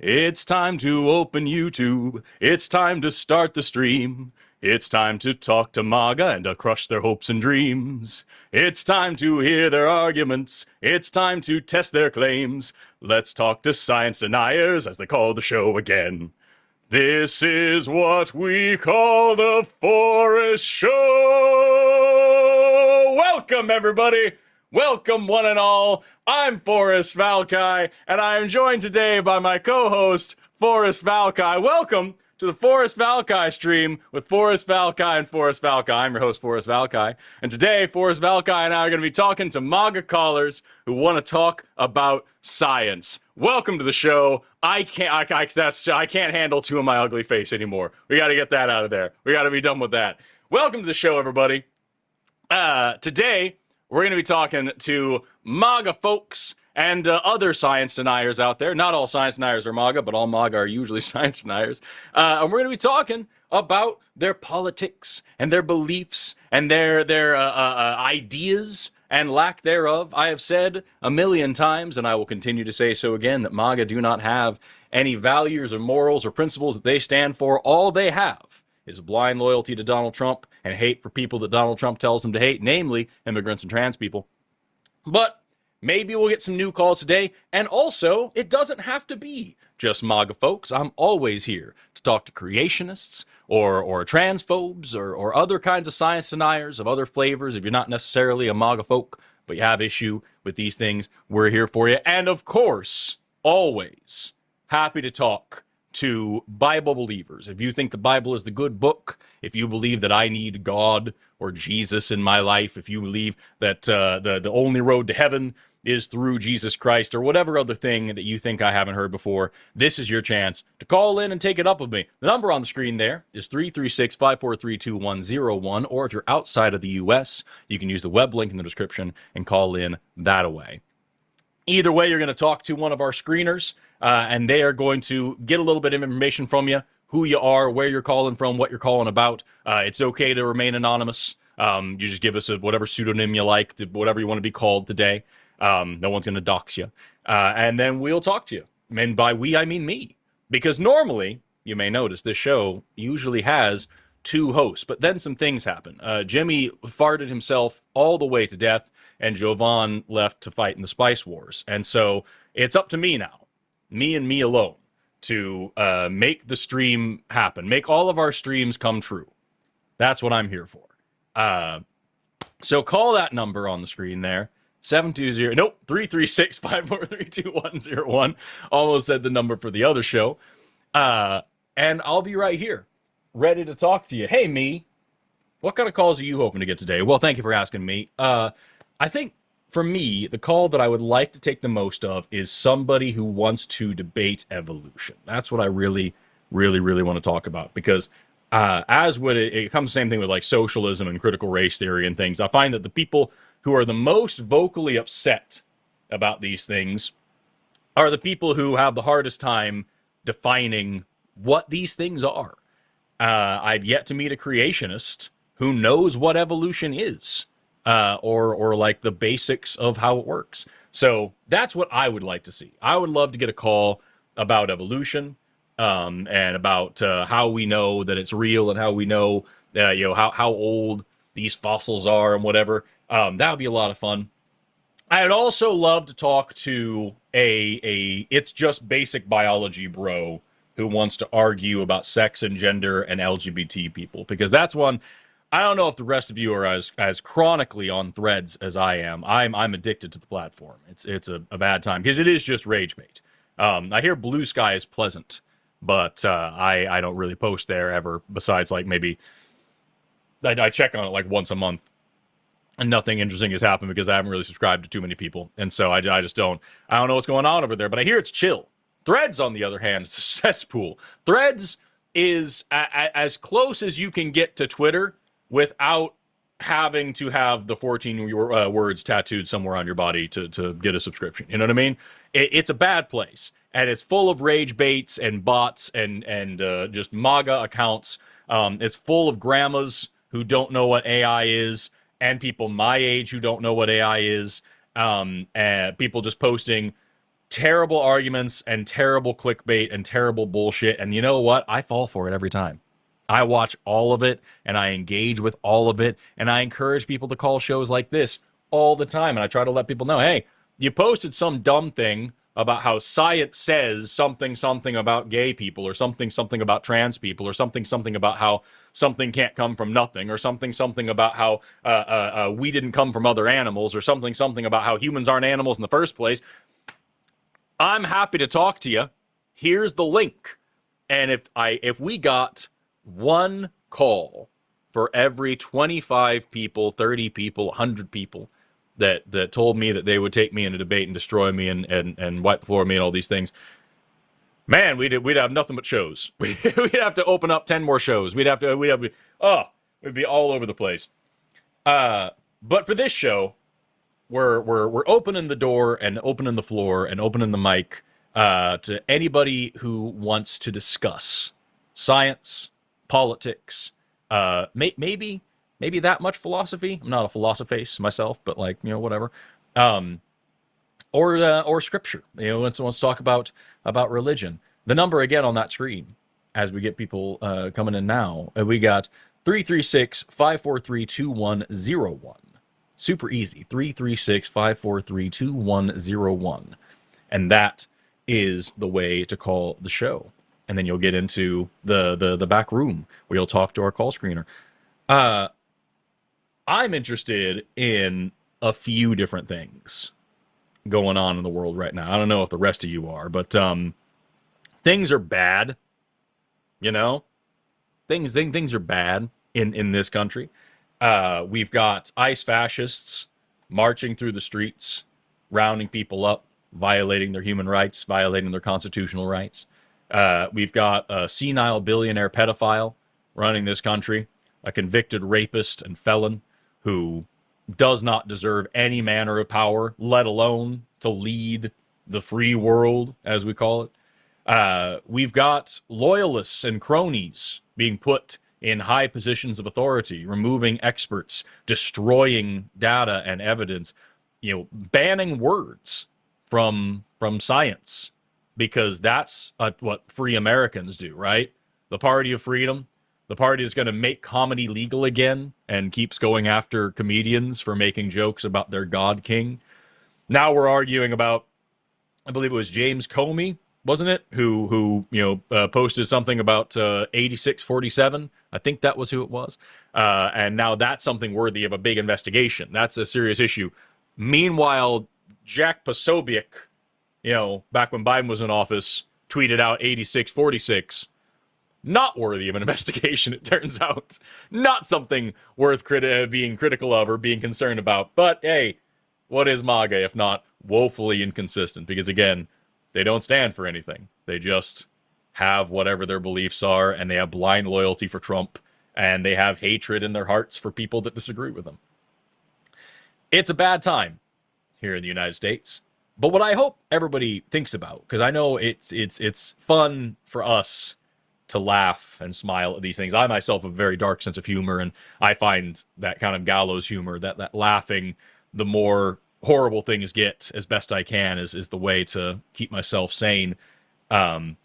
It's time to open YouTube. It's time to start the stream. It's time to talk to MAGA and to crush their hopes and dreams. It's time to hear their arguments. It's time to test their claims. Let's talk to science deniers, as they call the show again. This is what we call the Forrest Show! Welcome, everybody! Welcome, one and all. I'm Forrest Valkai, and I am joined today by my co-host, Forrest Valkai. Welcome to the Forrest Valkai stream with Forrest Valkai and Forrest Valkai. I'm your host, Forrest Valkai, and today, Forrest Valkai and I are going to be talking to MAGA callers who want to talk about science. Welcome to the show. I can't handle two of my ugly face anymore. We got to get that out of there. We got to be done with that. Welcome to the show, everybody. Today, we're going to be talking to MAGA folks and other science deniers out there. Not all science deniers are MAGA, but all MAGA are usually science deniers. And we're going to be talking about their politics and their beliefs and their ideas and lack thereof. I have said a million times, and I will continue to say so again, that MAGA do not have any values or morals or principles that they stand for. All they have is blind loyalty to Donald Trump and hate for people that Donald Trump tells them to hate, namely immigrants and trans people. But maybe we'll get some new calls today, and also, it doesn't have to be just MAGA folks. I'm always here to talk to creationists or transphobes or other kinds of science deniers of other flavors. If you're not necessarily a MAGA folk, but you have issue with these things, we're here for you. And of course, always happy to talk to Bible believers. If you think the Bible is the good book, if you believe that I need God or Jesus in my life, if you believe that the only road to heaven is through Jesus Christ, or whatever other thing that you think I haven't heard before, this is your chance to call in and take it up with me. The number on the screen there is 336-543-2101, or if you're outside of the U.S., you can use the web link in the description and call in that way. Either way, you're going to talk to one of our screeners, and they are going to get a little bit of information from you, who you are, where you're calling from, what you're calling about. It's okay to remain anonymous. You just give us whatever pseudonym you like, whatever you want to be called today. No one's going to dox you. And then we'll talk to you. And by we, I mean me. Because normally, you may notice, this show usually has two hosts, but then some things happen. Jimmy farted himself all the way to death, and Jovan left to fight in the Spice Wars. And so it's up to me now, me and me alone, to make the stream happen, make all of our streams come true. That's what I'm here for. So call that number on the screen there, 336-543-2101. Almost said the number for the other show. And I'll be right here, ready to talk to you. Hey, me, what kind of calls are you hoping to get today? Well, thank you for asking me. I think, for me, the call that I would like to take the most of is somebody who wants to debate evolution. That's what I really, really, really want to talk about. Because as with it comes the same thing with like socialism and critical race theory and things. I find that the people who are the most vocally upset about these things are the people who have the hardest time defining what these things are. I've yet to meet a creationist who knows what evolution is, or like the basics of how it works. So that's what I would like to see. I would love to get a call about evolution, and about how we know that it's real and how we know, how old these fossils are and whatever. That would be a lot of fun. I'd also love to talk to a it's just basic biology bro who wants to argue about sex and gender and LGBT people, because that's one. I don't know if the rest of you are as chronically on Threads as I am. I'm addicted to the platform. It's a bad time because it is just rage bait. I hear Blue Sky is pleasant, but I don't really post there ever. Besides, like maybe I check on it like once a month, and nothing interesting has happened because I haven't really subscribed to too many people, and so I just don't. I don't know what's going on over there. But I hear it's chill. Threads, on the other hand, is a cesspool. Threads is as close as you can get to Twitter without having to have the 14 words tattooed somewhere on your body to get a subscription. You know what I mean? It's a bad place, and it's full of rage baits and bots and just MAGA accounts. It's full of grandmas who don't know what AI is, and people my age who don't know what AI is, and people just posting terrible arguments and terrible clickbait and terrible bullshit. And you know what? I fall for it every time. I watch all of it and I engage with all of it. And I encourage people to call shows like this all the time. And I try to let people know, hey, you posted some dumb thing about how science says something about gay people, or something about trans people, or something about how something can't come from nothing, or something about how we didn't come from other animals, or something about how humans aren't animals in the first place. I'm happy to talk to you. Here's the link. And if we got one call for every 25 people, 30 people, 100 people that told me that they would take me in a debate and destroy me and wipe the floor with me and all these things, man, we'd have nothing but shows. We'd have to open up 10 more shows. We'd be all over the place. But for this show, we're opening the door and opening the floor and opening the mic to anybody who wants to discuss science, politics, maybe that much philosophy. I'm not a philosopher myself, but whatever. Or scripture. Let's talk about religion. The number again on that screen as we get people coming in now. We got 336-543-2101. Super easy. 336-543-2101. And that is the way to call the show. And then you'll get into the back room where you'll talk to our call screener. I'm interested in a few different things going on in the world right now. I don't know if the rest of you are, but things are bad. Things are bad in this country. We've got ICE fascists marching through the streets, rounding people up, violating their human rights, violating their constitutional rights. We've got a senile billionaire pedophile running this country, a convicted rapist and felon who does not deserve any manner of power, let alone to lead the free world, as we call it. We've got loyalists and cronies being put in high positions of authority, removing experts, destroying data and evidence, banning words from science, because that's what free Americans do, right? The party of freedom, the party is going to make comedy legal again and keeps going after comedians for making jokes about their God King. Now we're arguing about, I believe it was James Comey, wasn't it? Who posted something about 8647. I think that was who it was. And now that's something worthy of a big investigation. That's a serious issue. Meanwhile, Jack Posobiec, back when Biden was in office, tweeted out 8646. Not worthy of an investigation, it turns out. Not something worth being critical of or being concerned about. But hey, what is MAGA if not woefully inconsistent? Because again, they don't stand for anything. They just have whatever their beliefs are, and they have blind loyalty for Trump, and they have hatred in their hearts for people that disagree with them. It's a bad time here in the United States. But what I hope everybody thinks about, because I know it's fun for us to laugh and smile at these things. I myself have a very dark sense of humor, and I find that kind of gallows humor, that laughing, the more horrible things get, as best I can, is the way to keep myself sane. I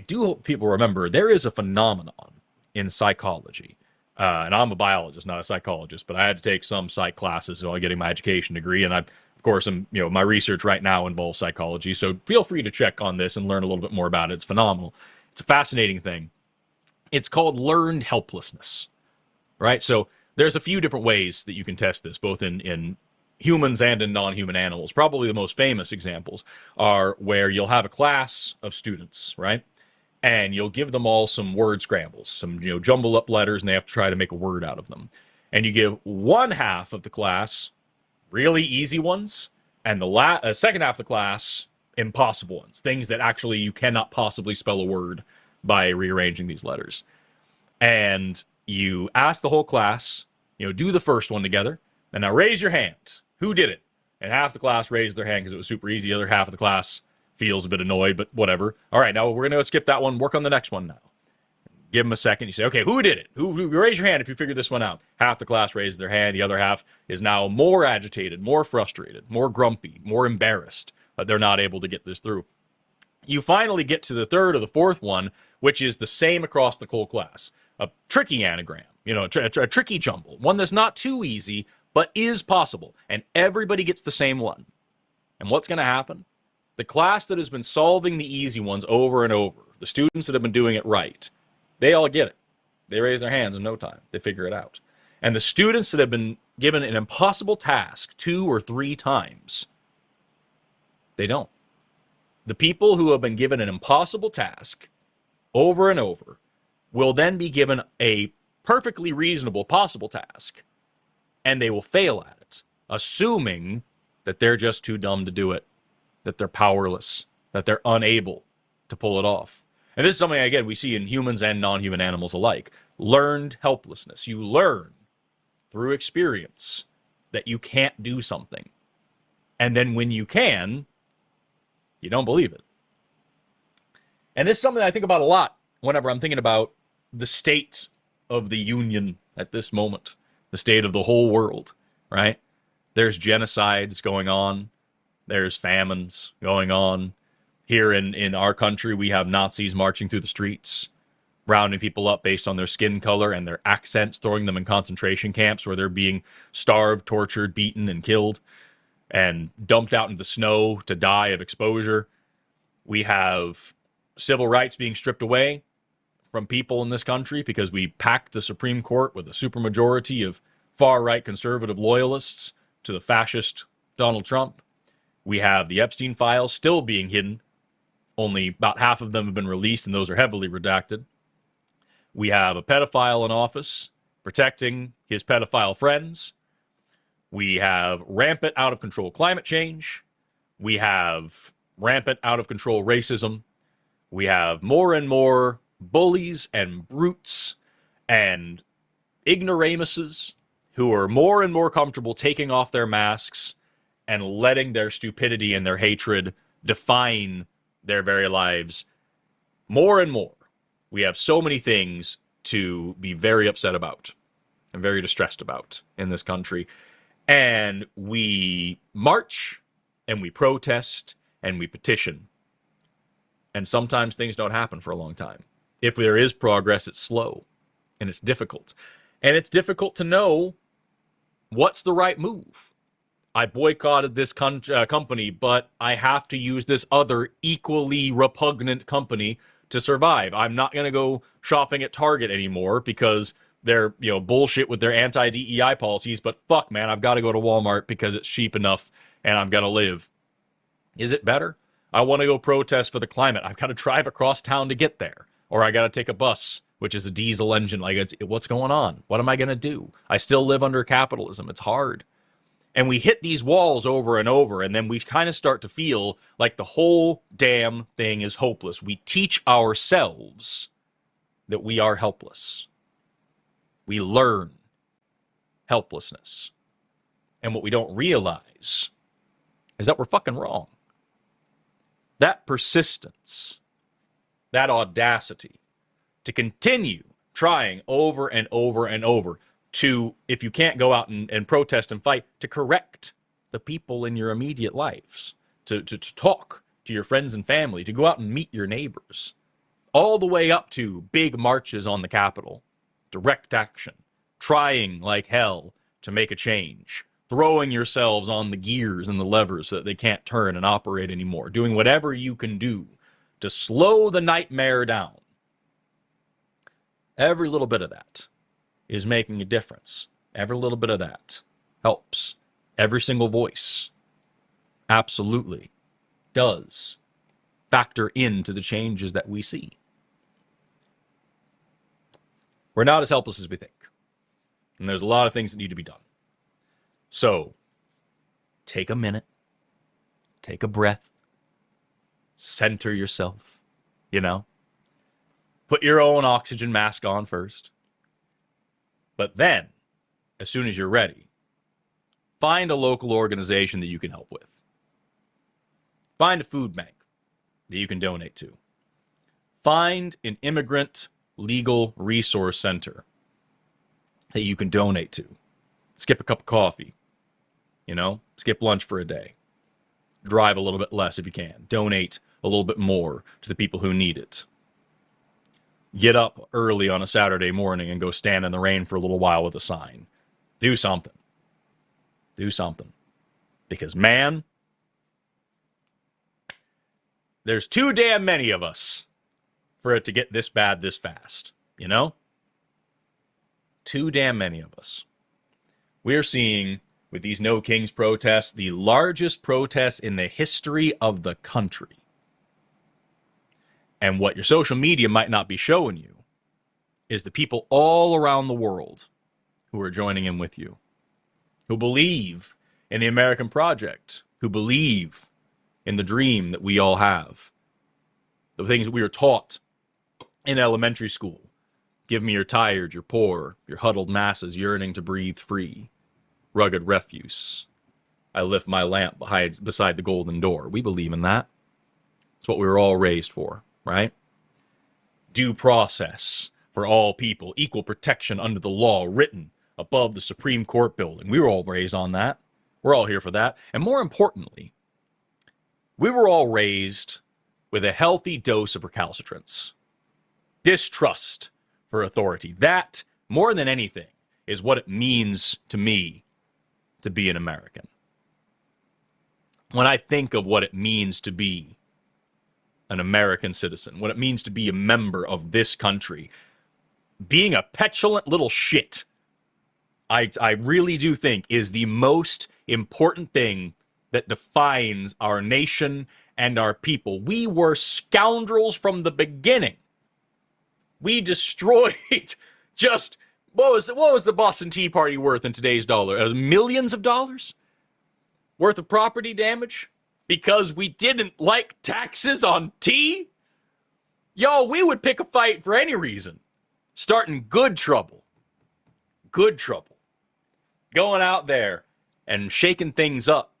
do hope people remember there is a phenomenon in psychology. And I'm a biologist, not a psychologist, but I had to take some psych classes while getting my education degree. And of course, my research right now involves psychology. So feel free to check on this and learn a little bit more about it. It's phenomenal. It's a fascinating thing. It's called learned helplessness, right? So there's a few different ways that you can test this, both in humans and in non-human animals. Probably the most famous examples are where you'll have a class of students, right? And you'll give them all some word scrambles, some jumble up letters, and they have to try to make a word out of them. And you give one half of the class really easy ones, and the second half of the class impossible ones, things that actually you cannot possibly spell a word by rearranging these letters. And you ask the whole class, do the first one together, and now raise your hand. Who did it? And half the class raised their hand because it was super easy. The other half of the class feels a bit annoyed, but whatever. All right, now we're going to skip that one, work on the next one now. Give them a second. You say, okay, who did it? Who raise your hand if you figured this one out. Half the class raised their hand. The other half is now more agitated, more frustrated, more grumpy, more embarrassed, they're not able to get this through. You finally get to the third or the fourth one, which is the same across the whole class. A tricky anagram, a tricky jumble, one that's not too easy, but is possible. And everybody gets the same one. And what's going to happen? The class that has been solving the easy ones over and over, the students that have been doing it right, they all get it. They raise their hands in no time. They figure it out. And the students that have been given an impossible task 2 or 3 times, they don't. The people who have been given an impossible task over and over will then be given a perfectly reasonable possible task, and they will fail at it, assuming that they're just too dumb to do it, that they're powerless, that they're unable to pull it off. And this is something, again, we see in humans and non-human animals alike. Learned helplessness. You learn through experience that you can't do something. And then when you can, you don't believe it. And this is something I think about a lot whenever I'm thinking about the state of the union at this moment, the state of the whole world, right? There's genocides going on. There's famines going on. Here in our country, we have Nazis marching through the streets, rounding people up based on their skin color and their accents, throwing them in concentration camps where they're being starved, tortured, beaten, and killed, and dumped out into the snow to die of exposure. We have civil rights being stripped away from people in this country because we packed the Supreme Court with a supermajority of far-right conservative loyalists to the fascist Donald Trump. We have the Epstein files still being hidden. Only about half of them have been released, and those are heavily redacted. We have a pedophile in office protecting his pedophile friends. We have rampant out-of-control climate change. We have rampant out-of-control racism. We have more and more bullies and brutes and ignoramuses who are more and more comfortable taking off their masks and letting their stupidity and their hatred define their very lives more and more. We have so many things to be very upset about and very distressed about in this country. And we march and we protest and we petition. And sometimes things don't happen for a long time. If there is progress, it's slow and it's difficult. And it's difficult to know what's the right move. I boycotted this company, but I have to use this other equally repugnant company to survive. I'm not going to go shopping at Target anymore because they're, bullshit with their anti-DEI policies, but fuck, man, I've got to go to Walmart because it's cheap enough and I'm going to live. Is it better? I want to go protest for the climate. I've got to drive across town to get there. Or I got to take a bus, which is a diesel engine. What's going on? What am I going to do? I still live under capitalism. It's hard. And we hit these walls over and over, and then we kind of start to feel like the whole damn thing is hopeless. We teach ourselves that we are helpless. We learn helplessness. And what we don't realize is that we're fucking wrong. That persistence, that audacity to continue trying over and over and over to, if you can't go out and protest and fight, to correct the people in your immediate lives, to talk to your friends and family, to go out and meet your neighbors, all the way up to big marches on the Capitol, direct action, trying like hell to make a change, throwing yourselves on the gears and the levers so that they can't turn and operate anymore, doing whatever you can do to slow the nightmare down. Every little bit of that is making a difference. Every little bit of that helps. Every single voice absolutely does factor into the changes that we see. We're not as helpless as we think. And there's a lot of things that need to be done. So, take a minute, take a breath, center yourself, Put your own oxygen mask on first. But then, as soon as you're ready, find a local organization that you can help with. Find a food bank that you can donate to. Find an immigrant legal resource center that you can donate to. Skip a cup of coffee. Skip lunch for a day. Drive a little bit less if you can. Donate a little bit more to the people who need it. Get up early on a Saturday morning and go stand in the rain for a little while with a sign. Do something. Do something. Because, man, there's too damn many of us for it to get this bad this fast. You know? Too damn many of us. We're seeing, with these No Kings protests, the largest protests in the history of the country. And what your social media might not be showing you is the people all around the world who are joining in with you, who believe in the American project, who believe in the dream that we all have, the things that we were taught in elementary school. Give me your tired, your poor, your huddled masses yearning to breathe free. Rugged refuse. I lift my lamp beside the golden door. We believe in that. It's what we were all raised for, right? Due process for all people. Equal protection under the law written above the Supreme Court building. We were all raised on that. We're all here for that. And more importantly, we were all raised with a healthy dose of recalcitrance. Distrust for authority. That, more than anything, is what it means to me to be an American. When I think of what it means to be an American citizen, what it means to be a member of this country, being a petulant little shit, I really do think is the most important thing that defines our nation and our people. We were scoundrels from the beginning. We destroyed just, what was the Boston Tea Party worth in today's dollar? It was millions of dollars worth of property damage because we didn't like taxes on tea? Yo, we would pick a fight for any reason. Starting good trouble. Good trouble. Going out there and shaking things up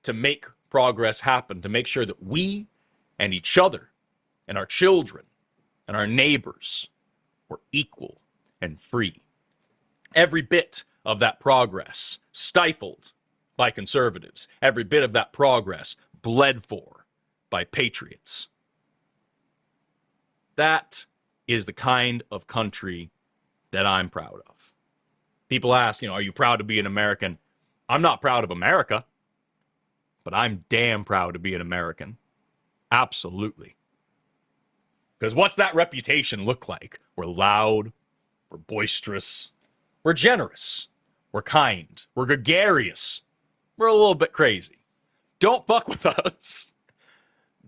to make progress happen, to make sure that we and each other and our children and our neighbors were equal and free. Every bit of that progress stifled by conservatives. Every bit of that progress bled for by patriots. That is the kind of country that I'm proud of. People ask, are you proud to be an American? I'm not proud of America, but I'm damn proud to be an American. Absolutely. Because what's that reputation look like? We're loud, we're boisterous, we're generous, we're kind, we're gregarious, we're a little bit crazy. Don't fuck with us.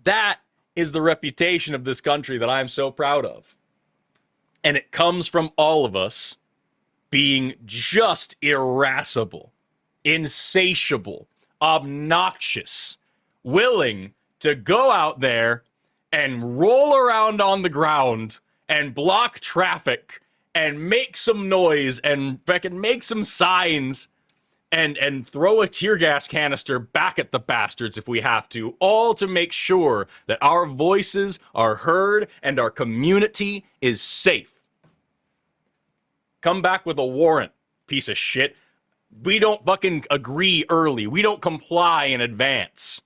That is the reputation of this country that I'm so proud of. And it comes from all of us being just irascible, insatiable, obnoxious, willing to go out there and roll around on the ground and block traffic and make some noise and fucking make some signs and throw a tear gas canister back at the bastards if we have to, all to make sure that our voices are heard and our community is safe. Come back with a warrant, piece of shit. We don't fucking agree early. We don't comply in advance.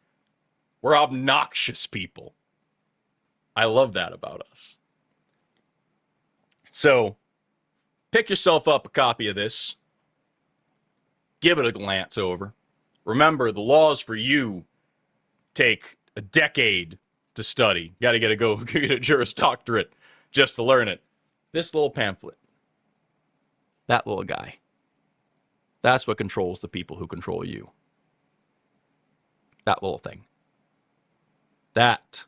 We're obnoxious people. I love that about us. So, pick yourself up a copy of this. Give it a glance over. Remember, the laws for you take a decade to study. Got to get a Juris Doctorate just to learn it. This little pamphlet. That little guy. That's what controls the people who control you. That little thing. That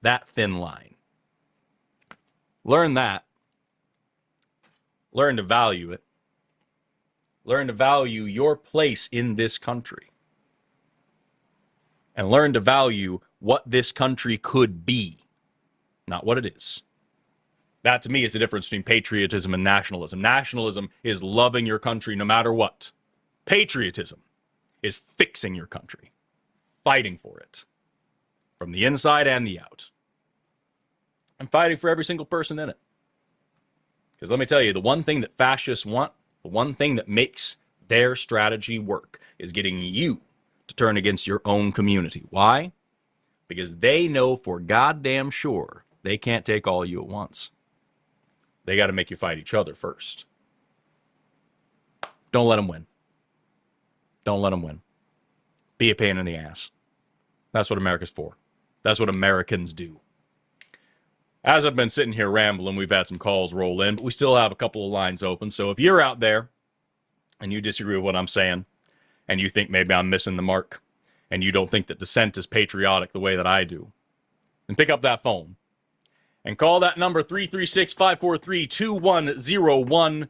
thin line. Learn that. Learn to value it. Learn to value your place in this country. And learn to value what this country could be, not what it is. That, to me, is the difference between patriotism and nationalism. Nationalism is loving your country no matter what. Patriotism is fixing your country, fighting for it, from the inside and the out. And fighting for every single person in it. Because let me tell you, the one thing that fascists want, the one thing that makes their strategy work, is getting you to turn against your own community. Why? Because they know for goddamn sure they can't take all you at once. They got to make you fight each other first. Don't let them win. Don't let them win. Be a pain in the ass. That's what America's for. That's what Americans do. As I've been sitting here rambling, we've had some calls roll in, but we still have a couple of lines open. So if you're out there and you disagree with what I'm saying, and you think maybe I'm missing the mark, and you don't think that dissent is patriotic the way that I do, then pick up that phone and call that number 336-543-2101,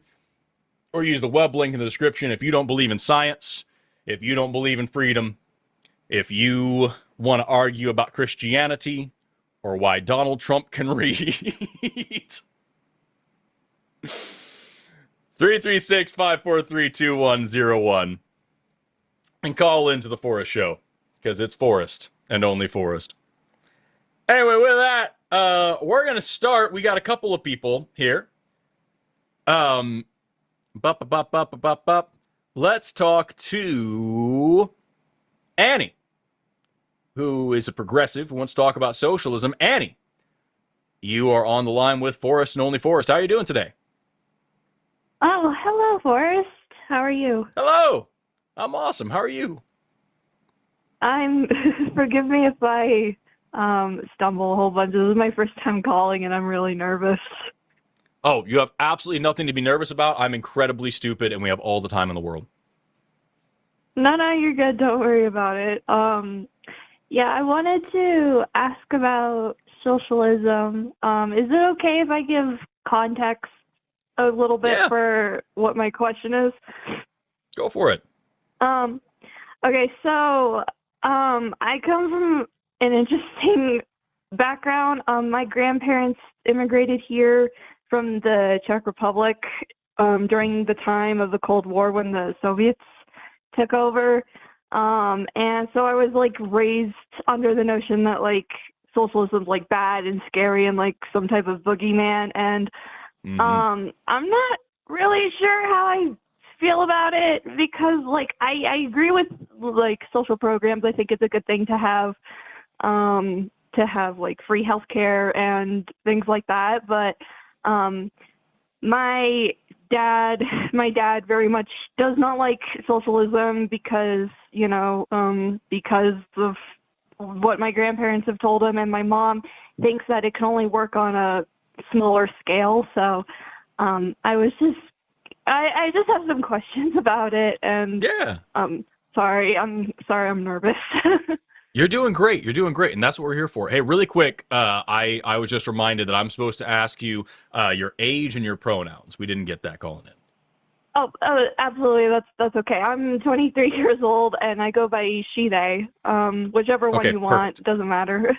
or use the web link in the description if you don't believe in science, if you don't believe in freedom, if you want to argue about Christianity, or why Donald Trump can read. 336-543-2101. And call into the Forrest Show, because it's Forrest and only Forrest. Anyway, with that, we're going to start. We got a couple of people here. Let's talk to Annie, who is a progressive who wants to talk about socialism. Annie, you are on the line with Forrest and only Forrest. How are you doing today? Oh, hello, Forrest. How are you? Hello. I'm awesome. How are you? Forgive me if I stumble a whole bunch. This is my first time calling, and I'm really nervous. Oh, you have absolutely nothing to be nervous about. I'm incredibly stupid, and we have all the time in the world. No, you're good. Don't worry about it. Yeah, I wanted to ask about socialism. Is it okay if I give context a little bit for what my question is? Go for it. Okay, so I come from an interesting background. My grandparents immigrated here from the Czech Republic during the time of the Cold War when the Soviets took over. And so I was like raised under the notion that like socialism's like bad and scary and like some type of boogeyman. And I'm not really sure how I feel about it because like I agree with like social programs. I think it's a good thing to have like free healthcare and things like that. But my dad very much does not like socialism because, you know, because of what my grandparents have told him, and my mom thinks that it can only work on a smaller scale. So I just have some questions about it, and sorry I'm nervous. You're doing great. And that's what we're here for. Hey, really quick, I was just reminded that I'm supposed to ask you your age and your pronouns. We didn't get that calling in. Oh, absolutely. That's okay. I'm 23 years old, and I go by she, they. Whichever one you want, perfect. Doesn't matter.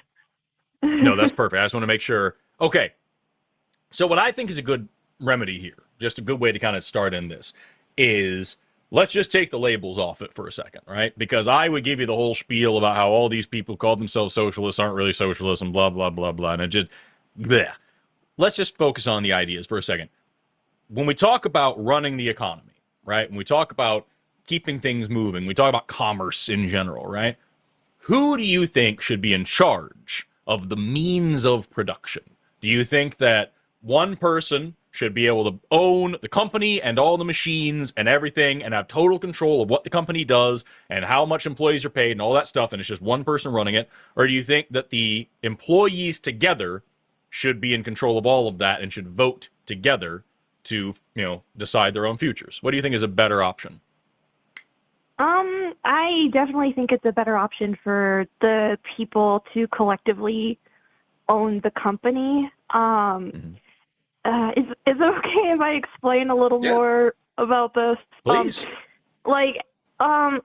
No, that's perfect. I just want to make sure. Okay. So what I think is a good remedy here, just a good way to kind of start in this, is let's just take the labels off it for a second, right? Because I would give you the whole spiel about how all these people call themselves socialists aren't really socialists and blah, blah, blah, blah. And it just, bleh. Let's just focus on the ideas for a second. When we talk about running the economy, right? When we talk about keeping things moving, we talk about commerce in general, right? Who do you think should be in charge of the means of production? Do you think that one person should be able to own the company and all the machines and everything and have total control of what the company does and how much employees are paid and all that stuff, and it's just one person running it? Or do you think that the employees together should be in control of all of that and should vote together to, you know, decide their own futures? What do you think is a better option? I definitely think it's a better option for the people to collectively own the company. Is it okay if I explain a little more about this? Please. A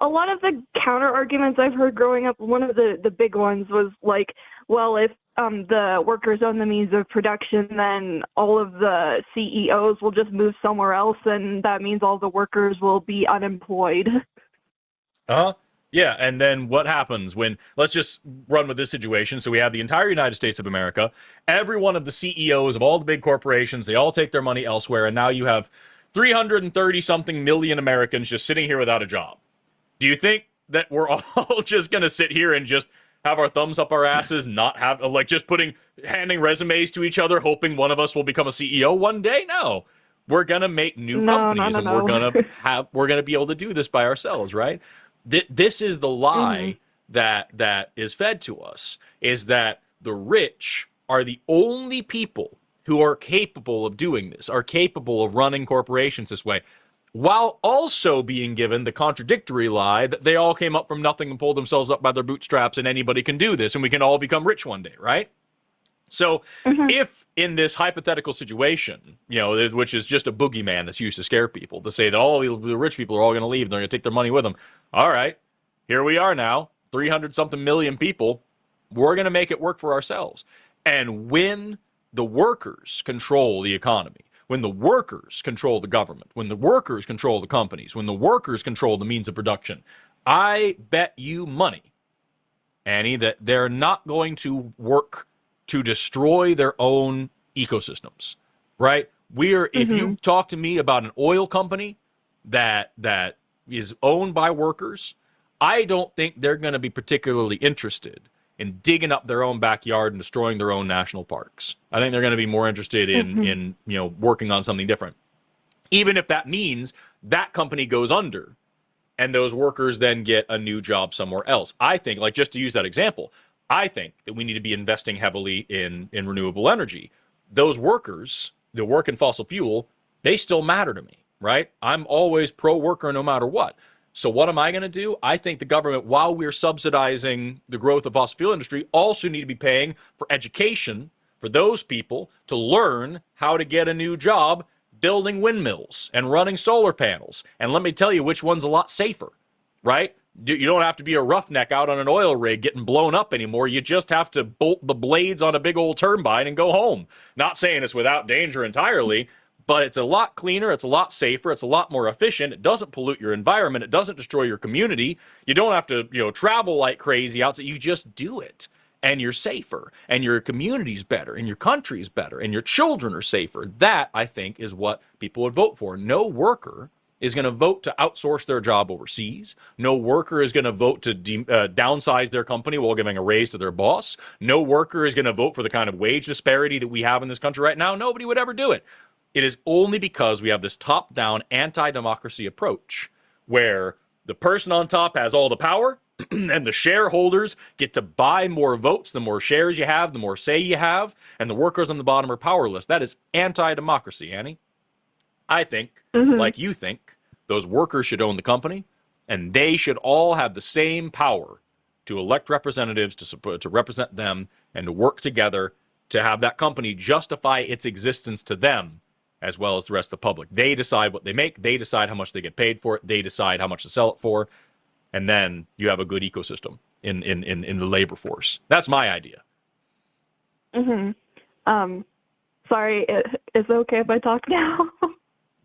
lot of the counter arguments I've heard growing up, one of the big ones was like, well, if the workers own the means of production, then all of the CEOs will just move somewhere else, and that means all the workers will be unemployed. Yeah, and then what happens when, let's just run with this situation. So we have the entire United States of America, every one of the CEOs of all the big corporations, they all take their money elsewhere, and now you have 330-something million Americans just sitting here without a job. Do you think that we're all just going to sit here and just have our thumbs up our asses, not have, like, just handing resumes to each other, hoping one of us will become a CEO one day? No. We're going to make new companies, and we're going to be able to do this by ourselves, right? This is the lie that is fed to us, is that the rich are the only people who are capable of doing this, are capable of running corporations this way, while also being given the contradictory lie that they all came up from nothing and pulled themselves up by their bootstraps and anybody can do this and we can all become rich one day, right? So if in this hypothetical situation, which is just a boogeyman that's used to scare people, to say that all the rich people are all going to leave, they're going to take their money with them. All right, here we are now, 300-something million people. We're going to make it work for ourselves. And when the workers control the economy, when the workers control the government, when the workers control the companies, when the workers control the means of production, I bet you money, Annie, that they're not going to work to destroy their own ecosystems, right? If you talk to me about an oil company that is owned by workers, I don't think they're going to be particularly interested in digging up their own backyard and destroying their own national parks. I think they're going to be more interested in working on something different. Even if that means that company goes under and those workers then get a new job somewhere else. I think, like, just to use that example, I think that we need to be investing heavily in renewable energy. Those workers that work in fossil fuel, they still matter to me, right? I'm always pro-worker no matter what. So what am I going to do? I think the government, while we're subsidizing the growth of fossil fuel industry, also need to be paying for education for those people to learn how to get a new job building windmills and running solar panels. And let me tell you which one's a lot safer, right? You don't have to be a roughneck out on an oil rig getting blown up anymore. You just have to bolt the blades on a big old turbine and go home. Not saying it's without danger entirely, but it's a lot cleaner, it's a lot safer, it's a lot more efficient. It doesn't pollute your environment, it doesn't destroy your community. You don't have to, travel like crazy out. You just do it, and you're safer, and your community's better, and your country's better, and your children are safer. That, I think, is what people would vote for. No worker is going to vote to outsource their job overseas. No worker is going to vote to downsize their company while giving a raise to their boss. No worker is going to vote for the kind of wage disparity that we have in this country right now. Nobody would ever do it. It is only because we have this top-down anti-democracy approach where the person on top has all the power and the shareholders get to buy more votes. The more shares you have, the more say you have, and the workers on the bottom are powerless. That is anti-democracy, Annie. I think, like you think, those workers should own the company, and they should all have the same power to elect representatives to represent them and to work together to have that company justify its existence to them as well as the rest of the public. They decide what they make. They decide how much they get paid for it. They decide how much to sell it for. And then you have a good ecosystem in the labor force. That's my idea. Sorry, is it okay if I talk now?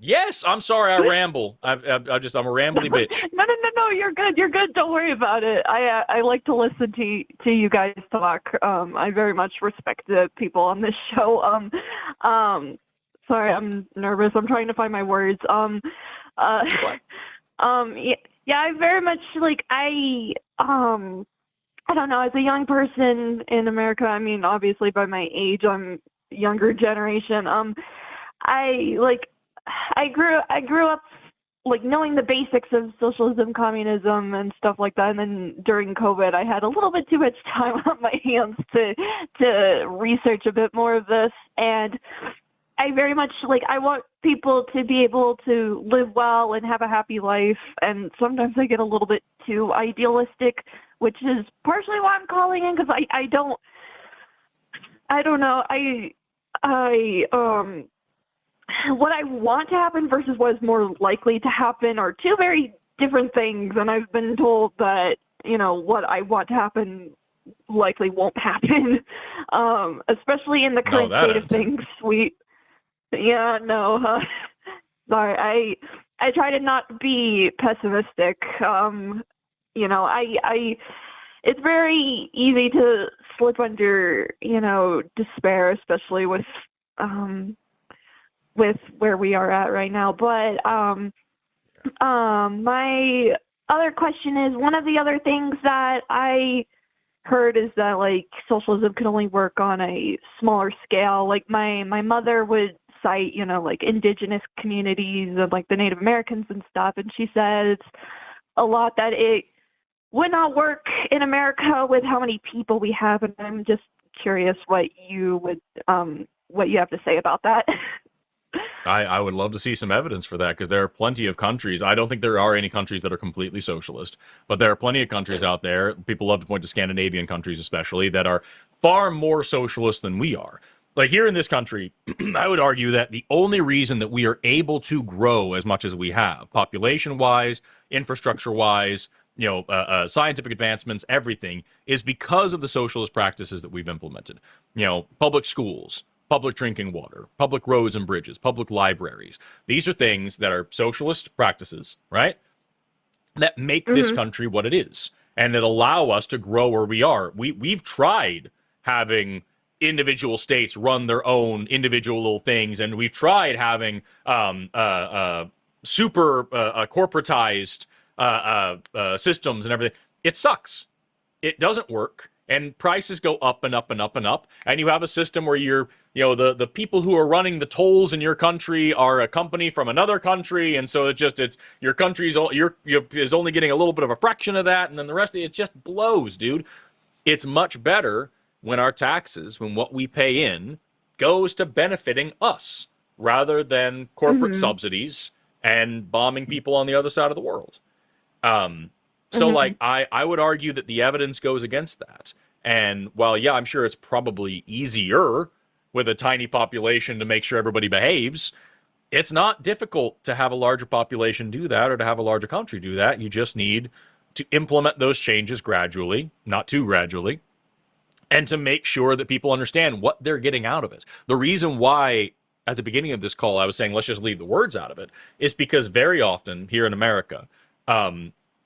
Yes, I'm sorry I ramble. I'm a rambly bitch. No, you're good. You're good. Don't worry about it. I like to listen to you guys talk. I very much respect the people on this show. Sorry, I'm nervous. I'm trying to find my words. Yeah, I very much I don't know, as a young person in America, I mean, obviously by my age, I'm younger generation. I grew up knowing the basics of socialism, communism, and stuff like that. And then during COVID, I had a little bit too much time on my hands to research a bit more of this. And I very much I want people to be able to live well and have a happy life. And sometimes I get a little bit too idealistic, which is partially why I'm calling in, because I don't know. What I want to happen versus what is more likely to happen are two very different things. And I've been told that, what I want to happen likely won't happen, especially in the current state of things. Sorry, I try to not be pessimistic. It's very easy to slip under, despair, especially with where we are at right now. But my other question is, one of the other things that I heard is that like socialism could only work on a smaller scale. Like my mother would cite, like indigenous communities of like the Native Americans and stuff, and she says a lot that it would not work in America with how many people we have, and I'm just curious what you have to say about that. I would love to see some evidence for that, because there are plenty of countries. I don't think there are any countries that are completely socialist, but there are plenty of countries out there. People love to point to Scandinavian countries especially that are far more socialist than we are. Like here in this country, I would argue that the only reason that we are able to grow as much as we have, population-wise, infrastructure-wise, scientific advancements, everything, is because of the socialist practices that we've implemented. Public schools, public drinking water, public roads and bridges, public libraries. These are things that are socialist practices, right? That make this country what it is, and that allow us to grow where we are. We've tried having individual states run their own individual little things, and we've tried having super corporatized systems and everything. It sucks. It doesn't work, and prices go up and up and up and up. And you have a system where the people who are running the tolls in your country are a company from another country, and so it's your country's is only getting a little bit of a fraction of that, and then the rest of it just blows, dude. It's much better when our taxes, when what we pay in, goes to benefiting us rather than corporate subsidies and bombing people on the other side of the world. So like I would argue that the evidence goes against that. And while, yeah, I'm sure it's probably easier with a tiny population to make sure everybody behaves, it's not difficult to have a larger population do that or to have a larger country do that. You just need to implement those changes gradually, not too gradually, and to make sure that people understand what they're getting out of it. The reason why at the beginning of this call I was saying let's just leave the words out of it is because very often here in America,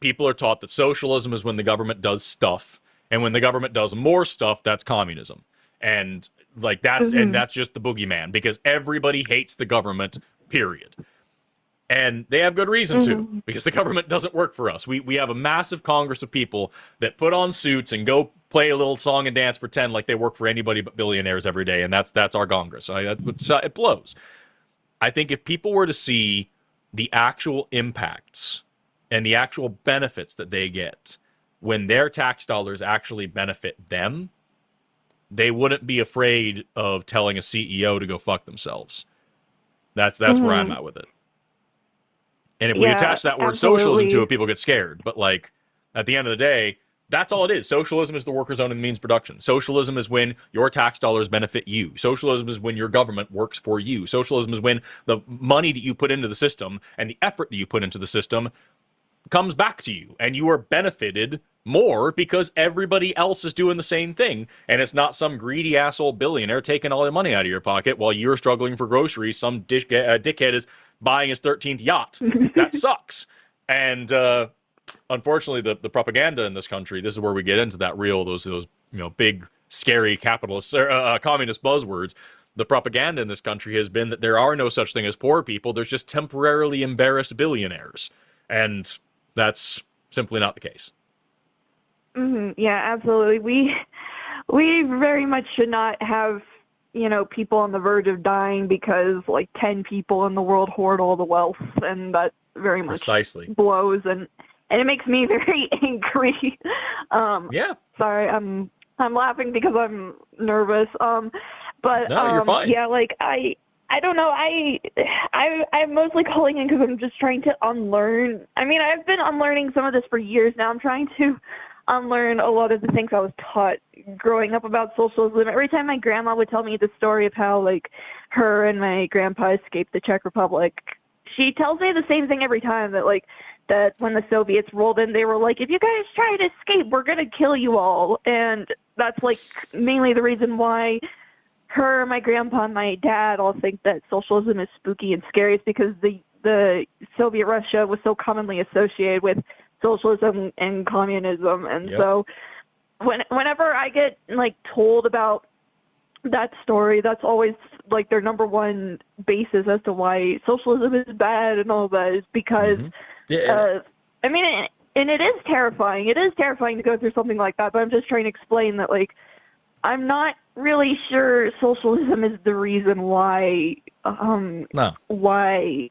people are taught that socialism is when the government does stuff, and when the government does more stuff, that's communism. And like that's just the boogeyman, because everybody hates the government, period. And they have good reason to, because the government doesn't work for us. We have a massive Congress of people that put on suits and go play a little song and dance, pretend like they work for anybody but billionaires every day, and that's our Congress. It blows. I think if people were to see the actual impacts and the actual benefits that they get when their tax dollars actually benefit them, they wouldn't be afraid of telling a CEO to go fuck themselves. That's where I'm at with it. And if we attach that word socialism to it, people get scared. But like at the end of the day, that's all it is. Socialism is the worker's own and means production. Socialism is when your tax dollars benefit you. Socialism is when your government works for you. Socialism is when the money that you put into the system and the effort that you put into the system comes back to you, and you are benefited more because everybody else is doing the same thing, and it's not some greedy asshole billionaire taking all the money out of your pocket while you're struggling for groceries. Some dickhead is buying his 13th yacht. That sucks. And unfortunately, the propaganda in this country, this is where we get into that those big scary capitalist communist buzzwords. The propaganda in this country has been that there are no such thing as poor people. There's just temporarily embarrassed billionaires, and that's simply not the case. Yeah, absolutely. We very much should not have, people on the verge of dying because like 10 people in the world hoard all the wealth, and that very much precisely blows, and it makes me very angry. Yeah. Sorry, I'm laughing because I'm nervous. But no, you're fine. Yeah, like I don't know. I'm mostly calling in because I'm just trying to unlearn. I mean, I've been unlearning some of this for years now. I'm trying to unlearn a lot of the things I was taught growing up about socialism. Every time my grandma would tell me the story of how, like, her and my grandpa escaped the Czech Republic, she tells me the same thing every time, that when the Soviets rolled in, they were like, if you guys try to escape, we're going to kill you all. And that's, like, mainly the reason why her, my grandpa, and my dad all think that socialism is spooky and scary, is because the Soviet Russia was so commonly associated with socialism and communism. And so whenever I get, like, told about that story, that's always, like, their number one basis as to why socialism is bad and all that, is because, I mean, and it is terrifying. It is terrifying to go through something like that, but I'm just trying to explain that, like, I'm not really sure socialism is the reason why, No. why,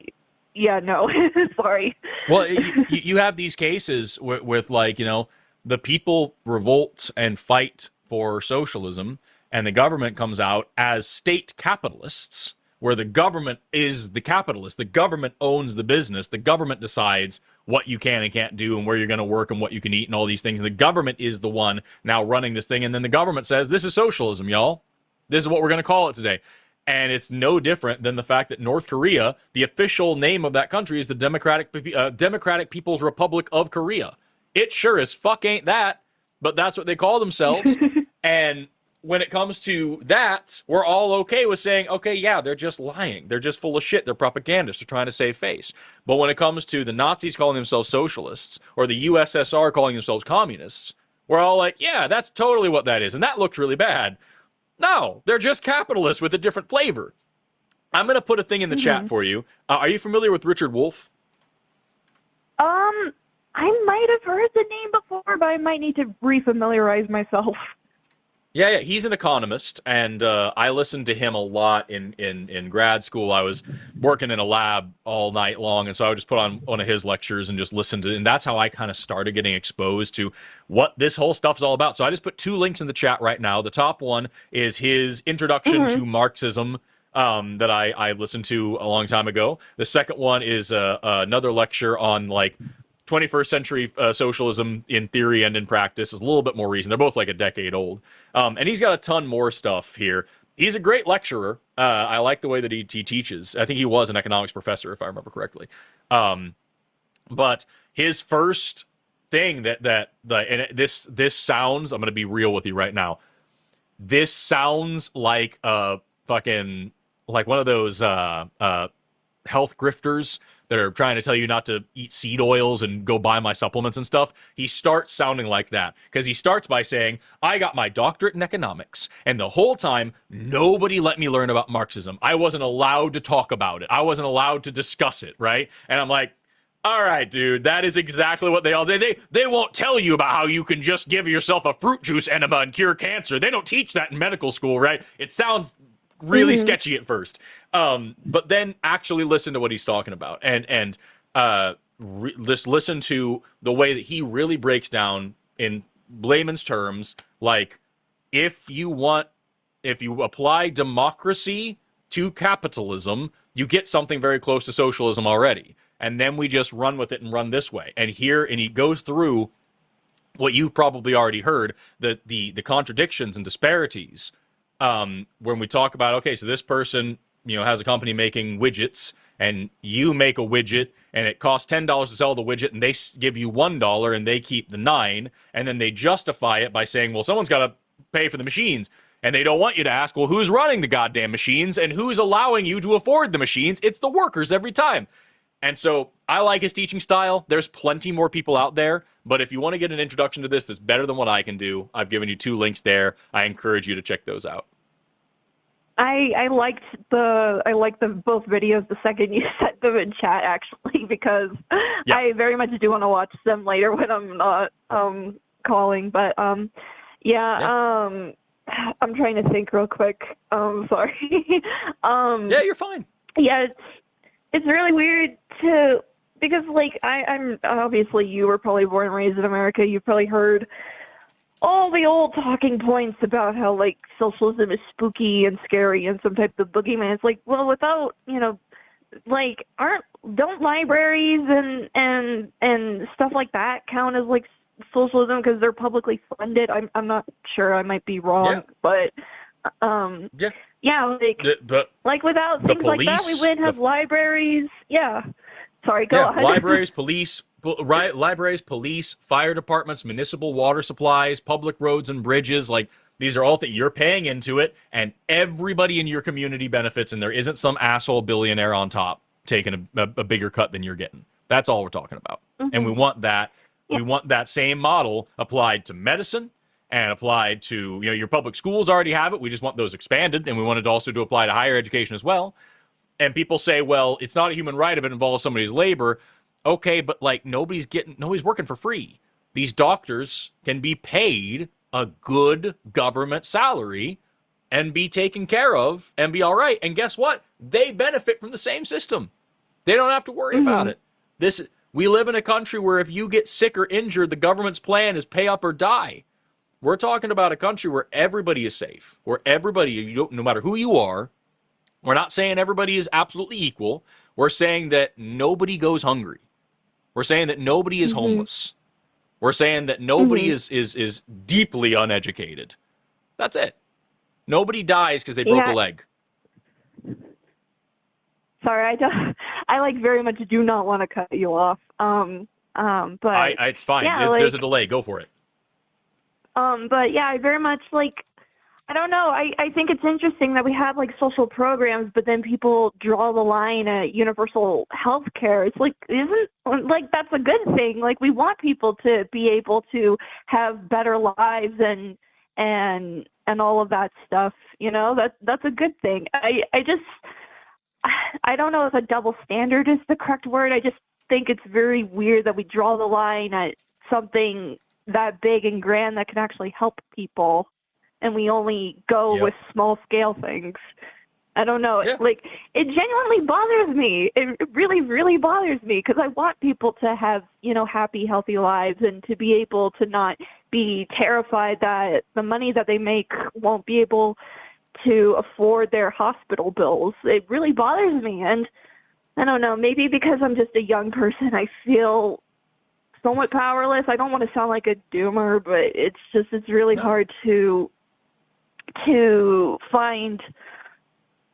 yeah, no, sorry. Well, you have these cases with like, the people revolt and fight for socialism, and the government comes out as state capitalists, where the government is the capitalist. The government owns the business. The government decides what you can and can't do and where you're going to work and what you can eat and all these things. And the government is the one now running this thing. And then the government says, this is socialism, y'all. This is what we're going to call it today. And it's no different than the fact that North Korea, the official name of that country is the Democratic People's Republic of Korea. It sure as fuck ain't that, but that's what they call themselves. And when it comes to that, we're all okay with saying, okay, yeah, they're just lying. They're just full of shit. They're propagandists. They're trying to save face. But when it comes to the Nazis calling themselves socialists or the USSR calling themselves communists, we're all like, yeah, that's totally what that is. And that looked really bad. No, they're just capitalists with a different flavor. I'm going to put a thing in the chat for you. Are you familiar with Richard Wolff? I might have heard the name before, but I might need to refamiliarize myself. Yeah, he's an economist, and I listened to him a lot in grad school. I was working in a lab all night long, and so I would just put on one of his lectures and just listen to it, and that's how I kind of started getting exposed to what this whole stuff is all about. So I just put 2 links in the chat right now. The top one is his Introduction to Marxism that I listened to a long time ago. The second one is another lecture on, like, 21st century socialism in theory and in practice. Is a little bit more recent. They're both like a decade old. And he's got a ton more stuff here. He's a great lecturer. I like the way that he teaches. I think he was an economics professor, if I remember correctly. But his first thing this sounds, I'm going to be real with you right now. This sounds like a fucking, like one of those health grifters that are trying to tell you not to eat seed oils and go buy my supplements and stuff. He starts sounding like that because he starts by saying, I got my doctorate in economics, and the whole time, nobody let me learn about Marxism. I wasn't allowed to talk about it. I wasn't allowed to discuss it, right? And I'm like, all right, dude, that is exactly what they all do. They won't tell you about how you can just give yourself a fruit juice enema and cure cancer. They don't teach that in medical school, right? It sounds really sketchy at first, but then actually listen to what he's talking about, and just listen to the way that he really breaks down in layman's terms. Like, if you apply democracy to capitalism, you get something very close to socialism already, and then we just run with it and run this way. And he goes through what you've probably already heard, the contradictions and disparities. When we talk about, okay, so this person, has a company making widgets, and you make a widget, and it costs $10 to sell the widget, and they give you $1, and they keep the $9, and then they justify it by saying, well, someone's got to pay for the machines, and they don't want you to ask, well, who's running the goddamn machines, and who's allowing you to afford the machines? It's the workers every time. And so I like his teaching style. There's plenty more people out there, but if you want to get an introduction to this that's better than what I can do, I've given you 2 links there. I encourage you to check those out. I liked both videos the second you sent them in chat, actually, because I very much do want to watch them later when I'm not calling. But I'm trying to think real quick. Sorry. Yeah, you're fine. Yeah, it's really weird because like I'm obviously, you were probably born and raised in America. You've probably heard all the old talking points about how, like, socialism is spooky and scary and some type of boogeyman. It's like, well, without, like, don't libraries and stuff like that count as, like, socialism because they're publicly funded? I'm not sure. I might be wrong, but like without things like that, we wouldn't have libraries. Yeah. Sorry, go on. Libraries, police, fire departments, municipal water supplies, public roads and bridges. Like, these are all that you're paying into it, and everybody in your community benefits, and there isn't some asshole billionaire on top taking a bigger cut than you're getting. That's all we're talking about. And we want that. We want that same model applied to medicine and applied to, your public schools already have it. We just want those expanded, and we want it also to apply to higher education as well. And people say, well, it's not a human right if it involves somebody's labor. Okay, but like nobody's working for free. These doctors can be paid a good government salary and be taken care of and be all right. And guess what? They benefit from the same system. They don't have to worry about it. We live in a country where if you get sick or injured, the government's plan is pay up or die. We're talking about a country where everybody is safe, where everybody, no matter who you are, we're not saying everybody is absolutely equal. We're saying that nobody goes hungry. We're saying that nobody is homeless. We're saying that nobody is deeply uneducated. That's it. Nobody dies because they broke a leg. Sorry, I like very much do not want to cut you off. But it's fine. Yeah, There's a delay. Go for it. But yeah, I very much I don't know. I think it's interesting that we have like social programs, but then people draw the line at universal health care. It's isn't that's a good thing. Like we want people to be able to have better lives and all of that stuff. That's a good thing. I don't know if a double standard is the correct word. I just think it's very weird that we draw the line at something that big and grand that can actually help people, and we only go with small scale things. I don't know. Yeah. It genuinely bothers me. It really, really bothers me because I want people to have, happy, healthy lives and to be able to not be terrified that the money that they make won't be able to afford their hospital bills. It really bothers me. And I don't know, maybe because I'm just a young person, I feel somewhat powerless. I don't want to sound like a doomer, but it's really hard to find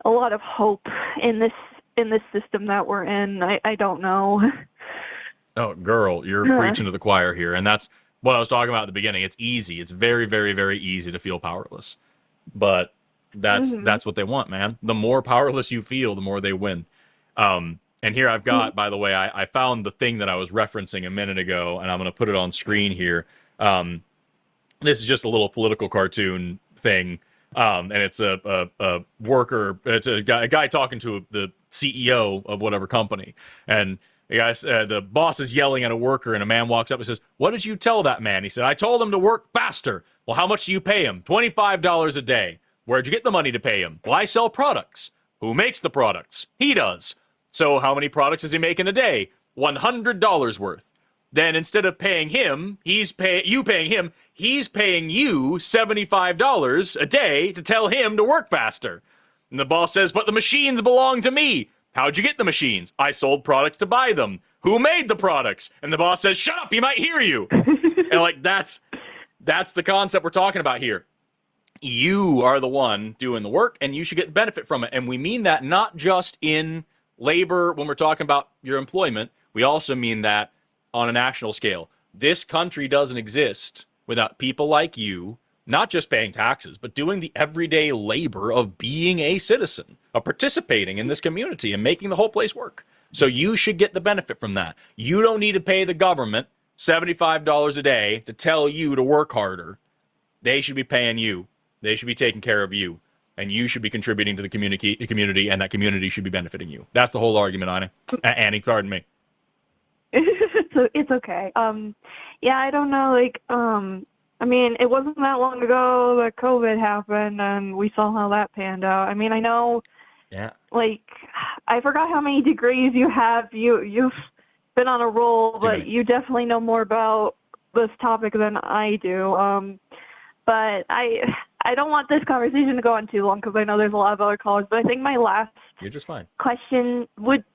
a lot of hope in this system that we're in. I don't know. Oh, girl, you're preaching to the choir here, and that's what I was talking about at the beginning. It's easy. It's very, very, very easy to feel powerless, but that's what they want, man. The more powerless you feel, the more they win. And here I've got, by the way, I found the thing that I was referencing a minute ago, and I'm going to put it on screen here. This is just a little political cartoon thing, and it's a worker. It's a guy talking to the CEO of whatever company, and the boss is yelling at a worker, and a man walks up and says, "What did you tell that man?" He said, "I told him to work faster." "Well, how much do you pay him?" $25 a day. "Where'd you get the money to pay him?" "Well, I sell products." "Who makes the products?" "He does." "So how many products does he make in a day?" $100 worth. Then instead of paying him, he's paying you $75 a day to tell him to work faster. And the boss says, "But the machines belong to me." "How'd you get the machines?" "I sold products to buy them." "Who made the products?" And the boss says, "Shut up, he might hear you." And that's the concept we're talking about here. You are the one doing the work, and you should get the benefit from it. And we mean that not just in labor when we're talking about your employment. We also mean that on a national scale. This country doesn't exist without people like you, not just paying taxes, but doing the everyday labor of being a citizen, of participating in this community and making the whole place work. So you should get the benefit from that. You don't need to pay the government $75 a day to tell you to work harder. They should be paying you. They should be taking care of you. And you should be contributing to the community, and that community should be benefiting you. That's the whole argument, Annie. Pardon me. It's okay. Yeah, I don't know. I mean, it wasn't that long ago that COVID happened, and we saw how that panned out. I mean, I know. Yeah. I forgot how many degrees you have. You've been on a roll, but you definitely know more about this topic than I do. But I don't want this conversation to go on too long because I know there's a lot of other callers. But I think my last You're just fine. question would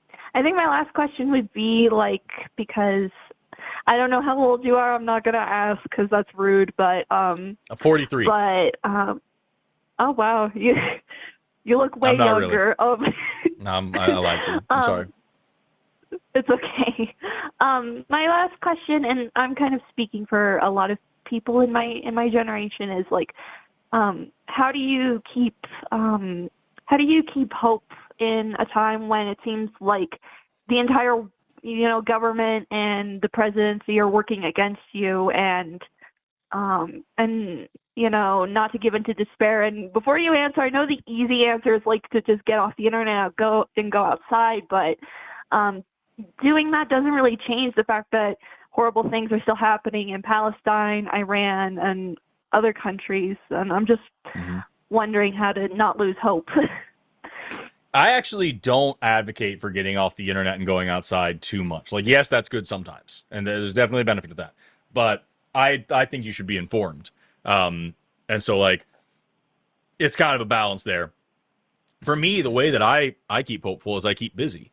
be because I don't know how old you are. I'm not gonna ask because that's rude. But 43. But oh wow, you look way younger. Really. No, I lied to you. I'm sorry. It's okay. My last question, and I'm kind of speaking for a lot of people in my generation, is how do you keep hope in a time when it seems like the entire government and the presidency are working against you, and not to give into despair? And before you answer, I know the easy answer is to just get off the internet, go outside, but doing that doesn't really change the fact that horrible things are still happening in Palestine, Iran, and other countries. And I'm just wondering how to not lose hope. I actually don't advocate for getting off the internet and going outside too much. Like, yes, that's good sometimes, and there's definitely a benefit to that. But I think you should be informed. And so, like, it's kind of a balance there. For me, the way that I keep hopeful is I keep busy.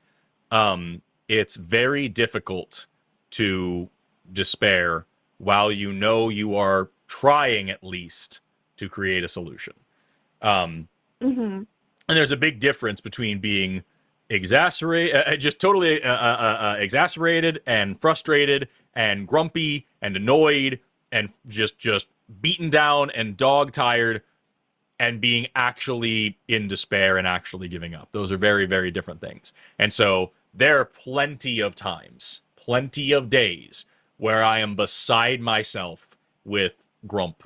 It's very difficult to despair while you know you are trying at least to create a solution. And there's a big difference between being just totally exacerbated and frustrated and grumpy and annoyed and just beaten down and dog tired and being actually in despair and actually giving up. Those are very, very different things. And so there are plenty of times, plenty of days where I am beside myself with grump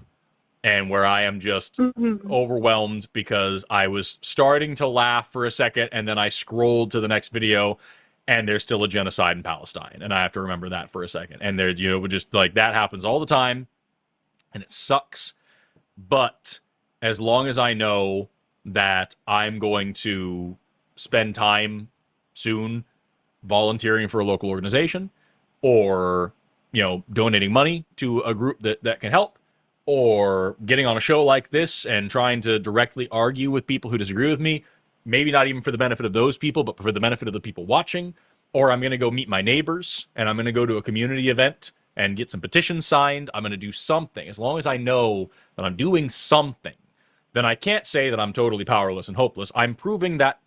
and where I am just overwhelmed because I was starting to laugh for a second and then I scrolled to the next video and there's still a genocide in Palestine. And I have to remember that for a second. And there, just like that happens all the time and it sucks. But as long as I know that I'm going to spend time soon volunteering for a local organization or, donating money to a group that can help, or getting on a show like this and trying to directly argue with people who disagree with me, maybe not even for the benefit of those people, but for the benefit of the people watching, or I'm going to go meet my neighbors and I'm going to go to a community event and get some petitions signed. I'm going to do something. As long as I know that I'm doing something, then I can't say that I'm totally powerless and hopeless. I'm proving that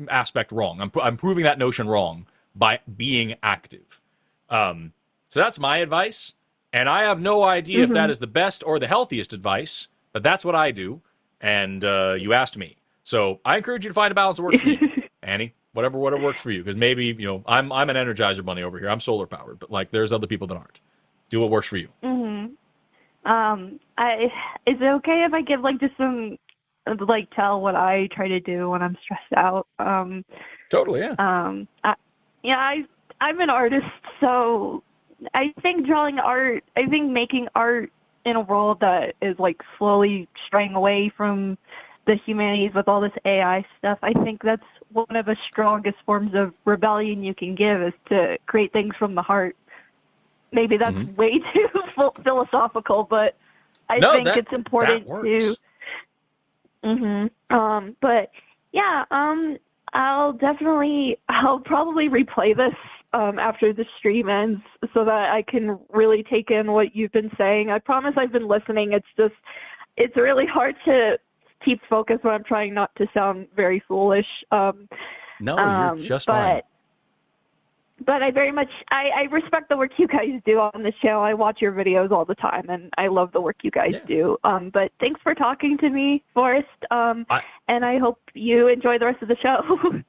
aspect wrong. I'm proving that notion wrong by being active. So that's my advice. And I have no idea if that is the best or the healthiest advice, but that's what I do. And you asked me. So I encourage you to find a balance that works for you, Annie. Whatever works for you. Because maybe, I'm an Energizer bunny over here. I'm solar powered, but like there's other people that aren't. Do what works for you. Is it okay if I give like just some, like tell what I try to do when I'm stressed out? Totally, yeah. I'm an artist, so I think making art in a world that is like slowly straying away from the humanities with all this AI stuff, I think that's one of the strongest forms of rebellion you can give, is to create things from the heart. Maybe that's way too philosophical, but I think it's important to. But yeah, I'll probably replay this after the stream ends so that I can really take in what you've been saying. I promise I've been listening. It's really hard to keep focus when I'm trying not to sound very foolish. No, you're just fine. But I very much, I respect the work you guys do on this channel. I watch your videos all the time, and I love the work you guys do. But thanks for talking to me, Forrest, and I hope you enjoy the rest of the show.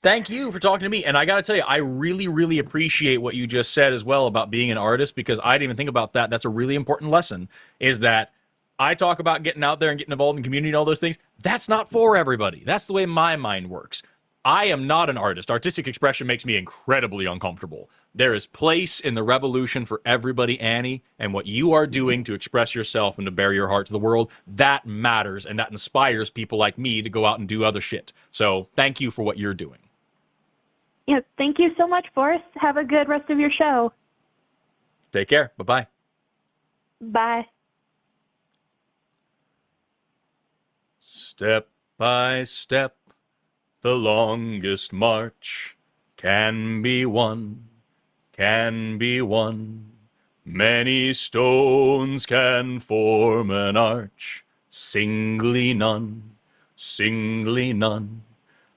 Thank you for talking to me. And I got to tell you, I really, really appreciate what you just said as well about being an artist, because I didn't even think about that. That's a really important lesson, is that I talk about getting out there and getting involved in community and all those things. That's not for everybody. That's the way my mind works. I am not an artist. Artistic expression makes me incredibly uncomfortable. There is place in the revolution for everybody, Annie, and what you are doing to express yourself and to bare your heart to the world, that matters, and that inspires people like me to go out and do other shit. So thank you for what you're doing. Yeah, thank you so much, Forrest. Have a good rest of your show. Take care. Bye-bye. Bye. Step by step, the longest march can be won, can be won. Many stones can form an arch, singly none, singly none.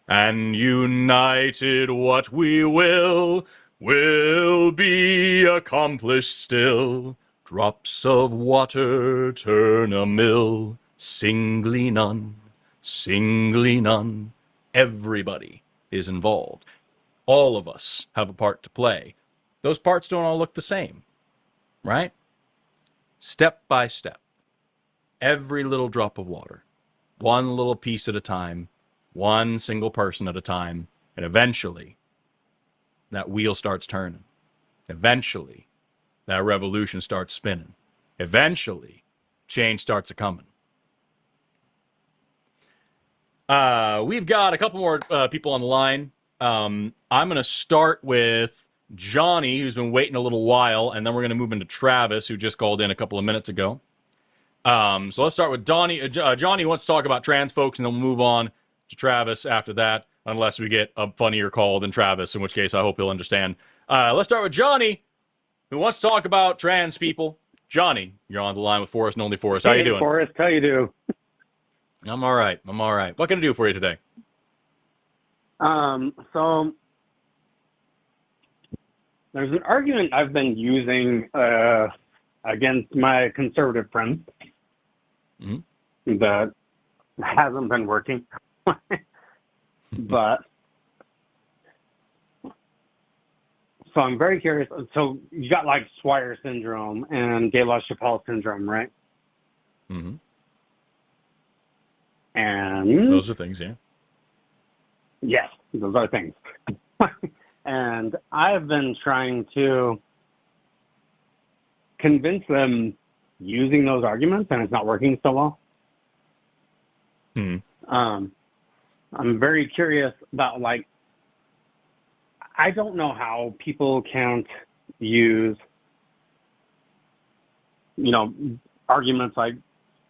And united what we will be accomplished still. Drops of water turn a mill, singly none, singly none. Everybody is involved. All of us have a part to play. Those parts don't all look the same, right? Step by step, every little drop of water, one little piece at a time, one single person at a time, and eventually that wheel starts turning. Eventually, that revolution starts spinning. Eventually, change starts a-coming. We've got a couple more people on the line. I'm going to start with Johnny, who's been waiting a little while, and then we're going to move into Travis, who just called in a couple of minutes ago. So let's start with Donnie. Johnny wants to talk about trans folks, and then we'll move on to Travis after that, unless we get a funnier call than Travis, in which case I hope he'll understand. Let's start with Johnny, who wants to talk about trans people. Johnny, you're on the line with Forrest and only Forrest. How you doing? Forrest, how you do? I'm all right. What can I do for you today? So there's an argument I've been using against my conservative friends that hasn't been working. But so I'm very curious. So you got like Swire syndrome and De La Chapelle syndrome, right? Mm-hmm. And those are things, yeah. Yes, those are things. And I've been trying to convince them using those arguments, and it's not working so well. I'm very curious about, like, I don't know how people can't use, arguments like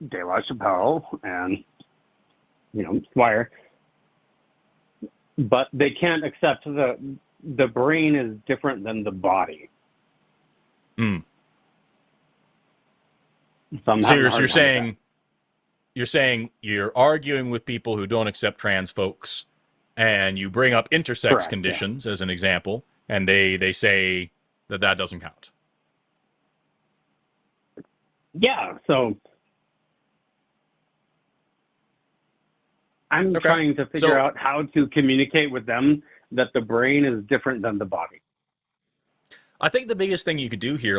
De La Chapelle and, Swire, but they can't accept the brain is different than the body. So you're saying you're arguing with people who don't accept trans folks, and you bring up intersex Correct, conditions as an example, and they say that doesn't count. Yeah, so I'm trying to figure out how to communicate with them that the brain is different than the body. I think the biggest thing you could do here,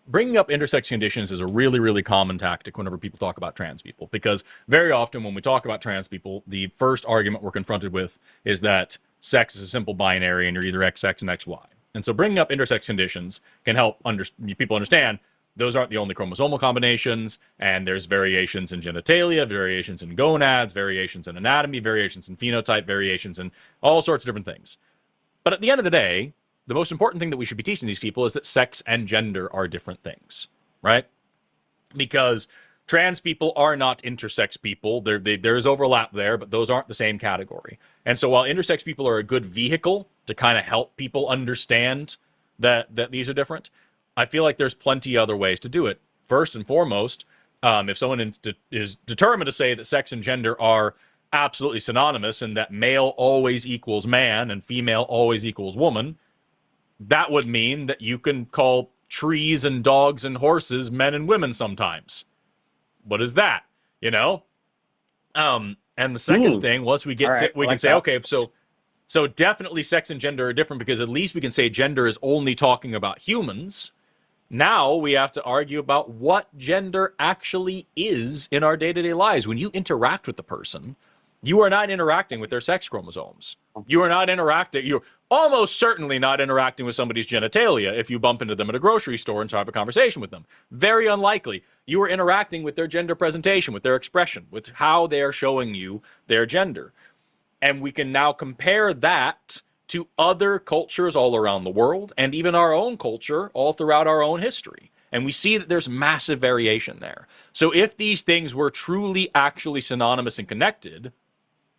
bringing up intersex conditions is a really, really common tactic whenever people talk about trans people, because very often when we talk about trans people, the first argument we're confronted with is that sex is a simple binary and you're either XX and XY. And so bringing up intersex conditions can help people understand those aren't the only chromosomal combinations, and there's variations in genitalia, variations in gonads, variations in anatomy, variations in phenotype, variations in all sorts of different things. But at the end of the day, the most important thing that we should be teaching these people is that sex and gender are different things, right? Because trans people are not intersex people. There is overlap there, but those aren't the same category. And so while intersex people are a good vehicle to kind of help people understand that these are different, I feel like there's plenty other ways to do it. First and foremost, if someone is determined to say that sex and gender are absolutely synonymous and that male always equals man and female always equals woman, that would mean that you can call trees and dogs and horses men and women sometimes. What is that? And the second thing, once we get, right, we can say, okay, so definitely sex and gender are different, because at least we can say gender is only talking about humans. Now we have to argue about what gender actually is in our day-to-day lives. When you interact with the person, you are not interacting with their sex chromosomes. You're almost certainly not interacting with somebody's genitalia if you bump into them at a grocery store and have a conversation with them. Very unlikely. You are interacting with their gender presentation, with their expression, with how they are showing you their gender. And we can now compare that to other cultures all around the world, and even our own culture all throughout our own history. And we see that there's massive variation there. So if these things were truly actually synonymous and connected,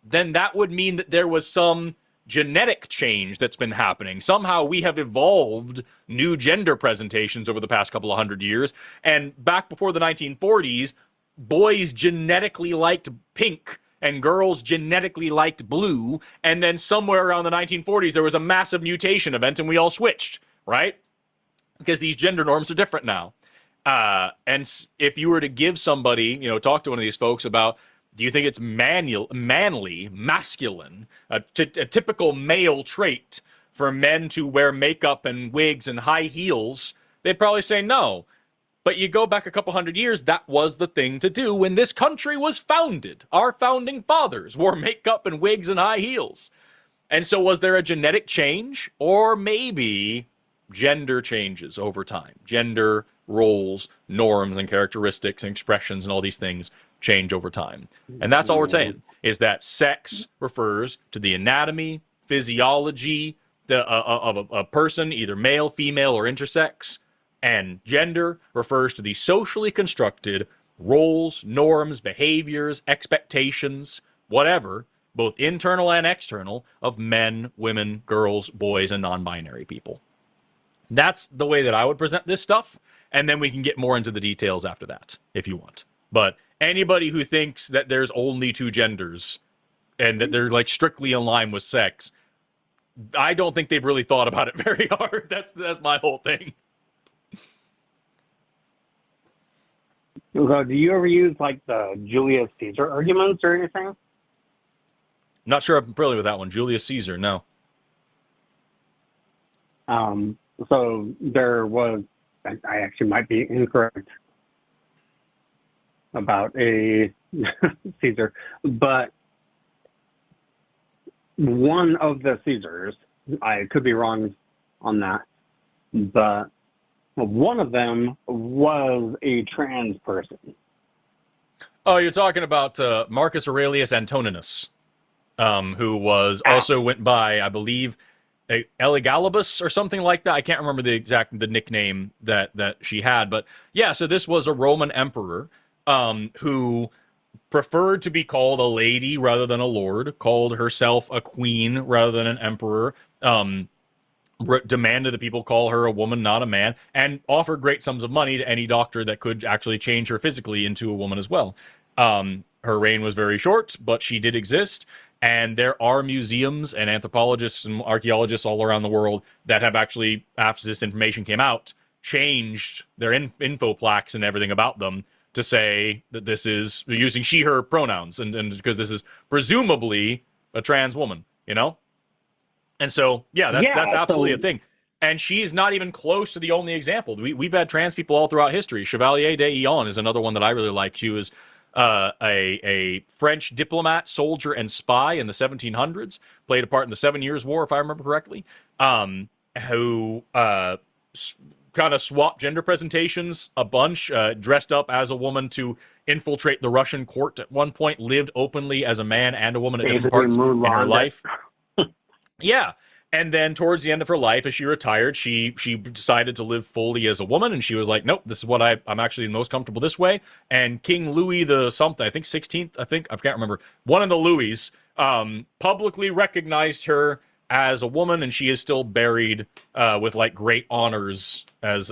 then that would mean that there was some genetic change that's been happening. Somehow we have evolved new gender presentations over the past couple of hundred years. And back before the 1940s, boys genetically liked pink and girls genetically liked blue. And then somewhere around the 1940s, there was a massive mutation event and we all switched, right? Because these gender norms are different now. And if you were to give somebody, talk to one of these folks about, do you think it's manly, masculine, a typical male trait for men to wear makeup and wigs and high heels? They'd probably say no. But you go back a couple hundred years, that was the thing to do when this country was founded. Our founding fathers wore makeup and wigs and high heels. And so was there a genetic change, or maybe gender changes over time? Gender roles, norms, and characteristics and expressions and all these things change over time. And that's all we're saying, is that sex refers to the anatomy, physiology of a person, either male, female, or intersex, and gender refers to the socially constructed roles, norms, behaviors, expectations, whatever, both internal and external, of men, women, girls, boys, and non-binary people. That's the way that I would present this stuff, and then we can get more into the details after that, if you want. But anybody who thinks that there's only two genders and that they're like strictly in line with sex, I don't think they've really thought about it very hard. That's my whole thing. So do you ever use like the Julius Caesar arguments or anything? Not sure I'm familiar with that one. Julius Caesar, no. So there was, I actually might be incorrect about a Caesar, but one of the Caesars, I could be wrong on that, but one of them was a trans person. Oh, you're talking about Marcus Aurelius Antoninus, who was also went by, I believe, Elagabalus or something like that. I can't remember the nickname that she had, but yeah. So this was a Roman emperor who preferred to be called a lady rather than a lord, called herself a queen rather than an emperor. Demanded that people call her a woman, not a man, and offered great sums of money to any doctor that could actually change her physically into a woman as well. Her reign was very short, but she did exist, and there are museums and anthropologists and archaeologists all around the world that have actually, after this information came out, changed their info plaques and everything about them to say that this is using she, her pronouns, and because this is presumably a trans woman, you know? And so, yeah, that's absolutely a thing. And she's not even close to the only example. We've had trans people all throughout history. Chevalier d'Eon is another one that I really like. She was a French diplomat, soldier, and spy in the 1700s, played a part in the 7 Years' War, if I remember correctly, who kind of swapped gender presentations a bunch, dressed up as a woman to infiltrate the Russian court at one point, lived openly as a man and a woman at different parts in her life. Yeah. And then towards the end of her life, as she retired, she decided to live fully as a woman, and she was like, nope, this is what I'm actually most comfortable this way. And King Louis the something, I think 16th, I can't remember, one of the Louis, publicly recognized her as a woman, and she is still buried with like great honors as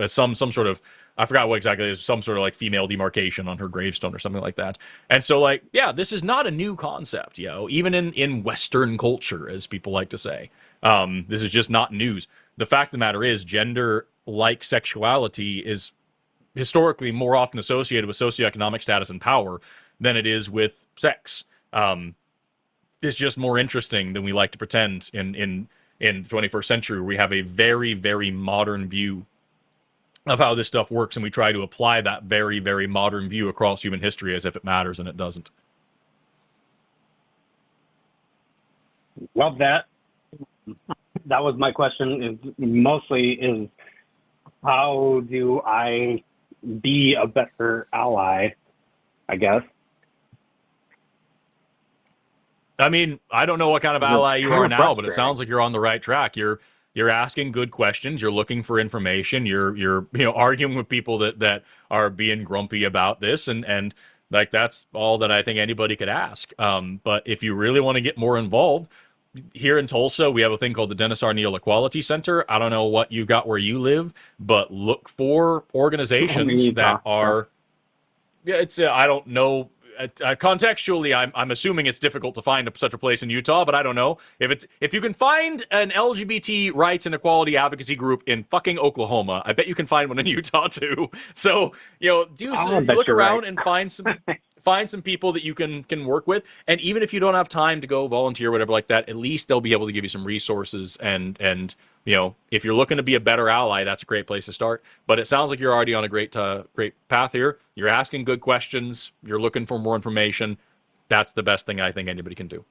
some sort of, I forgot what exactly it is, some sort of like female demarcation on her gravestone or something like that. And so, like, yeah, this is not a new concept, even in Western culture, as people like to say. This is just not news. The fact of the matter is, gender-like sexuality is historically more often associated with socioeconomic status and power than it is with sex. It's just more interesting than we like to pretend in the 21st century, where we have a very, very modern view of how this stuff works, and we try to apply that very, very modern view across human history as if it matters, and it doesn't. Well, that was my question, is how do I be a better ally, I guess? I mean, I don't know what kind of ally you are now, but it sounds like you're on the right track. You're asking good questions. You're looking for information. You're arguing with people that are being grumpy about this, and like that's all that I think anybody could ask. But if you really want to get more involved, here in Tulsa, we have a thing called the Dennis R. Neal Equality Center. I don't know what you got where you live, but look for organizations that are. Yeah, it's I don't know. Contextually, I'm assuming it's difficult to find such a place in Utah, but I don't know if you can find an LGBT rights and equality advocacy group in fucking Oklahoma. I bet you can find one in Utah too. So look around and find some people that you can work with, and even if you don't have time to go volunteer or whatever like that, at least they'll be able to give you some resources and if you're looking to be a better ally, that's a great place to start. But it sounds like you're already on a great path here. You're asking good questions. You're looking for more information. That's the best thing I think anybody can do.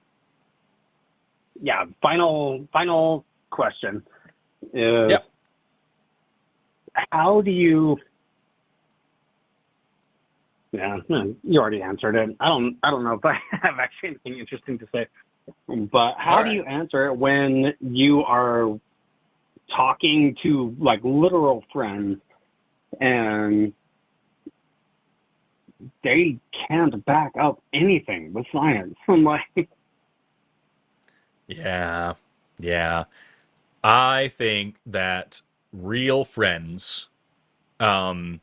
yeah, final question is, Yep. how do you? Yeah, you already answered it. I don't know if I have actually anything interesting to say, but how do you answer it when you are talking to like literal friends and they can't back up anything with science? I'm like, Yeah. Yeah. I think that real friends, a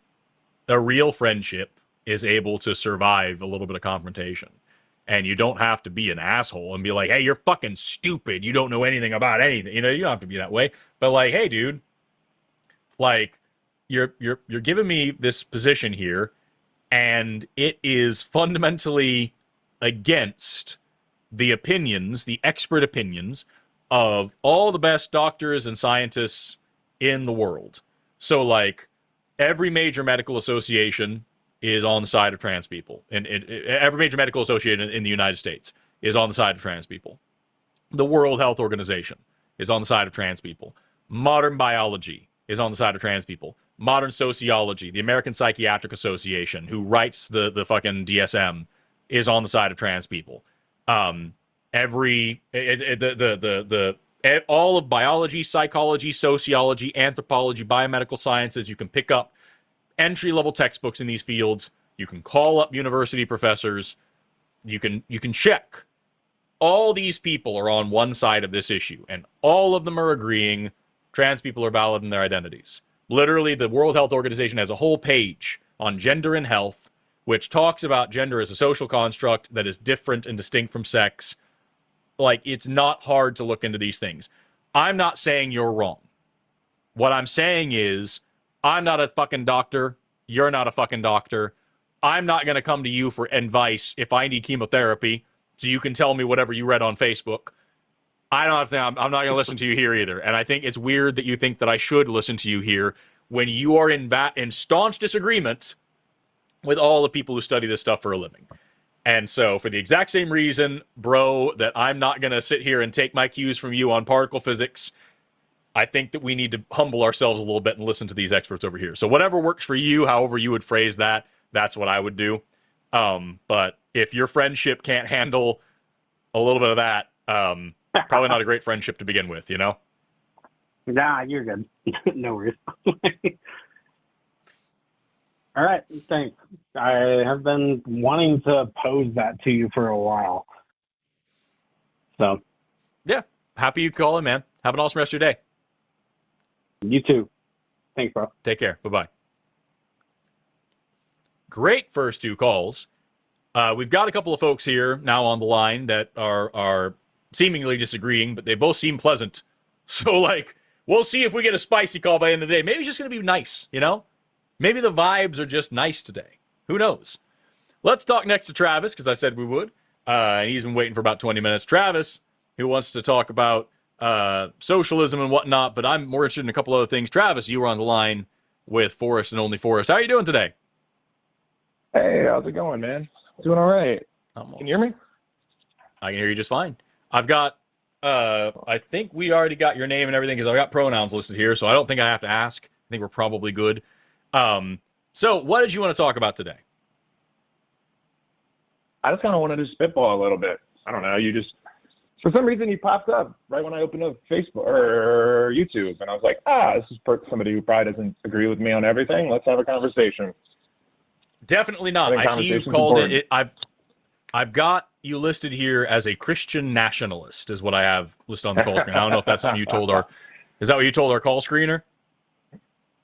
real friendship is able to survive a little bit of confrontation. And you don't have to be an asshole and be like, hey, you're fucking stupid. You don't know anything about anything. You know, you don't have to be that way. But like, hey, dude, like you're giving me this position here, and it is fundamentally against the opinions, the expert opinions of all the best doctors and scientists in the world. So like every major medical association is on the side of trans people, and every major medical association in the United States is on the side of trans people. The World Health Organization is on the side of trans people. Modern biology is on the side of trans people. Modern sociology, the American Psychiatric Association, who writes the fucking DSM, is on the side of trans people. All of biology, psychology, sociology, anthropology, biomedical sciences, you can pick up entry-level textbooks in these fields. You can call up university professors. You can check. All these people are on one side of this issue, and all of them are agreeing trans people are valid in their identities. Literally, the World Health Organization has a whole page on gender and health, which talks about gender as a social construct that is different and distinct from sex. Like, it's not hard to look into these things. I'm not saying you're wrong. What I'm saying is, I'm not a fucking doctor. You're not a fucking doctor. I'm not going to come to you for advice if I need chemotherapy, so you can tell me whatever you read on Facebook. I'm not going to listen to you here either. And I think it's weird that you think that I should listen to you here when you are in staunch disagreement with all the people who study this stuff for a living. And so for the exact same reason, bro, that I'm not going to sit here and take my cues from you on particle physics, I think that we need to humble ourselves a little bit and listen to these experts over here. So whatever works for you, however you would phrase that, that's what I would do. But if your friendship can't handle a little bit of that, probably not a great friendship to begin with, you know? Nah, you're good. No worries. All right, thanks. I have been wanting to pose that to you for a while. So. Yeah, happy you call in, man. Have an awesome rest of your day. You too. Thanks, bro. Take care. Bye-bye. Great first two calls. We've got a couple of folks here now on the line that are seemingly disagreeing, but they both seem pleasant. So, like, we'll see if we get a spicy call by the end of the day. Maybe it's just going to be nice, you know? Maybe the vibes are just nice today. Who knows? Let's talk next to Travis, because I said we would. And he's been waiting for about 20 minutes. Travis, who wants to talk about socialism and whatnot, but I'm more interested in a couple other things. Travis, you were on the line with Forrest and only Forrest. How are you doing today? Hey, how's it going, man? Doing all right. Can you hear me? I can hear you just fine. I've got, I think we already got your name and everything because I've got pronouns listed here, so I don't think I have to ask. I think we're probably good. So what did you want to talk about today? I just kind of wanted to spitball a little bit. I don't know. You just, for some reason, you popped up right when I opened up Facebook or YouTube, and I was like, this is somebody who probably doesn't agree with me on everything. Let's have a conversation. Definitely not. I see you've called it. I've got you listed here as a Christian nationalist, is what I have listed on the call screen. I don't know if that's something you told our. Is that what you told our call screener?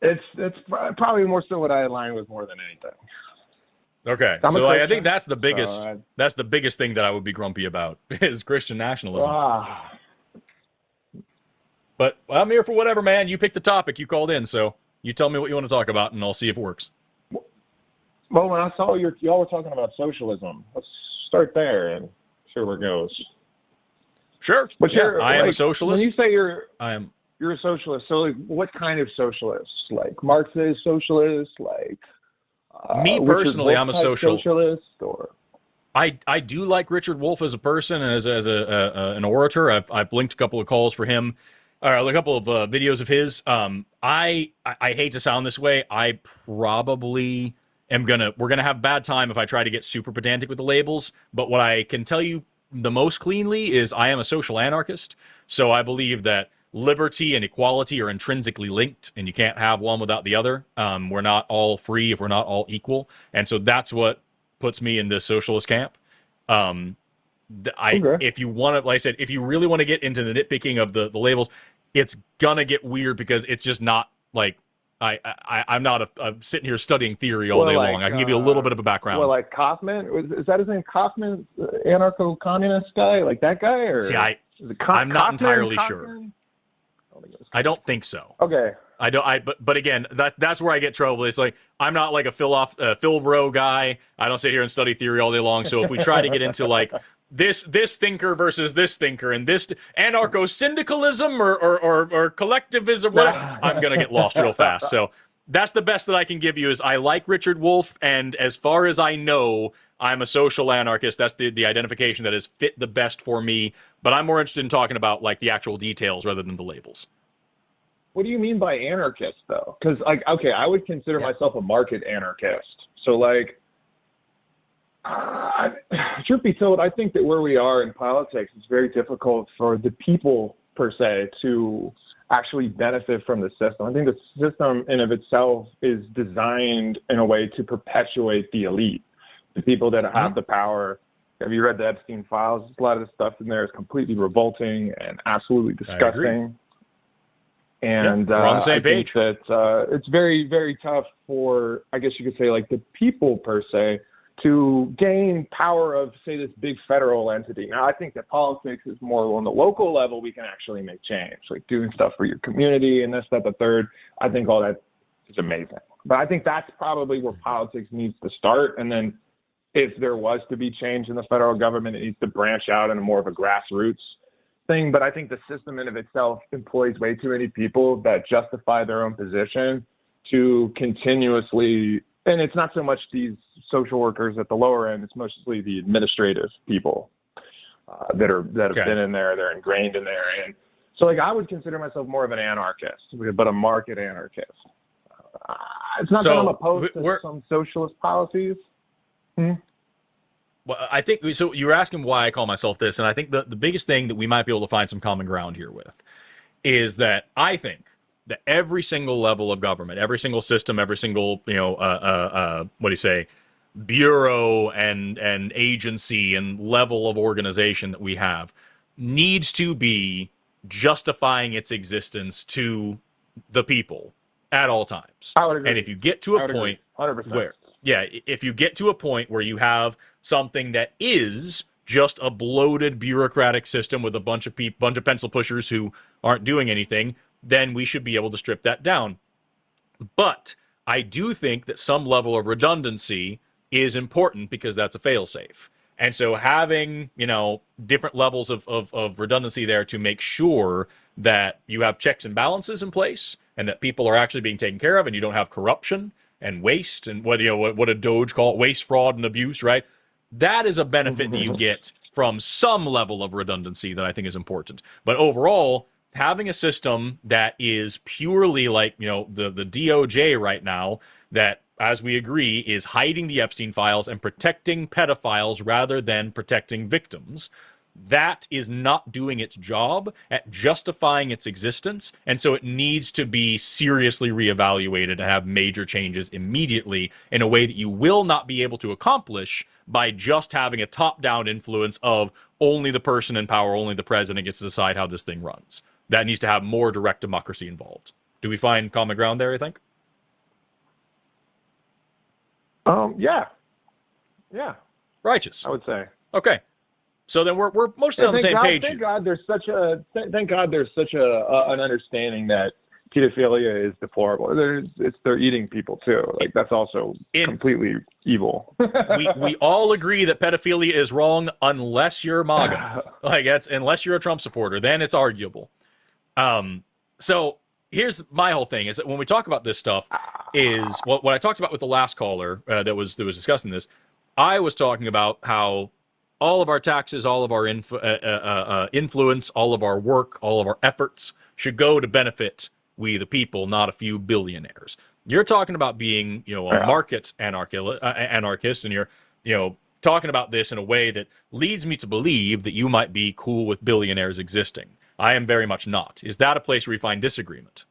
It's probably more so what I align with more than anything. Okay, so I think that's the biggest. That's the biggest thing that I would be grumpy about is Christian nationalism. But I'm here for whatever, man. You picked the topic. You called in, so you tell me what you want to talk about, and I'll see if it works. Well, when I saw y'all were talking about socialism, let's start there and see where it goes. Sure. But yeah, I am a socialist. When you say you're a socialist, so like, what kind of socialist? Like Marxist socialist? Like me personally, I'm a socialist. Or I do like Richard Wolff as a person and as an orator. I've linked a couple of calls for him, or a couple of videos of his. I hate to sound this way. I probably we're gonna have a bad time if I try to get super pedantic with the labels. But what I can tell you the most cleanly is I am a social anarchist. So I believe that liberty and equality are intrinsically linked, and you can't have one without the other. We're not all free if we're not all equal, and so that's what puts me in this socialist camp. If you want to, like I said, if you really want to get into the nitpicking of the labels, it's gonna get weird because it's just not like I'm not sitting here studying theory all day long. I can give you a little bit of a background. Well, like Kaufman, is that his name? Kaufman, anarcho-communist guy, like that guy, or see, I'm not entirely sure. I don't think so. Okay. But again, that's where I get trouble. It's like I'm not like a Phil Bro guy. I don't sit here and study theory all day long. So if we try to get into like this thinker versus this thinker and this anarcho-syndicalism or collectivism, I'm gonna get lost real fast. So that's the best that I can give you. Is I like Richard Wolff, and as far as I know, I'm a social anarchist. That's the identification that has fit the best for me. But I'm more interested in talking about like the actual details rather than the labels. What do you mean by anarchist, though? Because, like, okay, I would consider myself a market anarchist. So, like, truth be told, I think that where we are in politics, it's very difficult for the people, per se, to actually benefit from the system. I think the system in of itself is designed in a way to perpetuate the elite, the people that have the power. Have you read the Epstein files? A lot of the stuff in there is completely revolting and absolutely disgusting. And we're on the same page. That it's very, very tough for, I guess you could say, like the people per se, to gain power of, say, this big federal entity. Now, I think that politics is more on the local level. We can actually make change, like doing stuff for your community and this, that, the third. I think all that is amazing. But I think that's probably where politics needs to start. And then if there was to be change in the federal government, it needs to branch out into more of a grassroots thing. But I think the system in of itself employs way too many people that justify their own position to continuously, and it's not so much these social workers at the lower end, it's mostly the administrative people that have been in there, they're ingrained in there. And so like I would consider myself more of an anarchist, but a market anarchist. It's not that I'm opposed to some socialist policies. Well, I think so. You were asking why I call myself this, and I think the biggest thing that we might be able to find some common ground here with is that I think that every single level of government, every single system, every single bureau and agency and level of organization that we have needs to be justifying its existence to the people at all times. I would agree. And if you get to a point 100%. where if you get to a point where you have something that is just a bloated bureaucratic system with a bunch of pencil pushers who aren't doing anything, then we should be able to strip that down. But I do think that some level of redundancy is important because that's a fail-safe. And so having, different levels of redundancy there to make sure that you have checks and balances in place and that people are actually being taken care of and you don't have corruption and waste and what a Doge call it, waste, fraud, and abuse, right? That is a benefit that you get from some level of redundancy that I think is important. But overall, having a system that is purely like, the DOJ right now, that, as we agree, is hiding the Epstein files and protecting pedophiles rather than protecting victims, that is not doing its job at justifying its existence, and so it needs to be seriously reevaluated and have major changes immediately in a way that you will not be able to accomplish by just having a top-down influence of only the person in power, only the president gets to decide how this thing runs. That needs to have more direct democracy involved. Do we find common ground there, I think? Yeah. Righteous. I would say. Okay. So then we're mostly on the same page. Thank God there's such an understanding that pedophilia is deplorable. They're eating people too. Like that's also completely evil. we all agree that pedophilia is wrong unless you're MAGA. Unless you're a Trump supporter, then it's arguable. So here's my whole thing is that when we talk about this stuff is what I talked about with the last caller that was discussing this. I was talking about how all of our taxes, all of our influence, all of our work, all of our efforts should go to benefit we the people, not a few billionaires. You're talking about being, a market anarchist, and you're, talking about this in a way that leads me to believe that you might be cool with billionaires existing. I am very much not. Is that a place where you find disagreement?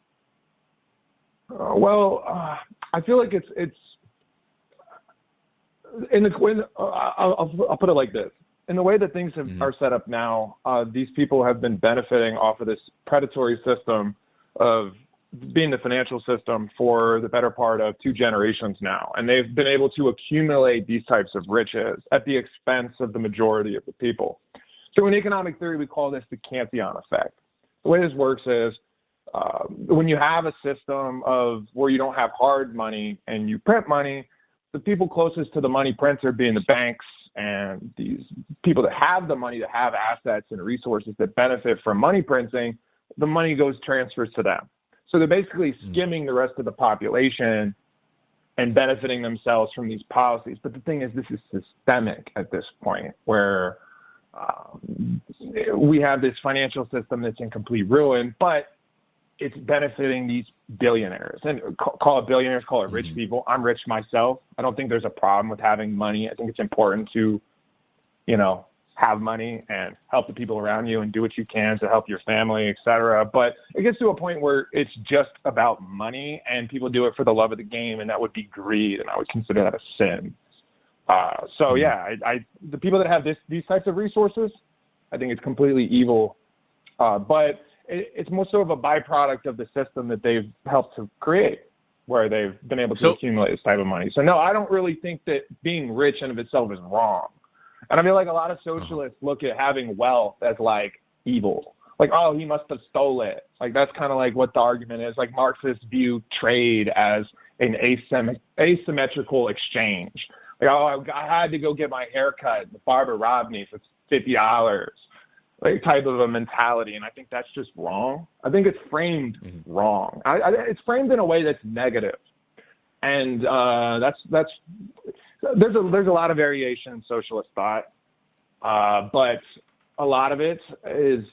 I feel like it's I'll put it like this. In the way that things are set up now, these people have been benefiting off of this predatory system of being the financial system for the better part of 2 generations now. And they've been able to accumulate these types of riches at the expense of the majority of the people. So in economic theory, we call this the Cantillon effect. The way this works is when you have a system of where you don't have hard money and you print money, the people closest to the money printer being the banks and these people that have the money, that have assets and resources that benefit from money printing, the money transfers to them. So they're basically skimming the rest of the population and benefiting themselves from these policies. But the thing is, this is systemic at this point, where we have this financial system that's in complete ruin, but it's benefiting these billionaires. And call it billionaires, call it rich people. I'm rich myself. I don't think there's a problem with having money. I think it's important to, have money and help the people around you and do what you can to help your family, et cetera. But it gets to a point where it's just about money and people do it for the love of the game, and that would be greed, and I would consider that a sin. The people that have these types of resources, I think it's completely evil. But it's more so of a byproduct of the system that they've helped to create, where they've been able to accumulate this type of money. So no, I don't really think that being rich in of itself is wrong. And I feel like a lot of socialists look at having wealth as like evil. Like, oh, he must have stole it. Like, that's kind of like what the argument is. Like, Marxists view trade as an asymmetrical exchange. Like, oh, I had to go get my hair cut. The barber robbed me for $50. Like, type of a mentality. And I think that's just wrong. I think it's framed wrong. It's framed in a way that's negative. And there's a lot of variation in socialist thought, but a lot of it is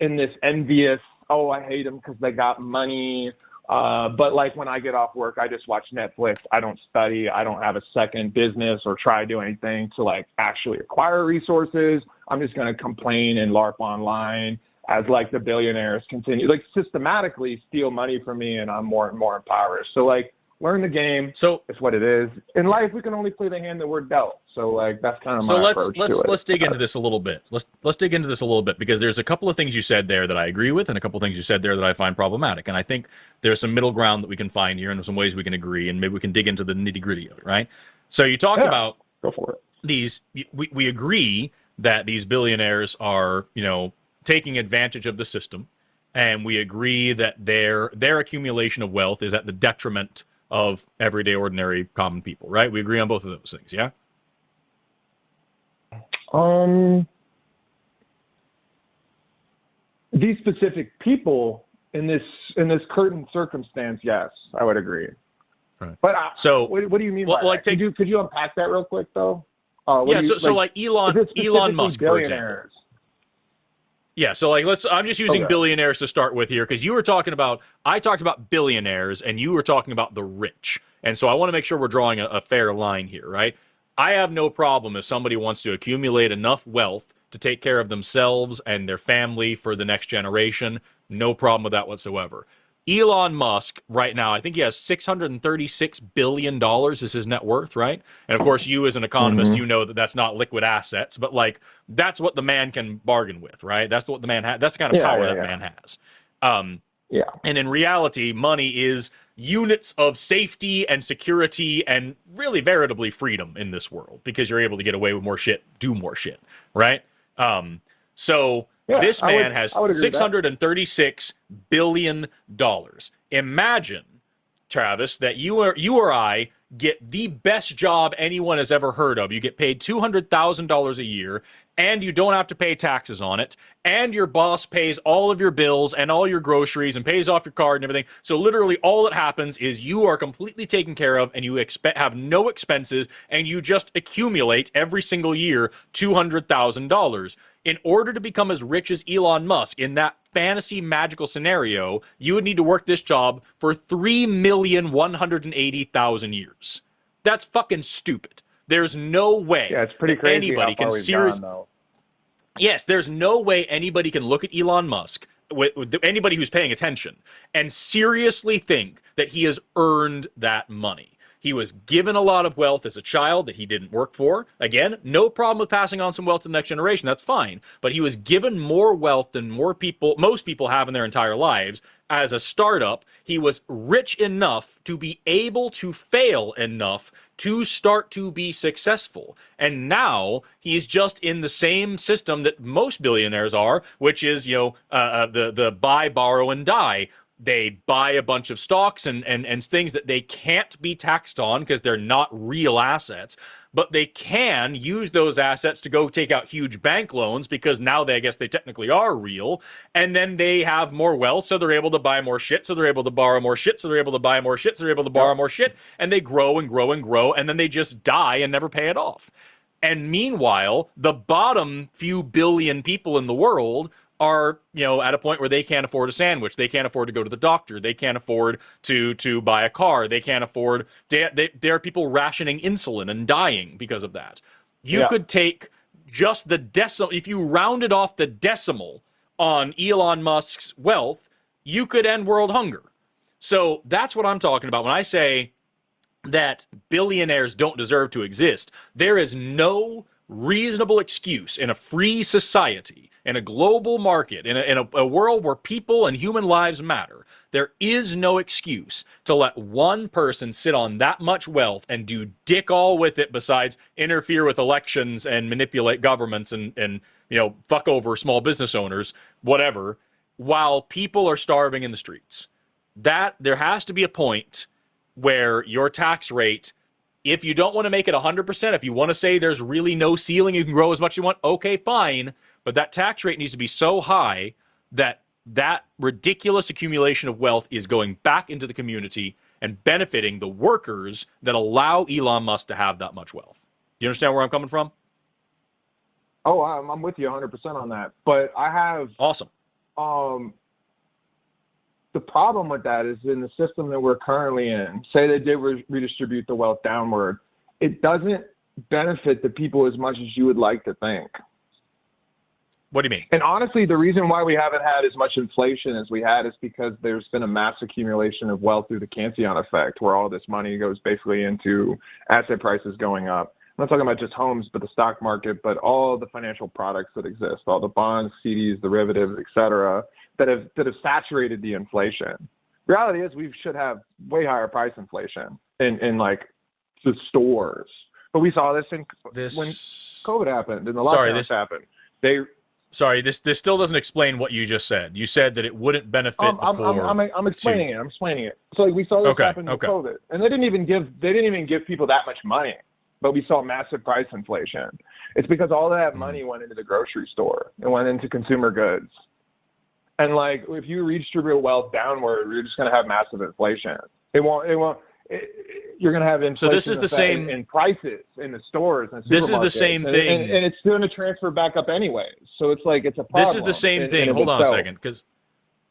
in this envious, oh, I hate them because they got money. But like when I get off work, I just watch Netflix. I don't study. I don't have a second business or try to do anything to like actually acquire resources. I'm just going to complain and LARP online as like the billionaires continue, like systematically steal money from me, and I'm more and more impoverished. So like, learn the game. So it's what it is. In life, we can only play the hand that we're dealt. So like that's kind of my approach to it. Let's dig into this a little bit. Let's dig into this a little bit, because there's a couple of things you said there that I agree with, and a couple of things you said there that I find problematic. And I think there's some middle ground that we can find here, and some ways we can agree, and maybe we can dig into the nitty gritty of it, right? So you talked about go for it. We agree that these billionaires are taking advantage of the system, and we agree that their accumulation of wealth is at the detriment of everyday, ordinary, common people, right? We agree on both of those things, yeah? These specific people in this current circumstance, yes, I would agree. Right. But what do you mean by that? Could you unpack that real quick, though? Like Elon Musk, for example. Yeah, so like I'm just using billionaires to start with here, because I talked about billionaires and you were talking about the rich. And so I want to make sure we're drawing a fair line here, right? I have no problem if somebody wants to accumulate enough wealth to take care of themselves and their family for the next generation. No problem with that whatsoever. Elon Musk right now, I think he has $636 billion is his net worth, right? And of course, you as an economist, you know that that's not liquid assets, but like that's what the man can bargain with, right? That's what the man has. That's the kind of power that man has. And in reality, money is units of safety and security and really veritably freedom in this world, because you're able to get away with more shit, do more shit, right? This man has $636 billion. Imagine, Travis, that you or I get the best job anyone has ever heard of. You get paid $200,000 a year, and you don't have to pay taxes on it, and your boss pays all of your bills and all your groceries and pays off your card and everything. So literally all that happens is you are completely taken care of, and you have no expenses, and you just accumulate every single year $200,000. In order to become as rich as Elon Musk in that fantasy magical scenario, you would need to work this job for 3,180,000 years. That's fucking stupid. There's no way it's pretty crazy anybody can seriously. Yes, there's no way anybody can look at Elon Musk, with anybody who's paying attention, and seriously think that he has earned that money. He was given a lot of wealth as a child that he didn't work for. Again, no problem with passing on some wealth to the next generation. That's fine. But he was given more wealth than most people have in their entire lives. As a startup, he was rich enough to be able to fail enough to start to be successful. And now he's just in the same system that most billionaires are, which is, the buy, borrow, and die. They buy a bunch of stocks and things that they can't be taxed on because they're not real assets, but they can use those assets to go take out huge bank loans because now I guess they technically are real, and then they have more wealth, so they're able to buy more shit, so they're able to borrow more shit, so they're able to buy more shit, so they're able to borrow more shit, and they grow and grow and grow, and then they just die and never pay it off. And meanwhile, the bottom few billion people in the world are, at a point where they can't afford a sandwich. They can't afford to go to the doctor. They can't afford to buy a car. They can't afford, there are people rationing insulin and dying because of that. You could take just the decimal, if you rounded off the decimal on Elon Musk's wealth, you could end world hunger. So that's what I'm talking about when I say that billionaires don't deserve to exist. There is no reasonable excuse in a free society, in a global market, in a world where people and human lives matter. There is no excuse to let one person sit on that much wealth and do dick all with it besides interfere with elections and manipulate governments and fuck over small business owners, whatever, while people are starving in the streets. That there has to be a point where your tax rate, if you don't want to make it 100%, if you want to say there's really no ceiling, you can grow as much as you want, okay, fine. But that tax rate needs to be so high that that ridiculous accumulation of wealth is going back into the community and benefiting the workers that allow Elon Musk to have that much wealth. Do you understand where I'm coming from? Oh, I'm with you 100% on that. But I have... Awesome. The problem with that is in the system that we're currently in, say they did redistribute the wealth downward, it doesn't benefit the people as much as you would like to think. What do you mean? And honestly, the reason why we haven't had as much inflation as we had is because there's been a mass accumulation of wealth through the Cantillon effect, where all this money goes basically into asset prices going up. I'm not talking about just homes, but the stock market, but all the financial products that exist, all the bonds, CDs, derivatives, et cetera, that have saturated the inflation. Reality is we should have way higher price inflation in like the stores. But we saw this when COVID happened and the lockdowns happened. This still doesn't explain what you just said. You said that it wouldn't benefit the poor. I'm explaining it. I'm explaining it. So like we saw this happen with COVID, and they didn't even give people that much money, but we saw massive price inflation. It's because all that money went into the grocery store. It went into consumer goods. And like, if you redistribute wealth downward, you're just going to have massive inflation. You're going to have inflation. So this is the same in prices in the stores. And this is the same thing, and it's going to transfer back up anyways. So it's like it's a problem. This is the same thing. Hold on a second, because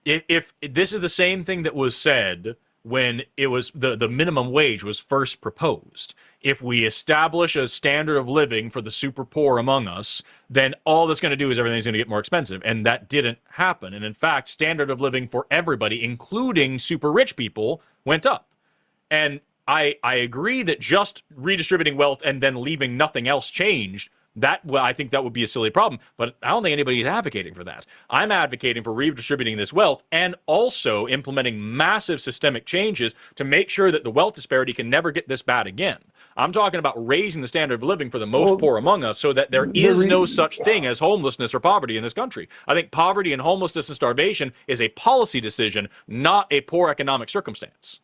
if this is the same thing that was said when it was the minimum wage was first proposed. If we establish a standard of living for the super poor among us, then all that's going to do is everything's going to get more expensive. And that didn't happen. And in fact, standard of living for everybody, including super rich people, went up. And I agree that just redistributing wealth and then leaving nothing else changed, I think that would be a silly problem, but I don't think anybody's advocating for that. I'm advocating for redistributing this wealth and also implementing massive systemic changes to make sure that the wealth disparity can never get this bad again. I'm talking about raising the standard of living for the most poor among us so that there is no such thing as homelessness or poverty in this country. I think poverty and homelessness and starvation is a policy decision, not a poor economic circumstance.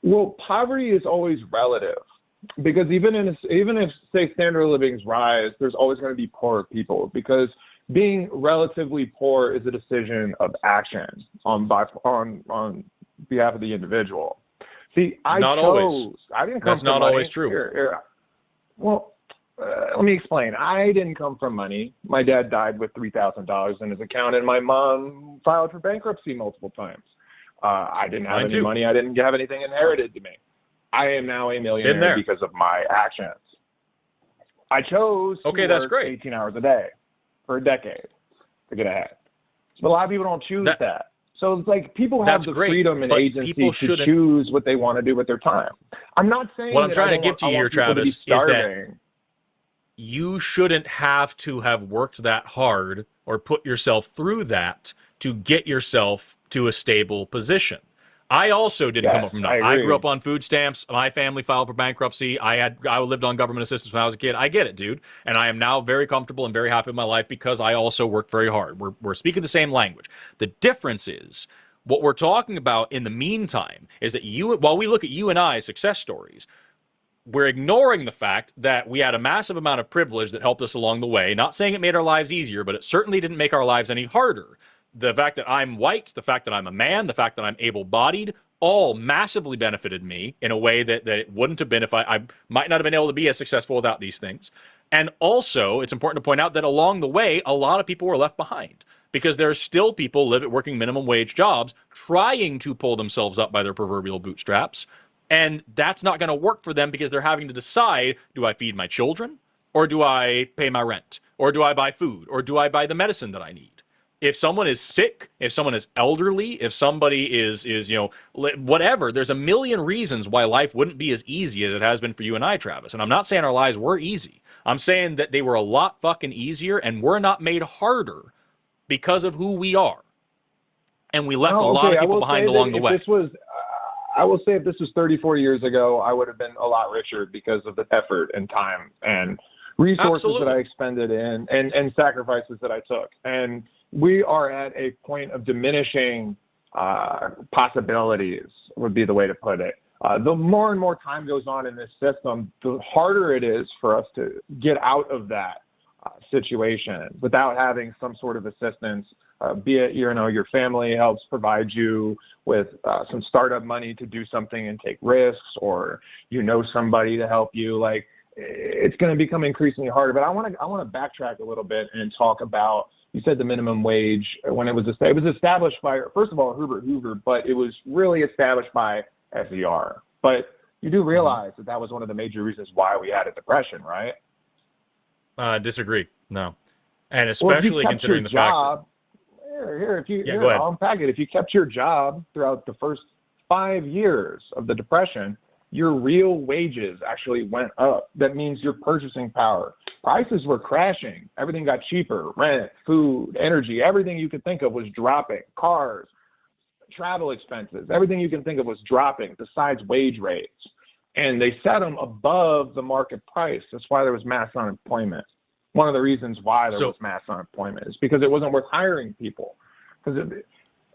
Well, poverty is always relative. Because even if say standard of livings rise, there's always going to be poor people, because being relatively poor is a decision of action on behalf of the individual. See, I Not chose. always. I didn't come That's from not money. always true. Well, let me explain. I didn't come from money. My dad died with $3,000 in his account, and my mom filed for bankruptcy multiple times. I didn't have any money. I didn't have anything inherited to me. I am now a millionaire because of my actions. I chose to work 18 hours a day for a decade to get ahead. But a lot of people don't choose that. So it's like people have the freedom and agency to choose what they want to do with their time. I'm not saying what I'm trying to give to you here, Travis, is that you shouldn't have to have worked that hard or put yourself through that to get yourself to a stable position. I also didn't come up from nothing. I grew up on food stamps. My family filed for bankruptcy. I lived on government assistance when I was a kid. I get it, dude. And I am now very comfortable and very happy with my life because I also worked very hard. We're speaking the same language. The difference is what we're talking about in the meantime is that while we look at you and I's success stories, we're ignoring the fact that we had a massive amount of privilege that helped us along the way. Not saying it made our lives easier, but it certainly didn't make our lives any harder. The fact that I'm white, the fact that I'm a man, the fact that I'm able-bodied, all massively benefited me in a way that it wouldn't have been if I might not have been able to be as successful without these things. And also, it's important to point out that along the way, a lot of people were left behind because there are still people working minimum wage jobs trying to pull themselves up by their proverbial bootstraps. And that's not going to work for them because they're having to decide, do I feed my children? Or do I pay my rent? Or do I buy food? Or do I buy the medicine that I need? If someone is sick, if someone is elderly, if somebody is whatever, there's a million reasons why life wouldn't be as easy as it has been for you and I, Travis. And I'm not saying our lives were easy. I'm saying that they were a lot fucking easier and we're not made harder because of who we are. And we left a lot of people behind along the way. I will say if this was 30, 40 years ago, I would have been a lot richer because of the effort and time and resources that I expended and sacrifices that I took. And we are at a point of diminishing possibilities, would be the way to put it. The more and more time goes on in this system, the harder it is for us to get out of that situation without having some sort of assistance, be it, your family helps provide you with some startup money to do something and take risks, or somebody to help you. Like, it's going to become increasingly harder. But I want to backtrack a little bit and talk about, you said the minimum wage, when it was established by, first of all, Herbert Hoover, but it was really established by FDR. But you do realize that was one of the major reasons why we had a depression, right? Disagree. No. And especially considering the fact that... I'll unpack it. If you kept your job throughout the first 5 years of the depression, your real wages actually went up. That means your purchasing power. Prices were crashing. Everything got cheaper. Rent, food, energy, everything you could think of was dropping. Cars, travel expenses, everything you can think of was dropping besides wage rates. And they set them above the market price. That's why there was mass unemployment. One of the reasons why there was mass unemployment is because it wasn't worth hiring people. Because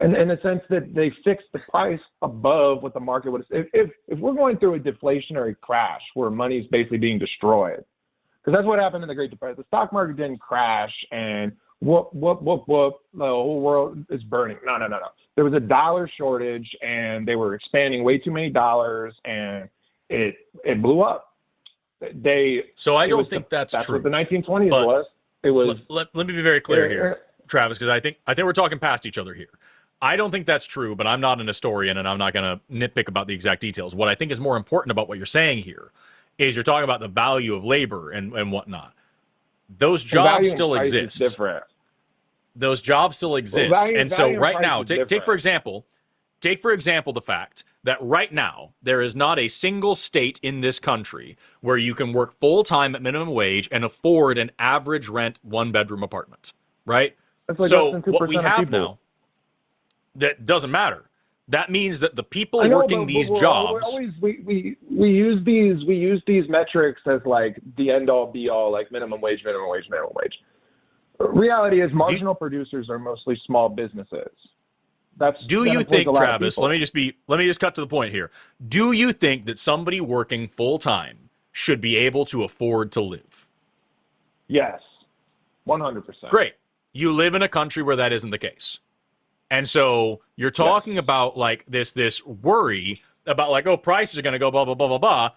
in the sense that they fixed the price above what the market would have. If we're going through a deflationary crash where money is basically being destroyed, because that's what happened in the Great Depression. The stock market didn't crash and whoop, the whole world is burning. No. There was a dollar shortage and they were expanding way too many dollars and it blew up. I don't think that's true. That's what the 1920s was. It was. Let me be very clear here, Travis, because I think we're talking past each other here. I don't think that's true, but I'm not an historian and I'm not going to nitpick about the exact details. What I think is more important about what you're saying here is you're talking about the value of labor and whatnot. Those jobs still exist. Those jobs still exist. And so right now, take for example the fact that right now there is not a single state in this country where you can work full-time at minimum wage and afford an average rent one-bedroom apartment, right? Like so what we have now, that doesn't matter. That means that the people working these jobs, we use these metrics as like the end all be all, like minimum wage. Reality is marginal producers are mostly small businesses. Do you think, Travis, let me just cut to the point here. Do you think that somebody working full time should be able to afford to live. Yes, 100%. Great. You live in a country where that isn't the case. And so you're talking about like this worry about like, oh, prices are going to go blah, blah, blah, blah, blah.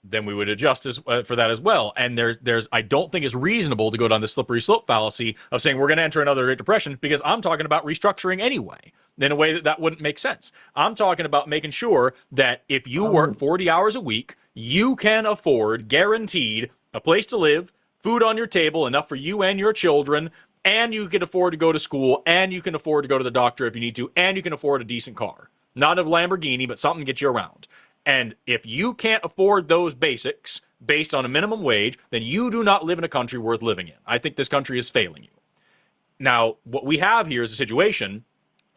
Then we would adjust for that as well. And there's I don't think it's reasonable to go down the slippery slope fallacy of saying we're going to enter another Great Depression, because I'm talking about restructuring anyway in a way that wouldn't make sense. I'm talking about making sure that if you work 40 hours a week, you can afford, guaranteed, a place to live, food on your table, enough for you and your children, and you can afford to go to school, and you can afford to go to the doctor if you need to, and you can afford a decent car. Not a Lamborghini, but something to get you around. And if you can't afford those basics based on a minimum wage, then you do not live in a country worth living in. I think this country is failing you. Now, what we have here is a situation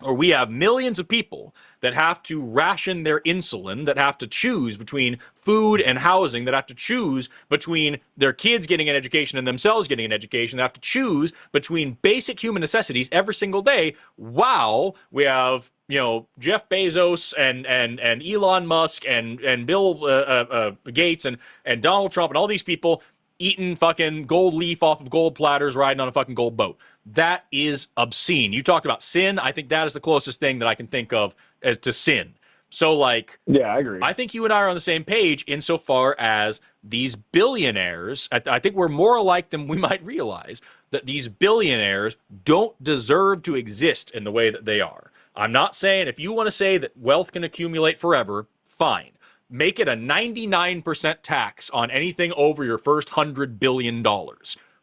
where we have millions of people that have to ration their insulin, that have to choose between food and housing, that have to choose between their kids getting an education and themselves getting an education, that have to choose between basic human necessities every single day. Wow, we have, you know, Jeff Bezos and Elon Musk and Bill Gates and Donald Trump and all these people eating fucking gold leaf off of gold platters, riding on a fucking gold boat. That is obscene. You talked about sin. I think that is the closest thing that I can think of as to sin. So, like, yeah, I agree. I think you and I are on the same page insofar as these billionaires. I think we're more alike than we might realize, that these billionaires don't deserve to exist in the way that they are. I'm not saying, if you want to say that wealth can accumulate forever, fine. Make it a 99% tax on anything over your first $100 billion.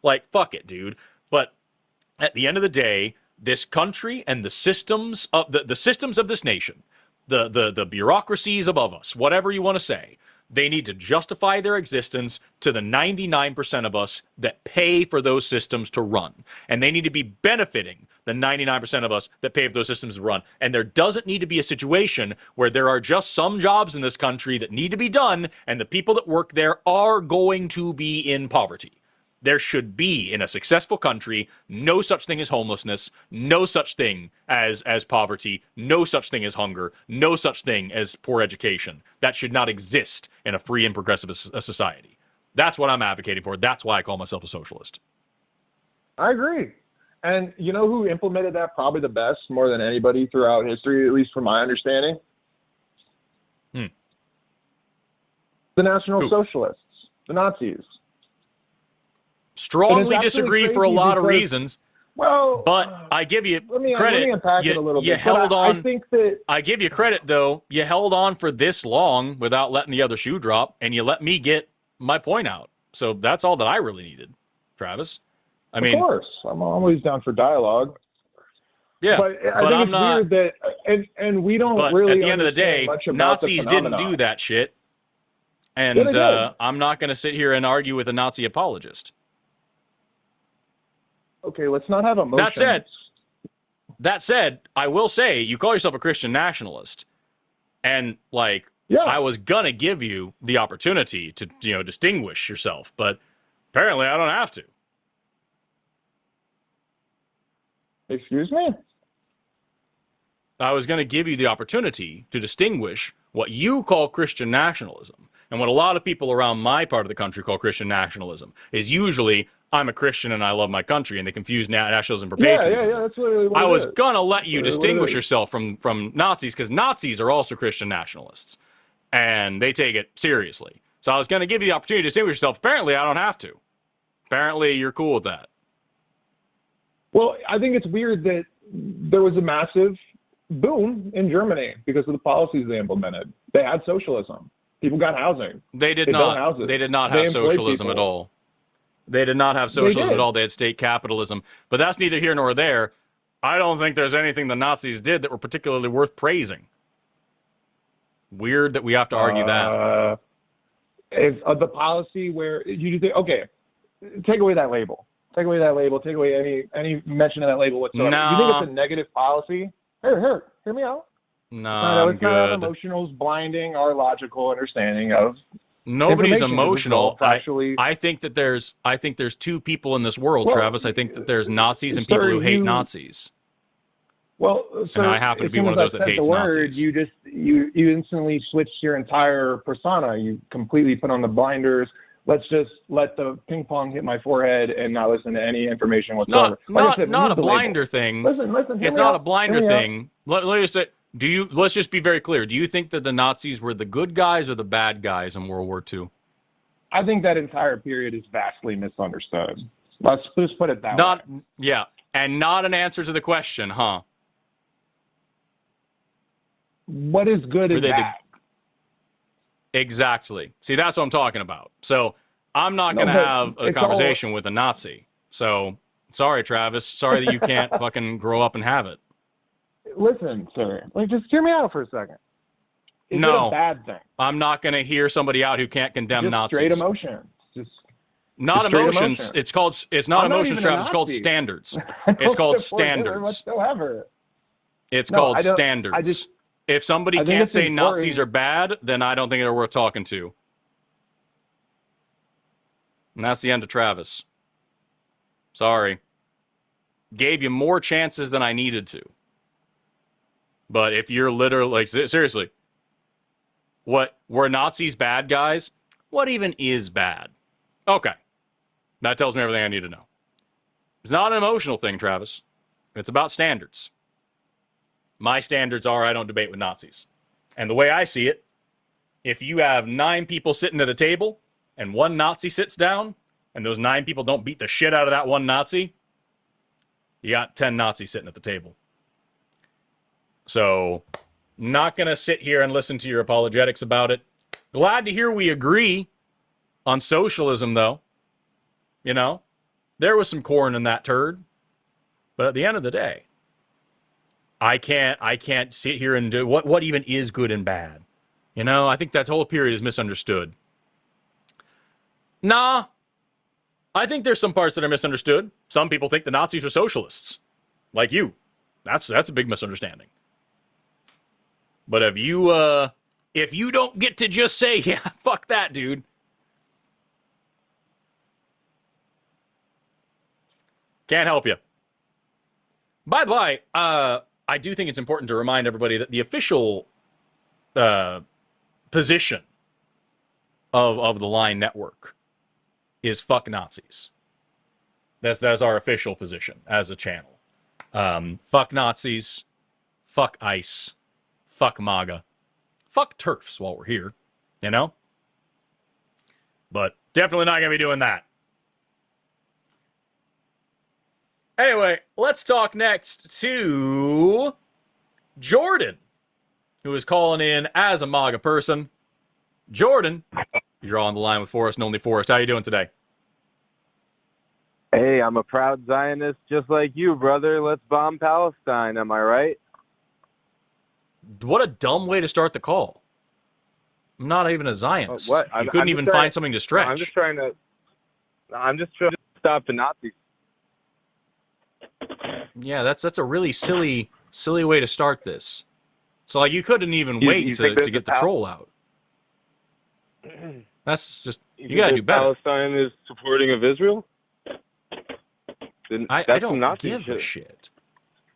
Like, fuck it, dude. But at the end of the day, this country and the systems of the systems of this nation, the bureaucracies above us, whatever you want to say, they need to justify their existence to the 99% of us that pay for those systems to run. And they need to be benefiting the 99% of us that pay for those systems to run. And there doesn't need to be a situation where there are just some jobs in this country that need to be done, and the people that work there are going to be in poverty. There should be, in a successful country, no such thing as homelessness, no such thing as poverty, no such thing as hunger, no such thing as poor education. That should not exist in a free and progressive society. That's what I'm advocating for. That's why I call myself a socialist. I agree. And you know who implemented that probably the best, more than anybody throughout history, at least from my understanding? The National Socialists, the Nazis. Strongly disagree for a lot of reasons. Well, but I give you credit. Let me unpack it a little bit. Held on. I think that I give you credit, though. You held on for this long without letting the other shoe drop, and you let me get my point out. So that's all that I really needed, Travis. I mean, of course, I'm always down for dialogue. Yeah, but I think it's weird that, and we don't but really. At the end of the day, Nazis didn't do that shit, and I'm not going to sit here and argue with a Nazi apologist. Okay, let's not have emotions. That said, I will say, you call yourself a Christian nationalist, and like, I was gonna give you the opportunity to, you know, distinguish yourself, but apparently I don't have to. Excuse me? I was gonna give you the opportunity to distinguish what you call Christian nationalism and what a lot of people around my part of the country call Christian nationalism is usually, I'm a Christian and I love my country, and they confuse nationalism for patriotism. Yeah, that's literally what I was gonna let you distinguish yourself from Nazis, because Nazis are also Christian nationalists, and they take it seriously. So I was gonna give you the opportunity to distinguish yourself. Apparently, I don't have to. Apparently, you're cool with that. Well, I think it's weird that there was a massive boom in Germany because of the policies they implemented. They had socialism. People got housing. They did not. They did not have socialism at all. They did not have socialism at all. They had state capitalism. But that's neither here nor there. I don't think there's anything the Nazis did that were particularly worth praising. Weird that we have to argue that. Is the policy where you think, okay, take away that label. Take away that label. Take away any mention of that label whatsoever. No. You think it's a negative policy? Hear me out. No, I'm it's not good. Emotionals blinding our logical understanding of. Nobody's emotional. I think that there's two people in this world, Travis. I think that there's Nazis and people who hate Nazis. Well, so and I happen to be one of those that hates Nazis. You instantly switched your entire persona. You completely put on the blinders. let's just let the ping pong hit my forehead and not listen to any information whatsoever. Not a blinder thing. Listen. It's not a blinder thing. Let me just say, let's just be very clear. Do you think that the Nazis were the good guys or the bad guys in World War II? I think that entire period is vastly misunderstood. Let's just put it that way. Yeah, and not an answer to the question, huh? What is good and bad? Exactly. See, that's what I'm talking about. So I'm not going to have a conversation with a Nazi. So sorry, Travis. Sorry that you can't fucking grow up and have it. Listen, sir. Just hear me out for a second. Is it a bad thing? I'm not going to hear somebody out who can't condemn Nazis. Straight emotions. Not emotions. It's not emotions, Travis. It's called standards. It's called standards. Whatsoever. It's called standards. If somebody can't say Nazis are bad, then I don't think they're worth talking to. And that's the end of Travis. Sorry. Gave you more chances than I needed to. But if you're literally, seriously, were Nazis bad guys? What even is bad? Okay. That tells me everything I need to know. It's not an emotional thing, Travis. It's about standards. My standards are I don't debate with Nazis. And the way I see it, if you have 9 people sitting at a table and one Nazi sits down and those 9 people don't beat the shit out of that one Nazi, you got 10 Nazis sitting at the table. So, not going to sit here and listen to your apologetics about it. Glad to hear we agree on socialism, though. You know, there was some corn in that turd. But at the end of the day, I can't sit here and do what even is good and bad. You know, I think that whole period is misunderstood. Nah, I think there's some parts that are misunderstood. Some people think the Nazis are socialists, like you. That's a big misunderstanding. But if you don't get to just say, yeah, fuck that, dude. Can't help you. By the way, I do think it's important to remind everybody that the official position of the Line Network is fuck Nazis. That's our official position as a channel. Fuck Nazis, fuck ICE, fuck MAGA, fuck TERFs while we're here, you know? But definitely not going to be doing that. Anyway, let's talk next to Jordan, who is calling in as a MAGA person. Jordan, you're on the line with Forrest and only Forrest. How are you doing today? Hey, I'm a proud Zionist just like you, brother. Let's bomb Palestine, am I right? What a dumb way to start the call. I'm not even a Zionist. What? You couldn't even find something to stretch. I'm just trying to stop the Nazis. Yeah, that's a really silly way to start this. So like you couldn't even wait to get the troll out. That's just you gotta do better. Palestine is supporting of Israel? I don't give a shit.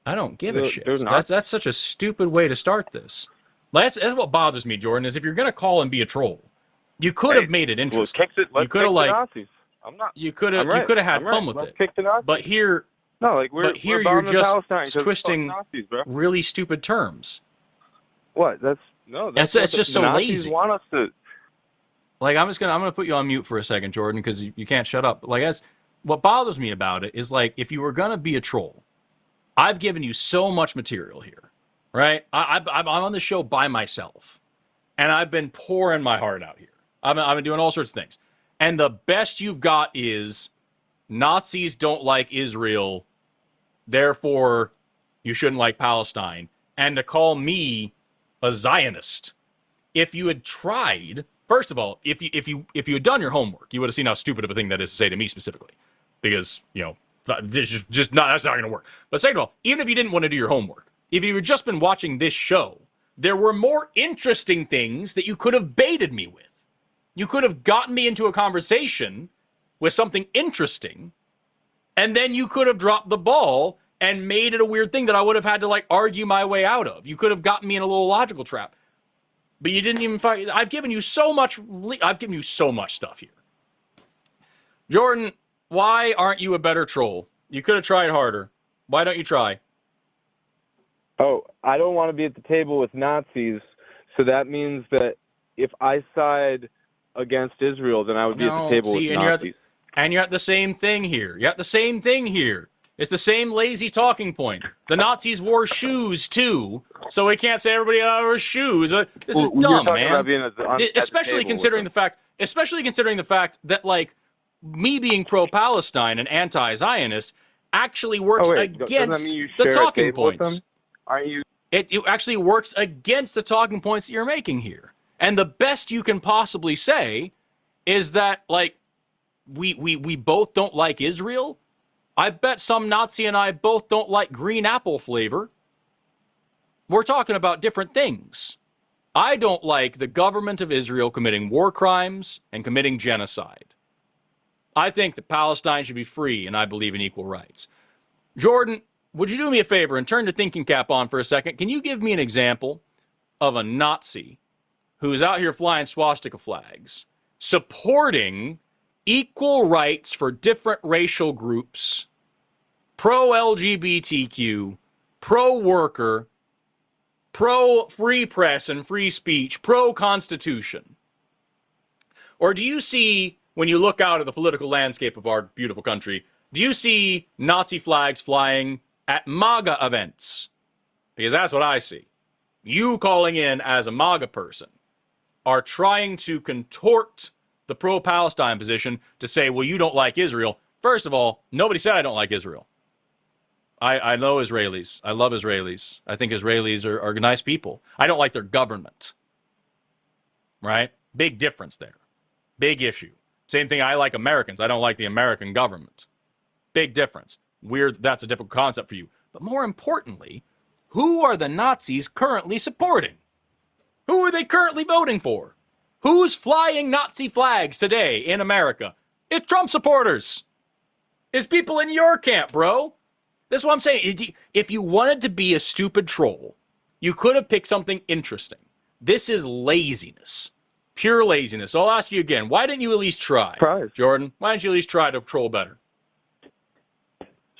I don't give a shit. That's such a stupid way to start this. That's what bothers me, Jordan, is if you're gonna call and be a troll, you could have made it interesting. You could have Nazis. You could have had fun with it. Kick the Nazis. But here you're just twisting Nazis, bro. really stupid terms. What? That's just so Nazis lazy. Want us to. Like I'm gonna put you on mute for a second, Jordan, because you can't shut up. Like what bothers me about it is like if you were gonna be a troll, I've given you so much material here, right? I'm on the show by myself, and I've been pouring my heart out here. I've been doing all sorts of things, and the best you've got is Nazis don't like Israel, therefore you shouldn't like Palestine, and to call me a Zionist. If you had tried, first of all, if you had done your homework, you would have seen how stupid of a thing that is to say to me specifically, because this is that's not going to work. But second of all, even if you didn't want to do your homework, if you had just been watching this show, there were more interesting things that you could have baited me with. You could have gotten me into a conversation with something interesting, and then you could have dropped the ball and made it a weird thing that I would have had to argue my way out of. You could have gotten me in a little logical trap. But you didn't even find. I've given you so much stuff here. Jordan, why aren't you a better troll? You could have tried harder. Why don't you try? Oh, I don't want to be at the table with Nazis, so that means that if I side against Israel, then I would be at the table with Nazis. You're at the same thing here. You're at the same thing here. It's the same lazy talking point. The Nazis wore shoes too, so we can't say everybody wore shoes. This is dumb, man. Especially considering the fact that like me being pro-Palestine and anti-Zionist actually works against the talking points. Aren't you? It actually works against the talking points that you're making here. And the best you can possibly say is that like we both don't like Israel. I bet some Nazi and I both don't like green apple flavor. We're talking about different things. I don't like the government of Israel committing war crimes and committing genocide. I think that Palestine should be free, and I believe in equal rights. Jordan, would you do me a favor and turn your thinking cap on for a second? Can you give me an example of a Nazi who's out here flying swastika flags, supporting equal rights for different racial groups, pro-LGBTQ, pro-worker, pro-free press and free speech, pro-constitution? Or do you see, when you look out at the political landscape of our beautiful country, do you see Nazi flags flying at MAGA events? Because that's what I see. You calling in as a MAGA person are trying to contort the pro-Palestine position to say, well, you don't like Israel. First of all, nobody said I don't like Israel. I know Israelis. I love Israelis. I think Israelis are nice people. I don't like their government. Right? Big difference there. Big issue. Same thing, I like Americans. I don't like the American government. Big difference. Weird, that's a difficult concept for you. But more importantly, who are the Nazis currently supporting? Who are they currently voting for? Who's flying Nazi flags today in America? It's Trump supporters. It's people in your camp, bro. That's what I'm saying. If you wanted to be a stupid troll, you could have picked something interesting. This is laziness. Pure laziness. So I'll ask you again. Why didn't you at least try? Prize. Jordan, why didn't you at least try to troll better?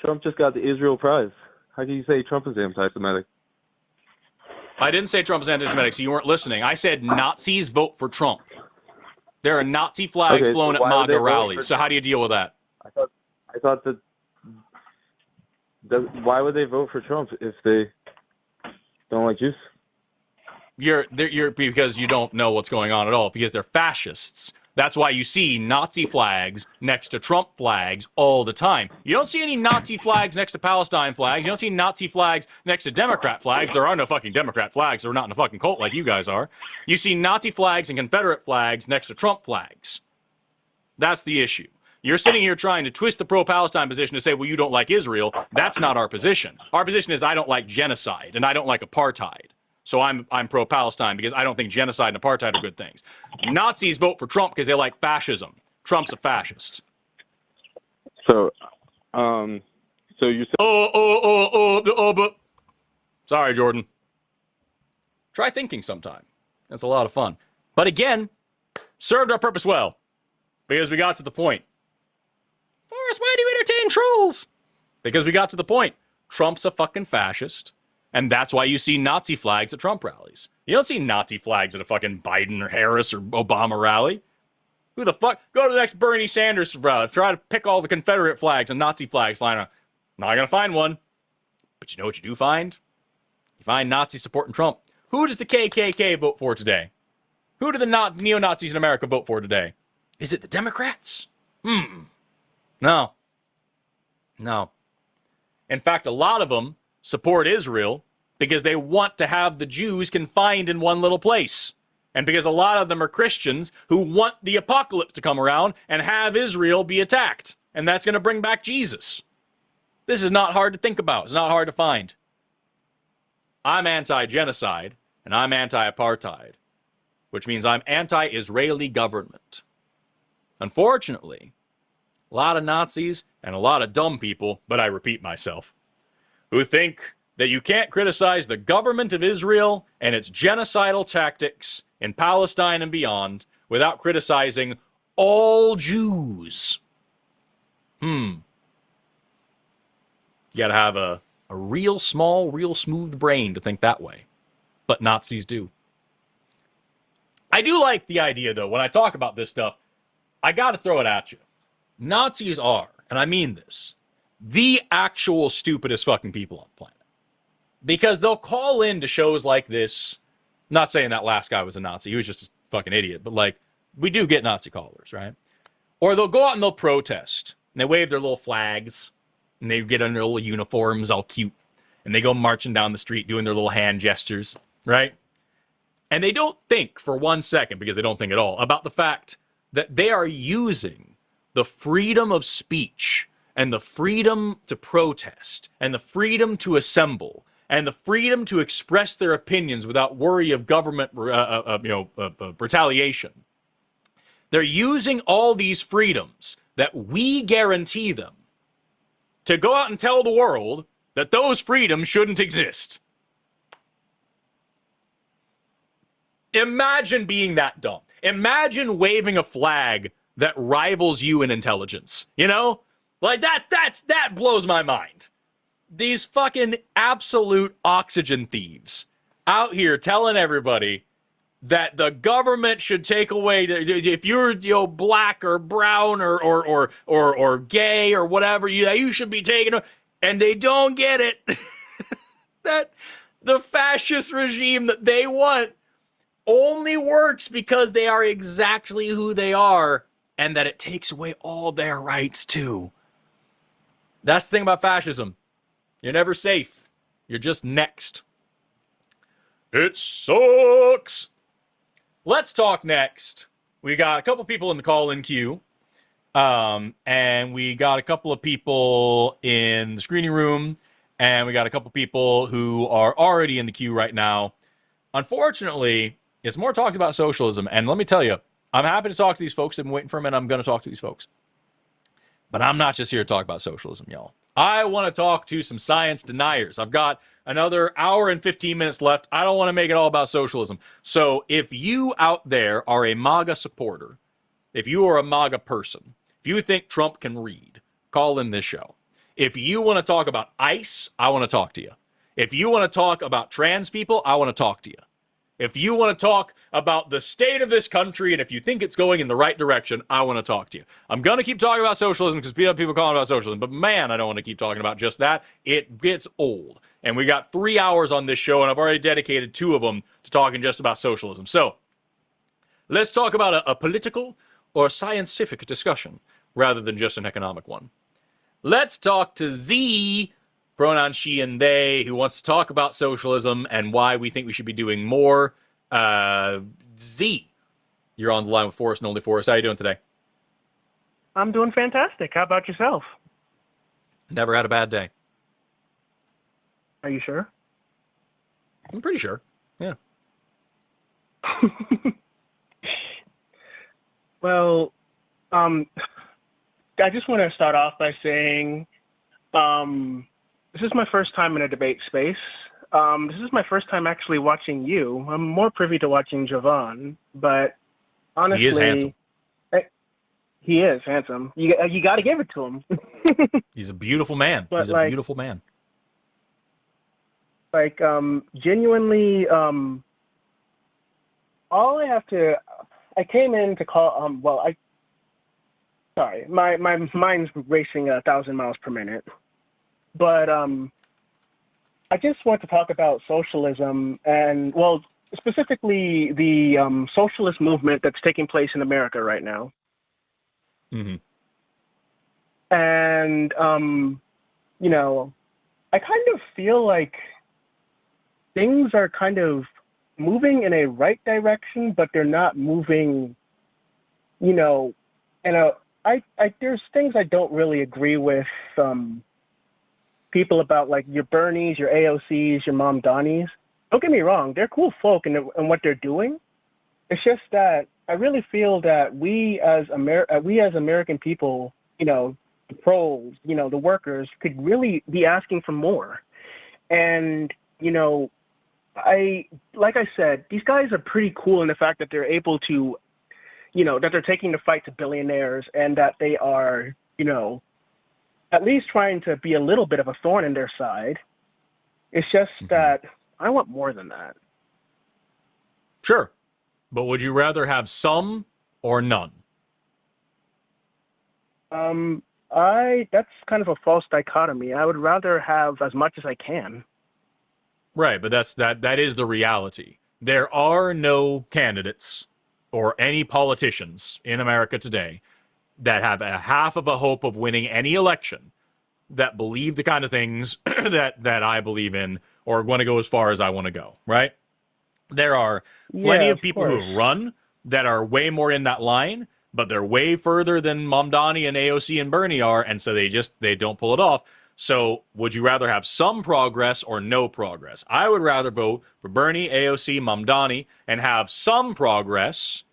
Trump just got the Israel prize. How can you say Trump is anti-Semitic? I didn't say Trump is anti-Semitic, so you weren't listening. I said Nazis vote for Trump. There are Nazi flags flown at MAGA rallies. So how do you deal with that? I thought that why would they vote for Trump if they don't like Jews? You're because you don't know what's going on at all, because they're fascists. That's why you see Nazi flags next to Trump flags all the time. You don't see any Nazi flags next to Palestine flags. You don't see Nazi flags next to Democrat flags. There are no fucking Democrat flags. They're not in a fucking cult like you guys are. You see Nazi flags and Confederate flags next to Trump flags. That's the issue. You're sitting here trying to twist the pro-Palestine position to say, well, you don't like Israel. That's not our position. Our position is I don't like genocide and I don't like apartheid. So I'm pro-Palestine because I don't think genocide and apartheid are good things. Nazis vote for Trump because they like fascism. Trump's a fascist. So you said... But... Sorry, Jordan. Try thinking sometime. That's a lot of fun. But again, served our purpose well because we got to the point. Forrest, why do you entertain trolls? Because we got to the point. Trump's a fucking fascist. And that's why you see Nazi flags at Trump rallies. You don't see Nazi flags at a fucking Biden or Harris or Obama rally. Who the fuck? Go to the next Bernie Sanders rally. Try to pick all the Confederate flags and Nazi flags flying around. Not going to find one. But you know what you do find? You find Nazis supporting Trump. Who does the KKK vote for today? Who do the neo-Nazis in America vote for today? Is it the Democrats? No. In fact, a lot of them support Israel because they want to have the Jews confined in one little place. And because a lot of them are Christians who want the apocalypse to come around and have Israel be attacked. And that's going to bring back Jesus. This is not hard to think about. It's not hard to find. I'm anti-genocide and I'm anti-apartheid, which means I'm anti-Israeli government. Unfortunately, a lot of Nazis and a lot of dumb people, but I repeat myself, who think that you can't criticize the government of Israel and its genocidal tactics in Palestine and beyond without criticizing all Jews. You got to have a real small, real smooth brain to think that way. But Nazis do. I do like the idea, though, when I talk about this stuff, I got to throw it at you. Nazis are, and I mean this, the actual stupidest fucking people on the planet. Because they'll call into shows like this. Not saying that last guy was a Nazi. He was just a fucking idiot. But, like, we do get Nazi callers, right? Or they'll go out and they'll protest. And they wave their little flags. And they get in their little uniforms all cute. And they go marching down the street doing their little hand gestures, right? And they don't think for 1 second, because they don't think at all, about the fact that they are using the freedom of speech and the freedom to protest and the freedom to assemble and the freedom to express their opinions without worry of government retaliation. They're using all these freedoms that we guarantee them to go out and tell the world that those freedoms shouldn't exist. Imagine being that dumb. Imagine waving a flag that rivals you in intelligence. You know? Like, that blows my mind. These fucking absolute oxygen thieves out here telling everybody that the government should take away, if you're black or brown or gay or whatever, you should be taken, and they don't get it. That the fascist regime that they want only works because they are exactly who they are, and that it takes away all their rights too. That's the thing about fascism. You're never safe. You're just next. It sucks. Let's talk next. We got a couple people in the call-in queue, and we got a couple of people in the screening room, and we got a couple people who are already in the queue right now. Unfortunately, it's more talked about socialism, and let me tell you, I'm happy to talk to these folks. I've been waiting for a minute. I'm going to talk to these folks. But I'm not just here to talk about socialism, y'all. I want to talk to some science deniers. I've got another hour and 15 minutes left. I don't want to make it all about socialism. So if you out there are a MAGA supporter, if you are a MAGA person, if you think Trump can read, call in this show. If you want to talk about ICE, I want to talk to you. If you want to talk about trans people, I want to talk to you. If you want to talk about the state of this country and if you think it's going in the right direction, I want to talk to you. I'm going to keep talking about socialism because people calling about socialism, but man, I don't want to keep talking about just that. It gets old. And we got 3 hours on this show, and I've already dedicated 2 of them to talking just about socialism. So let's talk about a political or scientific discussion rather than just an economic one. Let's talk to Z, pronoun she and they, who wants to talk about socialism and why we think we should be doing more. Z, you're on the line with Forrest and only Forrest. How you doing today? I'm doing fantastic. How about yourself? Never had a bad day. Are you sure? I'm pretty sure. Yeah. Well, I just want to start off by saying this is my first time in a debate space. This is my first time actually watching you. I'm more privy to watching Javon, but honestly, he is handsome. He is handsome. You got to give it to him. He's a beautiful man. But he's a beautiful man. Like, genuinely, all I have to, I came in to call, sorry, my mind's racing 1,000 miles per minute. But I just want to talk about socialism and, well, specifically the socialist movement that's taking place in America right now. Mm-hmm. And, you know, I kind of feel like things are kind of moving in a right direction, but they're not moving, you know, there's things I don't really agree with people about, like your Bernies, your AOCs, your Mom Donnies. Don't get me wrong, they're cool folk in what they're doing. It's just that I really feel that we as American people, you know, the pros, you know, the workers could really be asking for more. And, you know, like I said, these guys are pretty cool in the fact that they're able to, you know, that they're taking the fight to billionaires and that they are, you know, at least trying to be a little bit of a thorn in their side. It's just that I want more than that. Sure. But would you rather have some or none? That's kind of a false dichotomy. I would rather have as much as I can. Right, but that is the reality. There are no candidates or any politicians in America today that have a half of a hope of winning any election that believe the kind of things that I believe in or want to go as far as I want to go, right? There are plenty of people who have run that are way more in that line, but they're way further than Mamdani and AOC and Bernie are, and so they don't pull it off. So would you rather have some progress or no progress? I would rather vote for Bernie, AOC, Mamdani, and have some progress,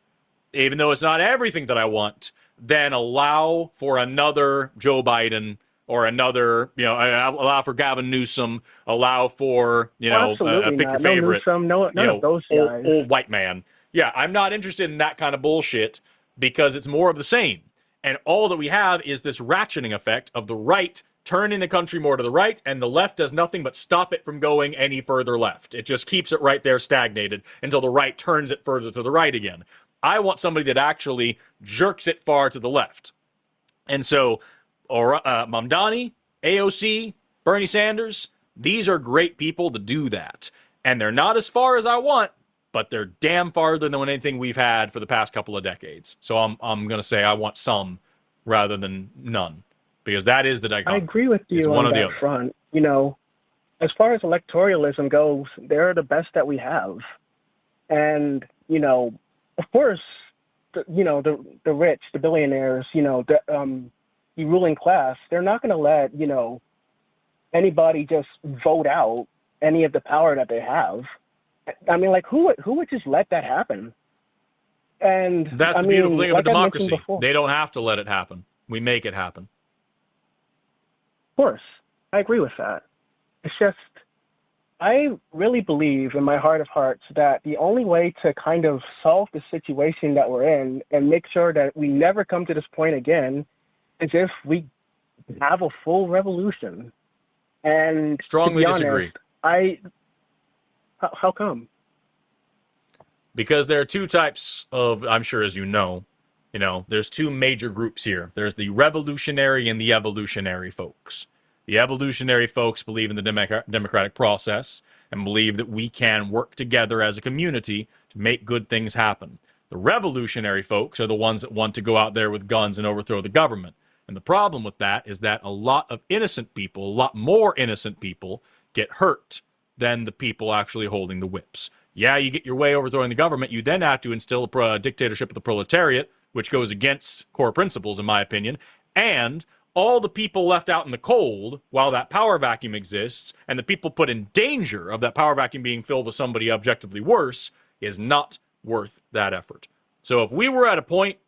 even though it's not everything that I want, than allow for another Joe Biden or another, allow for Gavin Newsom, allow for, pick your favorite. No Newsom, none of those guys. Old white man. Yeah, I'm not interested in that kind of bullshit because it's more of the same. And all that we have is this ratcheting effect of the right turning the country more to the right, and the left does nothing but stop it from going any further left. It just keeps it right there stagnated until the right turns it further to the right again. I want somebody that actually jerks it far to the left. And so, Mamdani, AOC, Bernie Sanders, these are great people to do that. And they're not as far as I want, but they're damn farther than anything we've had for the past couple of decades. So I'm going to say I want some rather than none. Because that is the dichotomy. I agree with you on that front. As far as electoralism goes, they're the best that we have. And, of course, the rich, the billionaires, the ruling class, they're not going to let, anybody just vote out any of the power that they have. I mean, like, who would just let that happen? And that's the beautiful thing of a democracy. They don't have to let it happen. We make it happen. Of course, I agree with that. It's just, I really believe in my heart of hearts that the only way to kind of solve the situation that we're in and make sure that we never come to this point again is if we have a full revolution. And strongly to be disagree. Honest, how come? Because there are two types of, I'm sure as you know, there's two major groups here. There's the revolutionary and the evolutionary folks. The evolutionary folks believe in the democratic process and believe that we can work together as a community to make good things happen. The revolutionary folks are the ones that want to go out there with guns and overthrow the government. And the problem with that is that a lot of innocent people, a lot more innocent people, get hurt than the people actually holding the whips. Yeah, you get your way overthrowing the government. You then have to instill a dictatorship of the proletariat, which goes against core principles, in my opinion. And all the people left out in the cold while that power vacuum exists, and the people put in danger of that power vacuum being filled with somebody objectively worse, is not worth that effort. So if we were at a point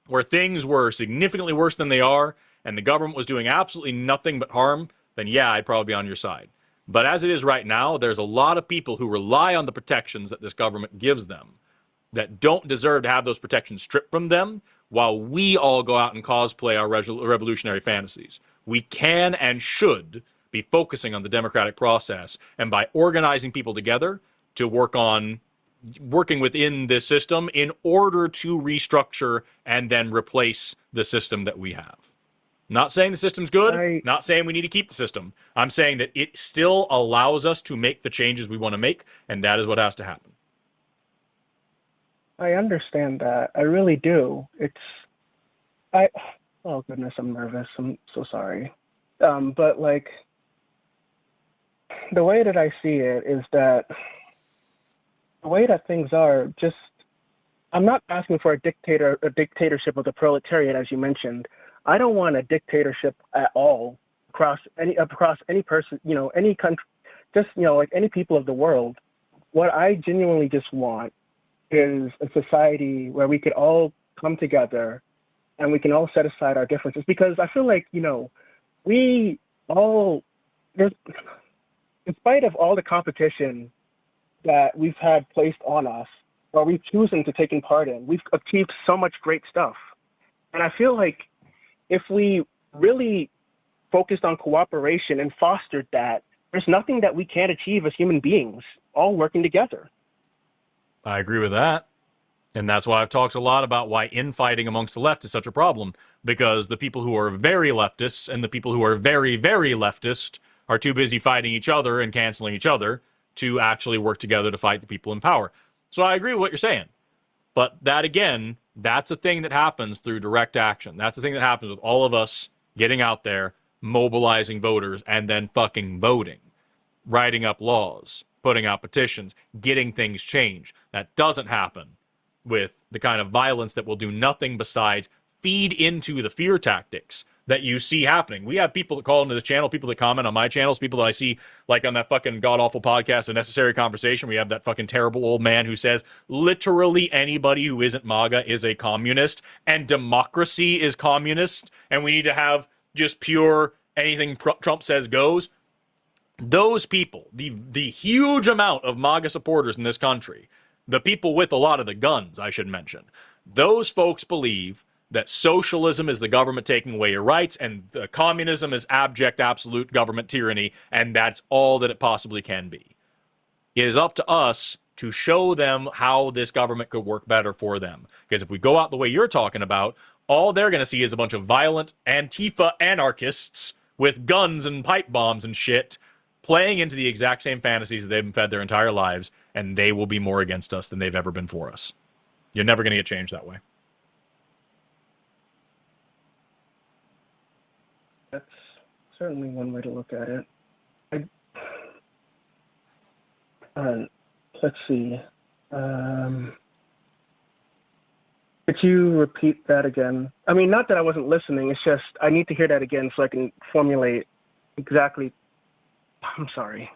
where things were significantly worse than they are, and the government was doing absolutely nothing but harm, then yeah, I'd probably be on your side. But as it is right now, there's a lot of people who rely on the protections that this government gives them that don't deserve to have those protections stripped from them, while we all go out and cosplay our revolutionary fantasies. We can and should be focusing on the democratic process, and by organizing people together to working within this system in order to restructure and then replace the system that we have. Not saying the system's good, not saying we need to keep the system. I'm saying that it still allows us to make the changes we want to make, and that is what has to happen. I understand that. I really do. Oh goodness, I'm nervous. I'm so sorry. But like, the way that I see it is that the way that things are, I'm not asking for a dictatorship of the proletariat, as you mentioned. I don't want a dictatorship at all across any person, any country, like any people of the world. What I genuinely just want is a society where we could all come together and we can all set aside our differences, because I feel like, we all, in spite of all the competition that we've had placed on us, or we've chosen to take part in, we've achieved so much great stuff. And I feel like if we really focused on cooperation and fostered that, there's nothing that we can't achieve as human beings, all working together. I agree with that. And that's why I've talked a lot about why infighting amongst the left is such a problem, because the people who are very leftists and the people who are very, very leftist are too busy fighting each other and canceling each other to actually work together to fight the people in power. So I agree with what you're saying. But that, again, that's a thing that happens through direct action. That's the thing that happens with all of us getting out there, mobilizing voters, and then fucking voting, writing up laws, putting out petitions, getting things changed. That doesn't happen with the kind of violence that will do nothing besides feed into the fear tactics that you see happening. We have people that call into this channel, people that comment on my channels, people that I see like on that fucking god-awful podcast, A Necessary Conversation. We have that fucking terrible old man who says literally anybody who isn't MAGA is a communist and democracy is communist and we need to have just pure anything Trump says goes. Those people, the huge amount of MAGA supporters in this country, the people with a lot of the guns, I should mention, those folks believe that socialism is the government taking away your rights and the communism is abject, absolute government tyranny, and that's all that it possibly can be. It is up to us to show them how this government could work better for them. Because if we go out the way you're talking about, all they're going to see is a bunch of violent Antifa anarchists with guns and pipe bombs and shit playing into the exact same fantasies that they've been fed their entire lives, and they will be more against us than they've ever been for us. You're never going to get changed that way. That's certainly one way to look at it. Let's see. Could you repeat that again? I mean, not that I wasn't listening. It's just I need to hear that again so I can formulate exactly. I'm sorry.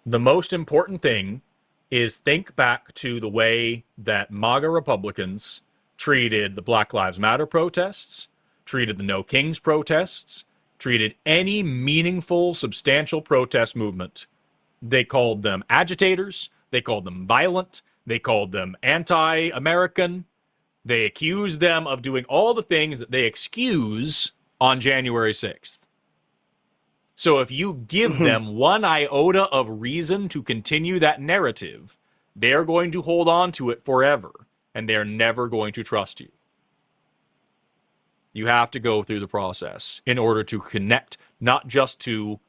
The most important thing is think back to the way that MAGA Republicans treated the Black Lives Matter protests, treated the No Kings protests, treated any meaningful, substantial protest movement. They called them agitators. They called them violent. They called them anti-American. They accused them of doing all the things that they excuse on January 6th. So if you give them one iota of reason to continue that narrative, they're going to hold on to it forever, and they're never going to trust you. You have to go through the process in order to connect, not just to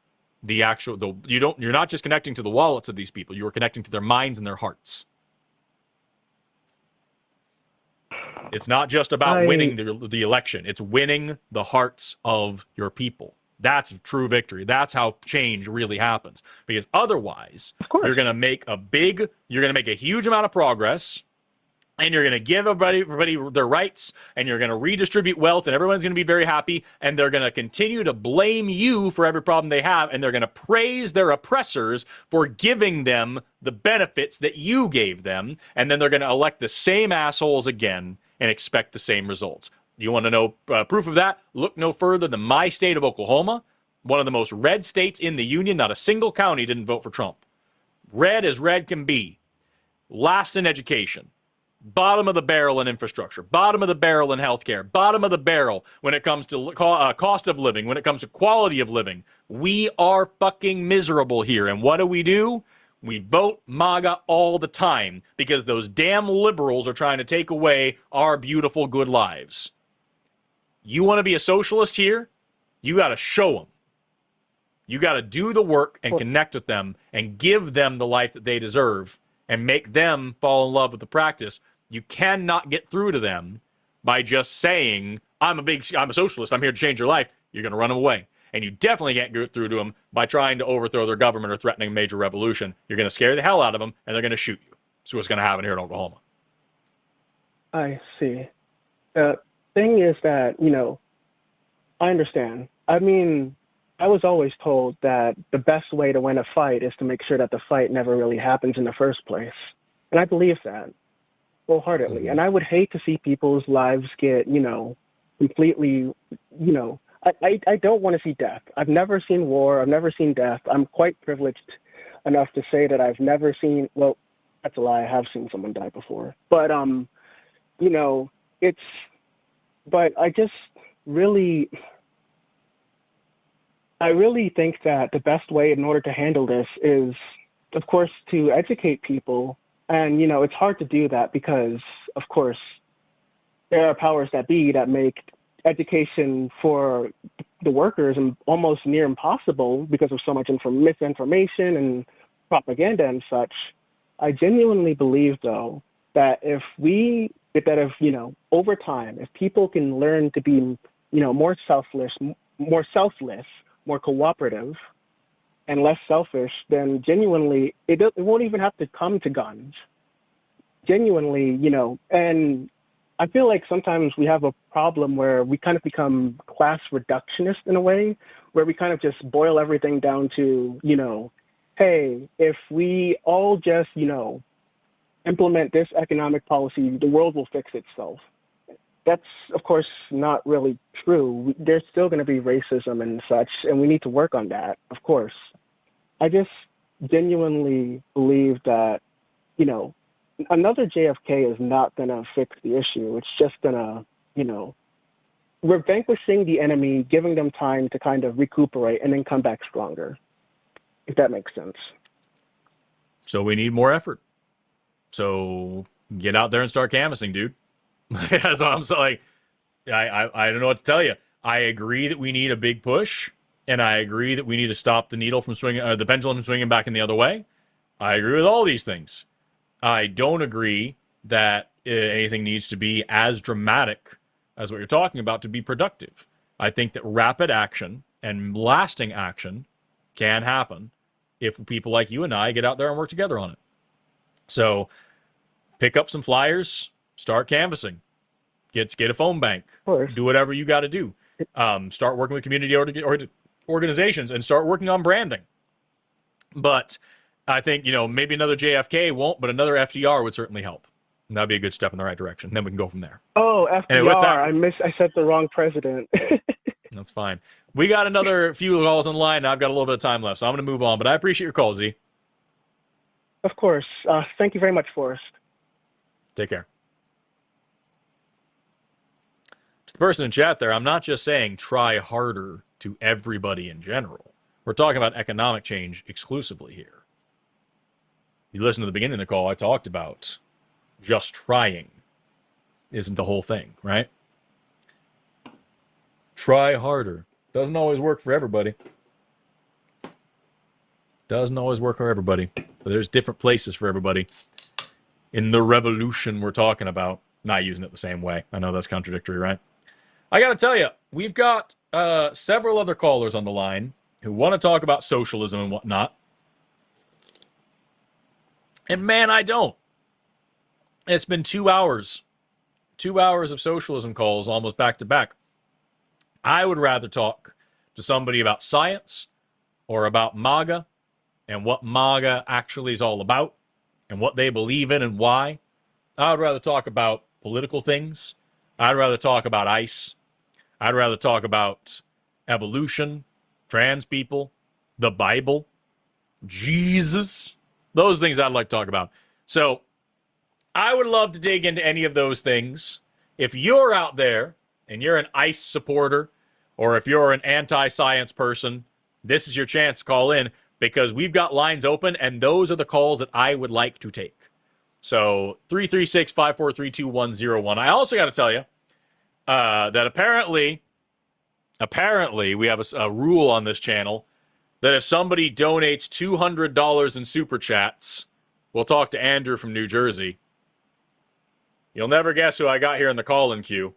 the actual, you're not just connecting to the wallets of these people, you are connecting to their minds and their hearts. It's not just about winning the election, it's winning the hearts of your people. That's true victory. That's how change really happens. Because otherwise, you're going to make a huge amount of progress, and you're going to give everybody their rights, and you're going to redistribute wealth, and everyone's going to be very happy, and they're going to continue to blame you for every problem they have, and they're going to praise their oppressors for giving them the benefits that you gave them, and then they're going to elect the same assholes again and expect the same results. You want to know proof of that? Look no further than my state of Oklahoma, one of the most red states in the union. Not a single county didn't vote for Trump. Red as red can be. Last in education. Bottom of the barrel in infrastructure. Bottom of the barrel in healthcare. Bottom of the barrel when it comes to cost of living, when it comes to quality of living. We are fucking miserable here. And what do? We vote MAGA all the time because those damn liberals are trying to take away our beautiful, good lives. You want to be a socialist here? You got to show them. You got to do the work and connect with them and give them the life that they deserve and make them fall in love with the practice. You cannot get through to them by just saying, I'm a socialist, I'm here to change your life. You're going to run them away. And you definitely can't get through to them by trying to overthrow their government or threatening a major revolution. You're going to scare the hell out of them, and they're going to shoot you. That's what's going to happen here in Oklahoma. I see. Thing is that, I understand. I mean, I was always told that the best way to win a fight is to make sure that the fight never really happens in the first place. And I believe that wholeheartedly. Mm-hmm. And I would hate to see people's lives get, completely, I don't want to see death. I've never seen war. I've never seen death. I'm quite privileged enough to say that I've never seen, well, that's a lie. I have seen someone die before. But, but I just really, I really think that the best way in order to handle this is, of course, to educate people. And, it's hard to do that because, of course, there are powers that be that make education for the workers almost near impossible because of so much misinformation and propaganda and such. I genuinely believe, though, that if over time, if people can learn to be, more selfless, more cooperative, and less selfish, then genuinely, it won't even have to come to guns. Genuinely, and I feel like sometimes we have a problem where we kind of become class reductionist in a way, where we kind of just boil everything down to, hey, if we all just, implement this economic policy, the world will fix itself. That's, of course, not really true. There's still going to be racism and such, and we need to work on that, of course. I just genuinely believe that, another JFK is not going to fix the issue. It's just going to, we're vanquishing the enemy, giving them time to kind of recuperate and then come back stronger, if that makes sense. So we need more effort. So get out there and start canvassing, dude. That's what I'm saying. I don't know what to tell you. I agree that we need a big push, and I agree that we need to stop the needle from swinging, the pendulum from swinging back in the other way. I agree with all these things. I don't agree that anything needs to be as dramatic as what you're talking about to be productive. I think that rapid action and lasting action can happen if people like you and I get out there and work together on it. So pick up some flyers, start canvassing, get a phone bank, do whatever you got to do. Start working with community organizations and start working on branding. But I think, maybe another JFK won't, but another FDR would certainly help. And that'd be a good step in the right direction. Then we can go from there. Oh, FDR, anyway, I said the wrong president. That's fine. We got another few calls in line. I've got a little bit of time left, so I'm going to move on. But I appreciate your call, Z. Of course. Thank you very much, Forrest. Take care. To the person in chat there, I'm not just saying try harder to everybody in general. We're talking about economic change exclusively here. You listen to the beginning of the call, I talked about just trying isn't the whole thing, right? Try harder. Doesn't always work for everybody. Doesn't always work for everybody. But there's different places for everybody. In the revolution we're talking about, not using it the same way. I know that's contradictory, right? I got to tell you, we've got several other callers on the line who want to talk about socialism and whatnot. And man, I don't. It's been 2 hours. 2 hours of socialism calls almost back to back. I would rather talk to somebody about science or about MAGA and what MAGA actually is all about and what they believe in and why. I would rather talk about political things. I'd rather talk about ICE. I'd rather talk about evolution, trans people, the Bible, Jesus. Those things I'd like to talk about. So I would love to dig into any of those things. If you're out there and you're an ICE supporter or if you're an anti-science person, this is your chance to call in because we've got lines open and those are the calls that I would like to take. So 336-543-2101. I also got to tell you that apparently we have a rule on this channel that if somebody donates $200 in super chats, we'll talk to Andrew from New Jersey. You'll never guess who I got here in the call-in queue.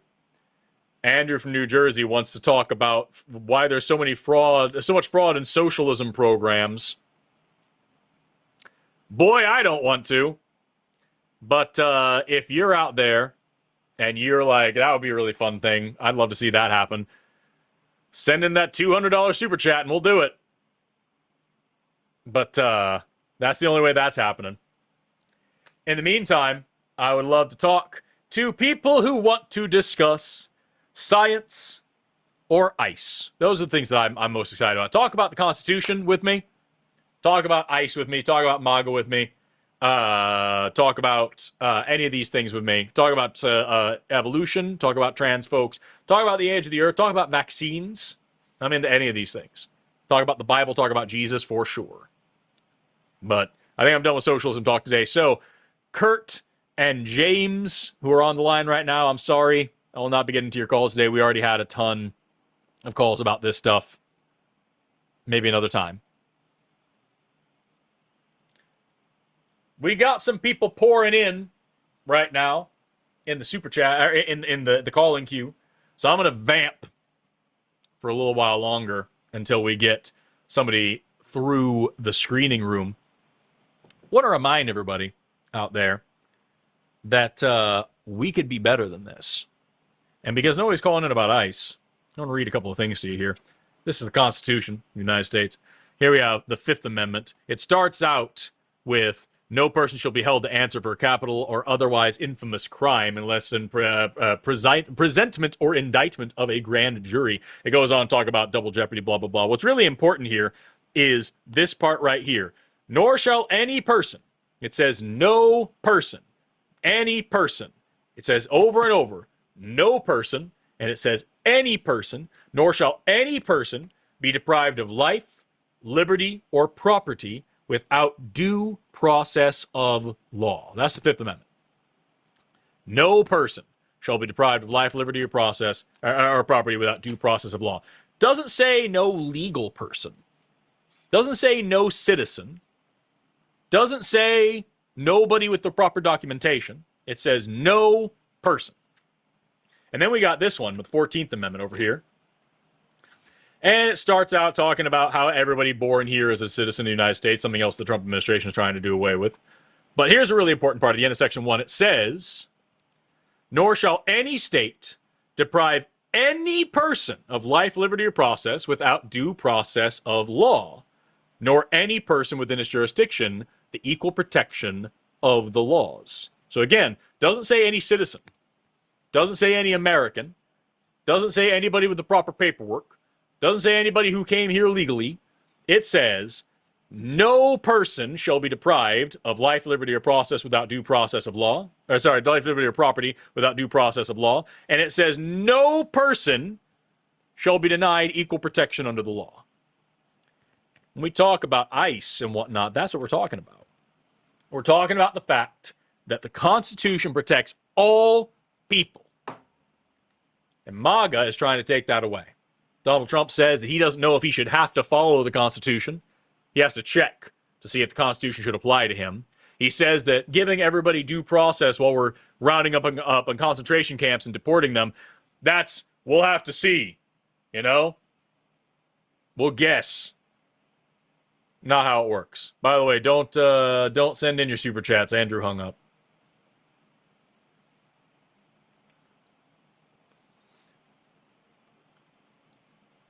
Andrew from New Jersey wants to talk about why there's so much fraud in socialism programs. Boy, I don't want to. But if you're out there and you're like, that would be a really fun thing, I'd love to see that happen, send in that $200 super chat and we'll do it. But that's the only way that's happening. In the meantime, I would love to talk to people who want to discuss science or ICE. Those are the things that I'm most excited about. Talk about the Constitution with me. Talk about ICE with me. Talk about MAGA with me. Talk about any of these things with me. Talk about evolution. Talk about trans folks. Talk about the age of the earth. Talk about vaccines. I'm into any of these things. talk about the Bible, talk about Jesus for sure. But I think I'm done with socialism talk today. So, Kurt and James, who are on the line right now, I'm sorry. I will not be getting to your calls today. We already had a ton of calls about this stuff. Maybe another time. We got some people pouring in right now in the super chat, or in the calling queue. So I'm going to vamp for a little while longer until we get somebody through the screening room. Want to remind everybody out there that we could be better than this. And because nobody's calling in about ICE, I want to read a couple of things to you here. This is the Constitution of the United States. Here we have the Fifth Amendment. It starts out with, no person shall be held to answer for a capital or otherwise infamous crime unless in presentment or indictment of a grand jury. It goes on to talk about double jeopardy, blah, blah, blah. What's really important here is this part right here. Nor shall any person, it says no person, any person. It says over and over, no person, and it says any person, nor shall any person be deprived of life, liberty, or property without due process of law. That's the Fifth Amendment. No person shall be deprived of life, liberty, or process or property without due process of law. Doesn't say no legal person. Doesn't say no citizen. Doesn't say nobody with the proper documentation. It says no person. And then we got this one with the 14th Amendment over here. And it starts out talking about how everybody born here is a citizen of the United States, something else the Trump administration is trying to do away with. But here's a really important part at the end of Section 1. It says, nor shall any state deprive any person of life, liberty, or process without due process of law, nor any person within its jurisdiction the equal protection of the laws. So again, doesn't say any citizen, doesn't say any American, doesn't say anybody with the proper paperwork, doesn't say anybody who came here legally. It says, no person shall be deprived of life, liberty, or process without due process of law. Life, liberty, or property without due process of law. And it says, no person shall be denied equal protection under the law. When we talk about ICE and whatnot, that's what we're talking about. We're talking about the fact that the Constitution protects all people. And MAGA is trying to take that away. Donald Trump says that he doesn't know if he should have to follow the Constitution. He has to check to see if the Constitution should apply to him. He says that giving everybody due process while we're rounding up in concentration camps and deporting them, we'll have to see, you know? We'll guess. Not how it works. By the way, don't send in your super chats. Andrew hung up.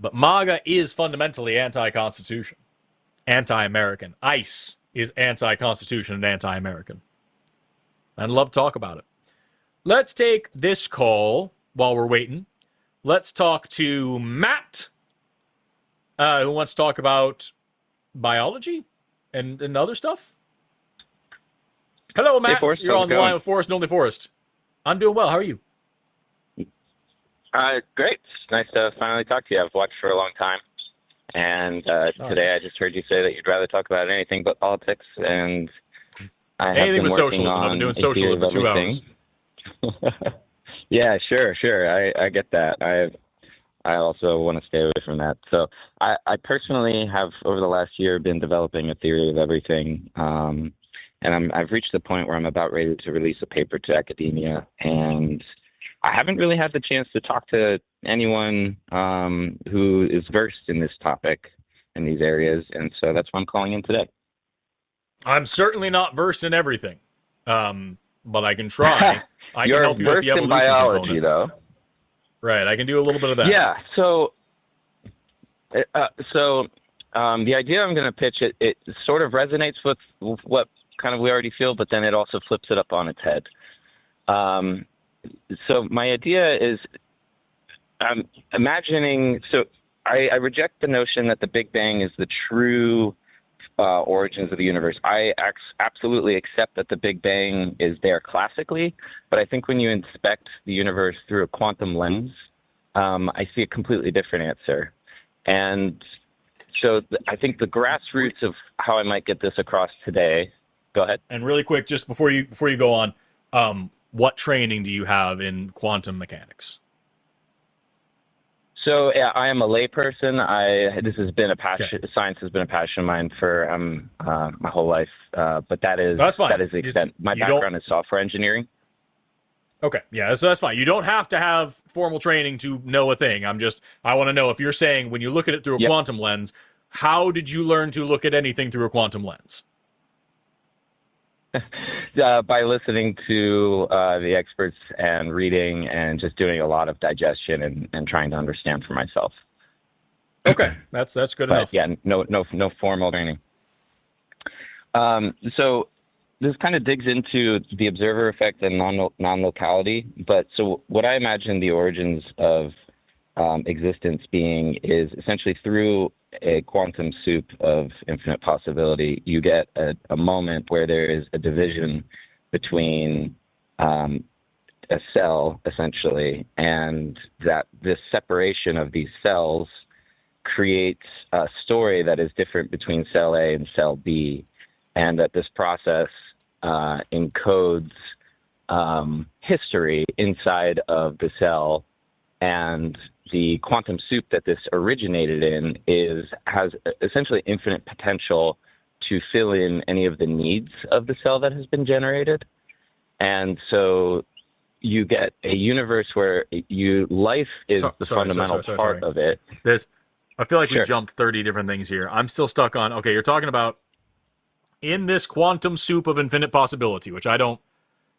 But MAGA is fundamentally anti-Constitution, anti-American. ICE is anti-Constitution and anti-American. I'd love to talk about it. Let's take this call while we're waiting. Let's talk to Matt, who wants to talk about biology and other stuff. Hello, Matt. Hey, Forrest. You're on the line with Forrest and only Forrest. I'm doing well. How are you? Great. It's nice to finally talk to you. I've watched for a long time. And today I just heard you say that you'd rather talk about anything but politics. And I have anything with working socialism. I've been doing socialism for 2 hours. Yeah, sure. I get that. I also want to stay away from that. So I personally have, over the last year, been developing a theory of everything. And I've reached the point where I'm about ready to release a paper to academia. And I haven't really had the chance to talk to anyone who is versed in this topic, in these areas. And so that's why I'm calling in today. I'm certainly not versed in everything, but I can try. I can help you with the evolution in biology, component. though. Right, I can do a little bit of that. Yeah, so the idea I'm going to pitch, it sort of resonates with what kind of we already feel, but then it also flips it up on its head. So my idea is, I'm imagining, so I reject the notion that the Big Bang is the true origins of the universe. I absolutely accept that the Big Bang is there classically, but I think when you inspect the universe through a quantum lens, I see a completely different answer. And So I think the grassroots of how I might get this across today. Go ahead. And really quick, just before you go on, what training do you have in quantum mechanics? So yeah, I am a layperson. This has been a passion. Okay. Science has been a passion of mine for my whole life. But that is the extent. My background is software engineering. Okay, yeah, so that's fine. You don't have to have formal training to know a thing. I want to know if you're saying when you look at it through a quantum lens, how did you learn to look at anything through a quantum lens? By listening to the experts and reading and just doing a lot of digestion and trying to understand for myself. Okay, that's good enough. Yeah, no formal training. So this kind of digs into the observer effect and non-locality. But so what I imagine the origins of existence being is essentially through a quantum soup of infinite possibility, you get a moment where there is a division between a cell, essentially, and that this separation of these cells creates a story that is different between cell A and cell B, and that this process encodes history inside of the cell, and the quantum soup that this originated in has essentially infinite potential to fill in any of the needs of the cell that has been generated. And so you get a universe where life is the fundamental part of it. I feel like we jumped 30 different things here. I'm still stuck on, okay, you're talking about in this quantum soup of infinite possibility, which I don't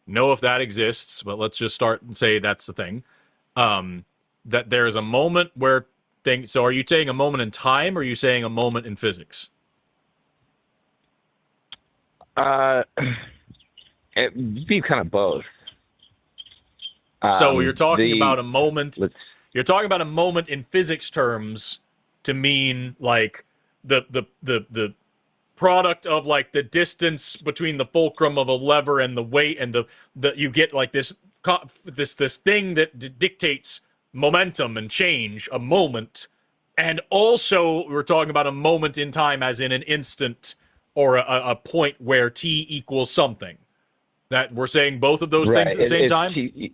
know if that exists, but let's just start and say that's the thing. That there is a moment where things... So are you saying a moment in time, or are you saying a moment in physics? It'd be kind of both. So you're talking about a moment... You're talking about a moment in physics terms to mean like the product of like the distance between the fulcrum of a lever and the weight, and the you get like this thing that dictates momentum and change, a moment. And also we're talking about a moment in time as in an instant or a point where t equals something. That we're saying both of those things at the same time? T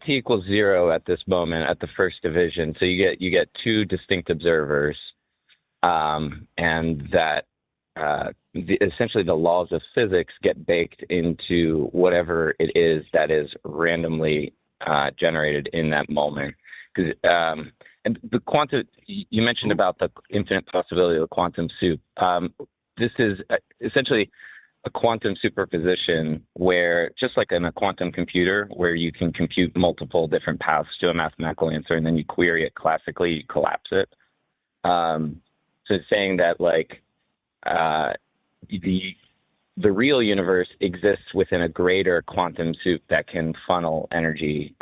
equals 0 at this moment at the first division. So you get two distinct observers, and that essentially the laws of physics get baked into whatever it is that is randomly generated in that moment. Because and the quantum, you mentioned about the infinite possibility of the quantum soup. This is essentially a quantum superposition where, just like in a quantum computer, where you can compute multiple different paths to a mathematical answer, and then you query it classically, you collapse it. So it's saying that like the real universe exists within a greater quantum soup that can funnel energy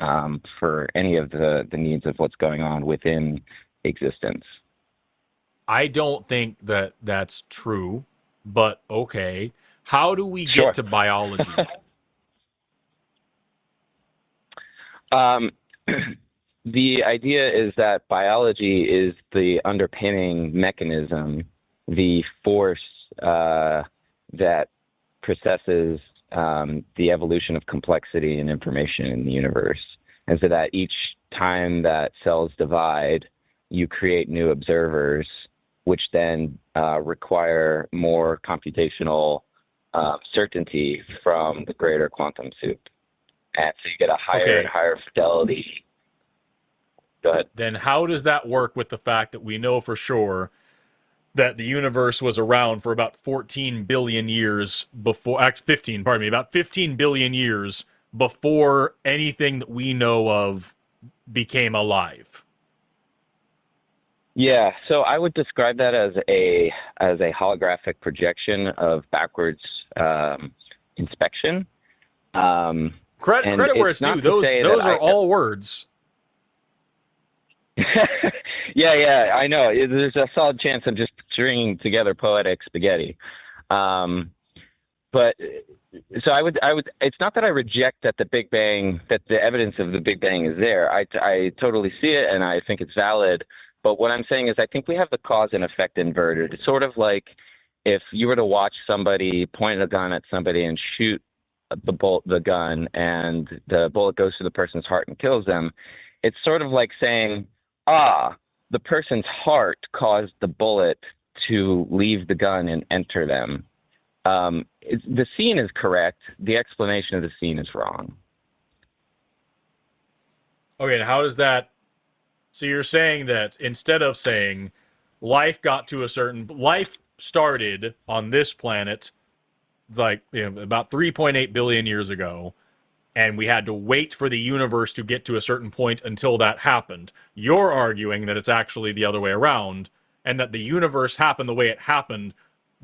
for any of the needs of what's going on within existence. I don't think that that's true, but okay. How do we get to biology? The idea is that biology is the underpinning mechanism, the force that processes the evolution of complexity and information in the universe. And so that each time that cells divide, you create new observers, which then require more computational certainty from the greater quantum soup. And so you get a higher and higher fidelity. Go ahead. Then how does that work with the fact that we know for sure that the universe was around for about 14 billion years before, about 15 billion years before anything that we know of became alive? Yeah, so I would describe that as a holographic projection of backwards inspection. Credit where it's due. Those are all words. Yeah, I know. There's a solid chance I'm just stringing together poetic spaghetti. But so I would. It's not that I reject that the Big Bang, that the evidence of the Big Bang is there. I totally see it, and I think it's valid. But what I'm saying is I think we have the cause and effect inverted. It's sort of like if you were to watch somebody point a gun at somebody and shoot the gun, and the bullet goes through the person's heart and kills them. It's sort of like saying, the person's heart caused the bullet to leave the gun and enter them. The scene is correct. The explanation of the scene is wrong. Okay, and how does that... So you're saying that instead of saying life started on this planet like about 3.8 billion years ago, and we had to wait for the universe to get to a certain point until that happened. You're arguing that it's actually the other way around, and that the universe happened the way it happened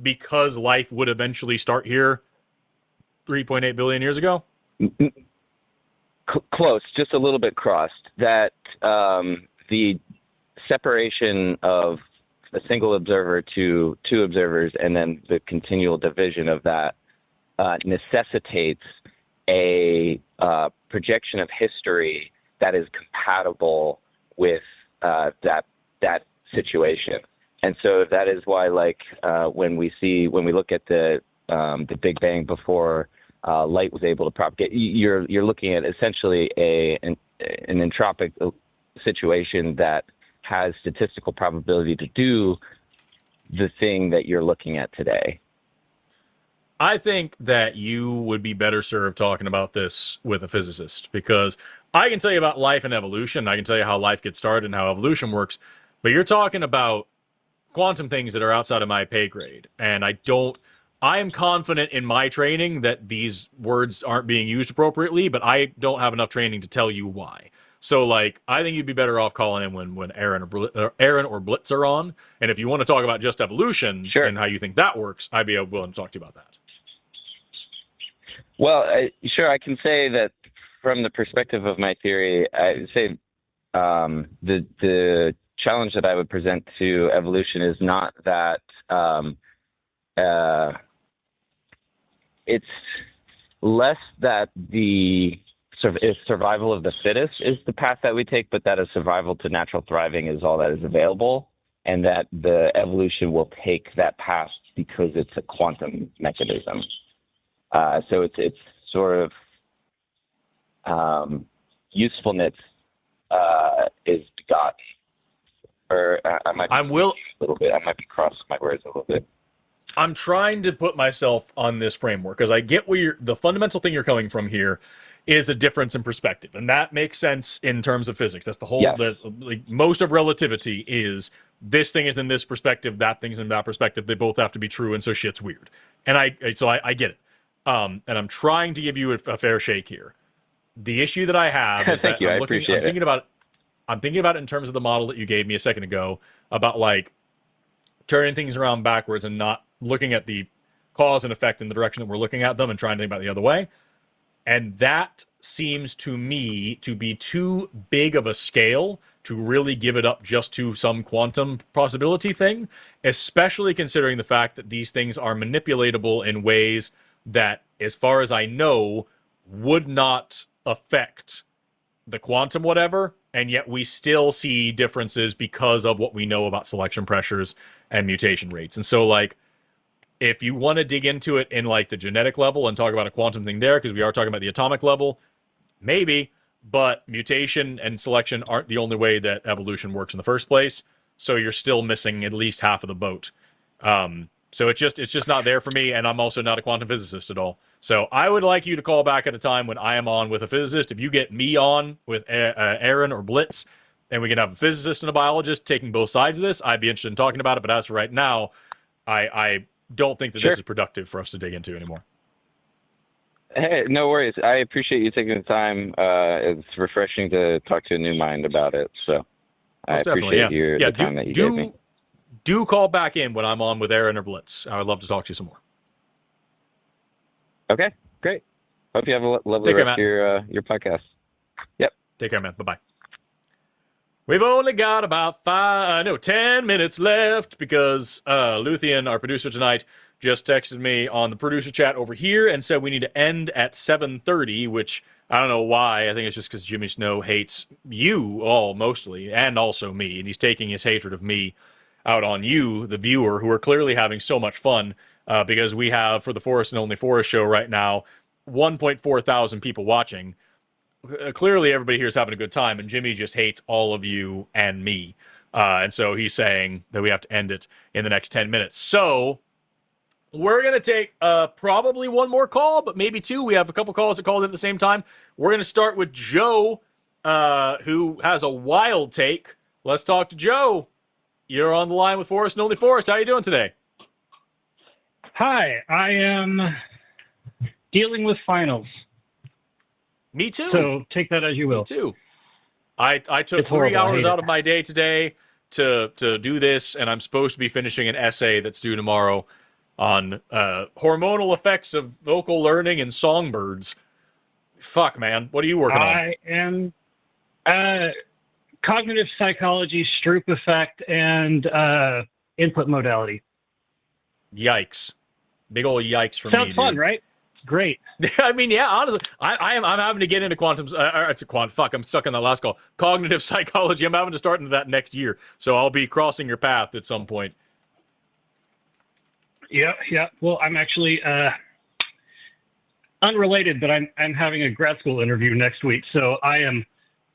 because life would eventually start here 3.8 billion years ago? Close, just a little bit crossed. That the separation of a single observer to two observers and then the continual division of that necessitates a projection of history that is compatible with that situation. And so that is why, like, when we look at the Big Bang before light was able to propagate, you're looking at essentially an entropic situation that has statistical probability to do the thing that you're looking at today. I think that you would be better served talking about this with a physicist, because I can tell you about life and evolution. I can tell you how life gets started and how evolution works, but you're talking about quantum things that are outside of my pay grade. And I am confident in my training that these words aren't being used appropriately, but I don't have enough training to tell you why. So, like, I think you'd be better off calling in when Aaron or Blitz are on. And if you want to talk about just evolution and how you think that works, I'd be willing to talk to you about that. Well, sure, I can say that from the perspective of my theory, I would say the challenge that I would present to evolution is not that it's less that the survival of the fittest is the path that we take, but that a survival to natural thriving is all that is available, and that the evolution will take that path because it's a quantum mechanism. So it's sort of usefulness is begotten. Or I might be a little bit. I might be crossing my words a little bit. I'm trying to put myself on this framework because I get where the fundamental thing you're coming from here is a difference in perspective, and that makes sense in terms of physics. That's the whole. Yes. Like, most of relativity is this thing is in this perspective, that thing's in that perspective. They both have to be true, and so shit's weird. And I get it. And I'm trying to give you a fair shake here. The issue that I have is that I'm thinking about it in terms of the model that you gave me a second ago about, like, turning things around backwards and not looking at the cause and effect in the direction that we're looking at them and trying to think about it the other way. And that seems to me to be too big of a scale to really give it up just to some quantum possibility thing, especially considering the fact that these things are manipulatable in ways that, as far as I know, would not affect the quantum whatever, and yet we still see differences because of what we know about selection pressures and mutation rates. And so, like, if you want to dig into it in, like, the genetic level and talk about a quantum thing there, because we are talking about the atomic level, maybe, but mutation and selection aren't the only way that evolution works in the first place, so you're still missing at least half of the boat. So it's just not there for me, and I'm also not a quantum physicist at all. So I would like you to call back at a time when I am on with a physicist. If you get me on with Aaron or Blitz, and we can have a physicist and a biologist taking both sides of this, I'd be interested in talking about it. But as for right now, I don't think that this is productive for us to dig into anymore. Hey, no worries. I appreciate you taking the time. It's refreshing to talk to a new mind about it. So I appreciate the time that you gave me. Do call back in when I'm on with Aaron or Blitz. I would love to talk to you some more. Okay, great. Hope you have a lovely rest of your podcast. Yep. Take care, man. Bye-bye. We've only got about 10 minutes left because Luthien, our producer tonight, just texted me on the producer chat over here and said we need to end at 7:30, which I don't know why. I think it's just because Jimmy Snow hates you all mostly, and also me, and he's taking his hatred of me out on you, the viewer, who are clearly having so much fun because we have, for the Forrest and Only Forrest show right now, 1.4 thousand people watching. Clearly everybody here is having a good time, and Jimmy just hates all of you and me. And so he's saying that we have to end it in the next 10 minutes. So we're going to take probably one more call, but maybe two. We have a couple calls that called in at the same time. We're going to start with Joe, who has a wild take. Let's talk to Joe. You're on the line with Forrest and Only Forrest. How are you doing today? Hi, I am dealing with finals. Me too. So take that as you will. Me too. I took 3 hours out of my day today to do this, and I'm supposed to be finishing an essay that's due tomorrow on hormonal effects of vocal learning and songbirds. Fuck, man. What are you working on? I am cognitive psychology, Stroop effect, and input modality. Yikes. Big old yikes for me, Sounds fun, right? Great. I mean, yeah, honestly, I'm having to get into I'm stuck in that last call. Cognitive psychology. I'm having to start into that next year. So I'll be crossing your path at some point. Yeah. Well, I'm actually unrelated, but I'm having a grad school interview next week. So I am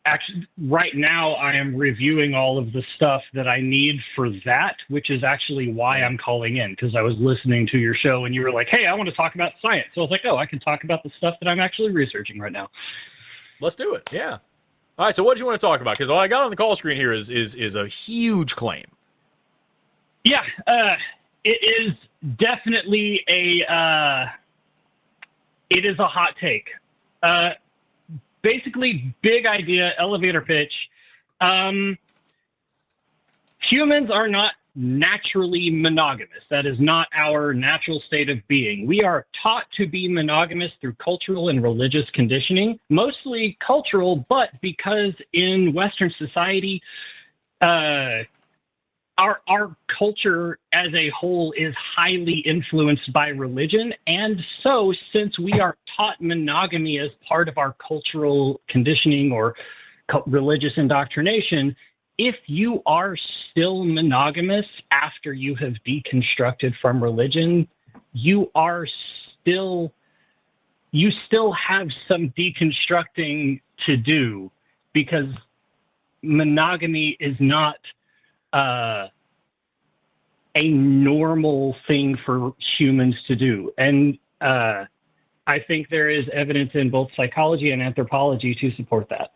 actually, right now, I am reviewing all of the stuff that I need for that, which is actually why I'm calling in, because I was listening to your show and you were like, hey, I want to talk about science. So I was like, oh, I can talk about the stuff that I'm actually researching right now. Let's do it. Yeah. All right. So what do you want to talk about? Because what I got on the call screen here is a huge claim. Yeah. It is definitely it is a hot take. Basically, big idea, elevator pitch. Humans are not naturally monogamous. That is not our natural state of being. We are taught to be monogamous through cultural and religious conditioning, mostly cultural, but because in Western society, our culture as a whole is highly influenced by religion. And so since we are taught monogamy as part of our cultural conditioning or religious indoctrination, if you are still monogamous after you have deconstructed from religion, you still have some deconstructing to do, because monogamy is not a normal thing for humans to do. And I think there is evidence in both psychology and anthropology to support that.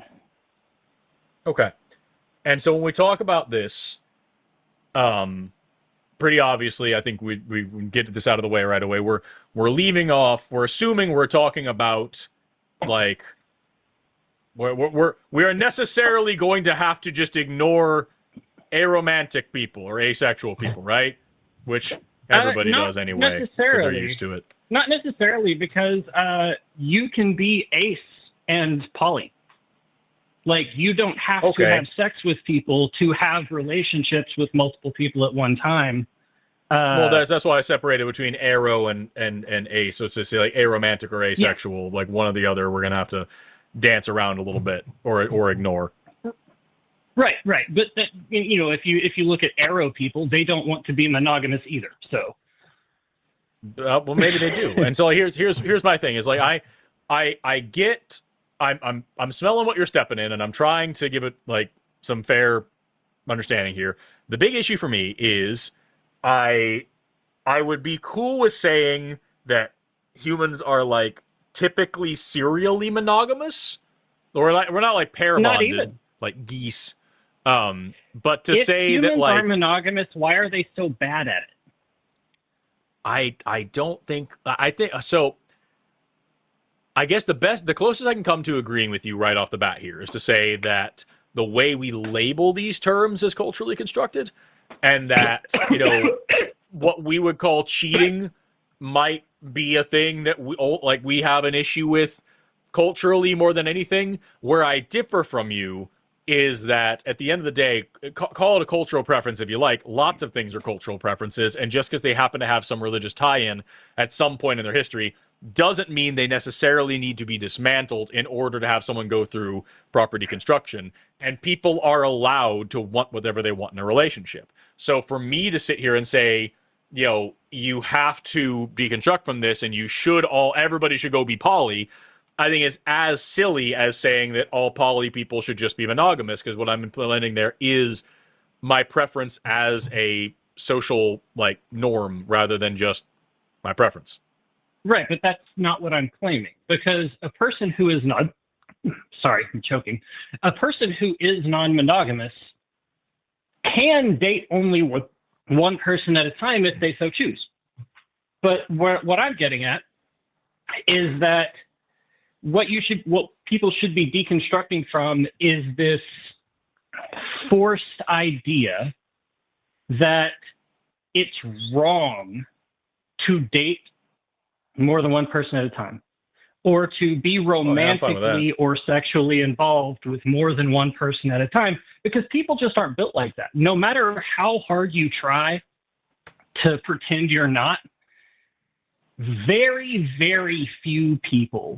Okay. And so when we talk about this, pretty obviously, I think we get this out of the way right away. We're leaving off, we're assuming we're talking about, like, we are necessarily going to have to just ignore aromantic people or asexual people, right? Which everybody does anyway, so they're used to it. Not necessarily, because you can be ace and poly. Like, you don't have to have sex with people to have relationships with multiple people at one time. Well, that's why I separated between aro and ace. So it's to say, like, aromantic or asexual, like one or the other, we're gonna have to dance around a little bit or ignore. Right. But that, you know, if you look at aro people, they don't want to be monogamous either. So, well, maybe they do. And so here's my thing: is like I get, I'm smelling what you're stepping in, and I'm trying to give it like some fair understanding here. The big issue for me is I would be cool with saying that humans are like typically serially monogamous, or we're not like pair bonded like geese. But to say that, like, humans are monogamous, why are they so bad at it? I don't think, I think so. I guess the closest I can come to agreeing with you right off the bat here is to say that the way we label these terms is culturally constructed, and that, you know, what we would call cheating might be a thing that we have an issue with culturally more than anything. Where I differ from you is that at the end of the day, call it a cultural preference if you like. Lots of things are cultural preferences, and just because they happen to have some religious tie-in at some point in their history doesn't mean they necessarily need to be dismantled in order to have someone go through proper deconstruction. And people are allowed to want whatever they want in a relationship. So for me to sit here and say, you know, you have to deconstruct from this and everybody should go be poly, I think is as silly as saying that all poly people should just be monogamous, because what I'm implementing there is my preference as a social norm rather than just my preference. Right, but that's not what I'm claiming, because a person who is not, sorry, I'm choking, a person who is non-monogamous can date only with one person at a time if they so choose. But what I'm getting at is that what people should be deconstructing from is this forced idea that it's wrong to date more than one person at a time, or to be romantically or sexually involved with more than one person at a time, because people just aren't built like that. No matter how hard you try to pretend you're not, very, very few people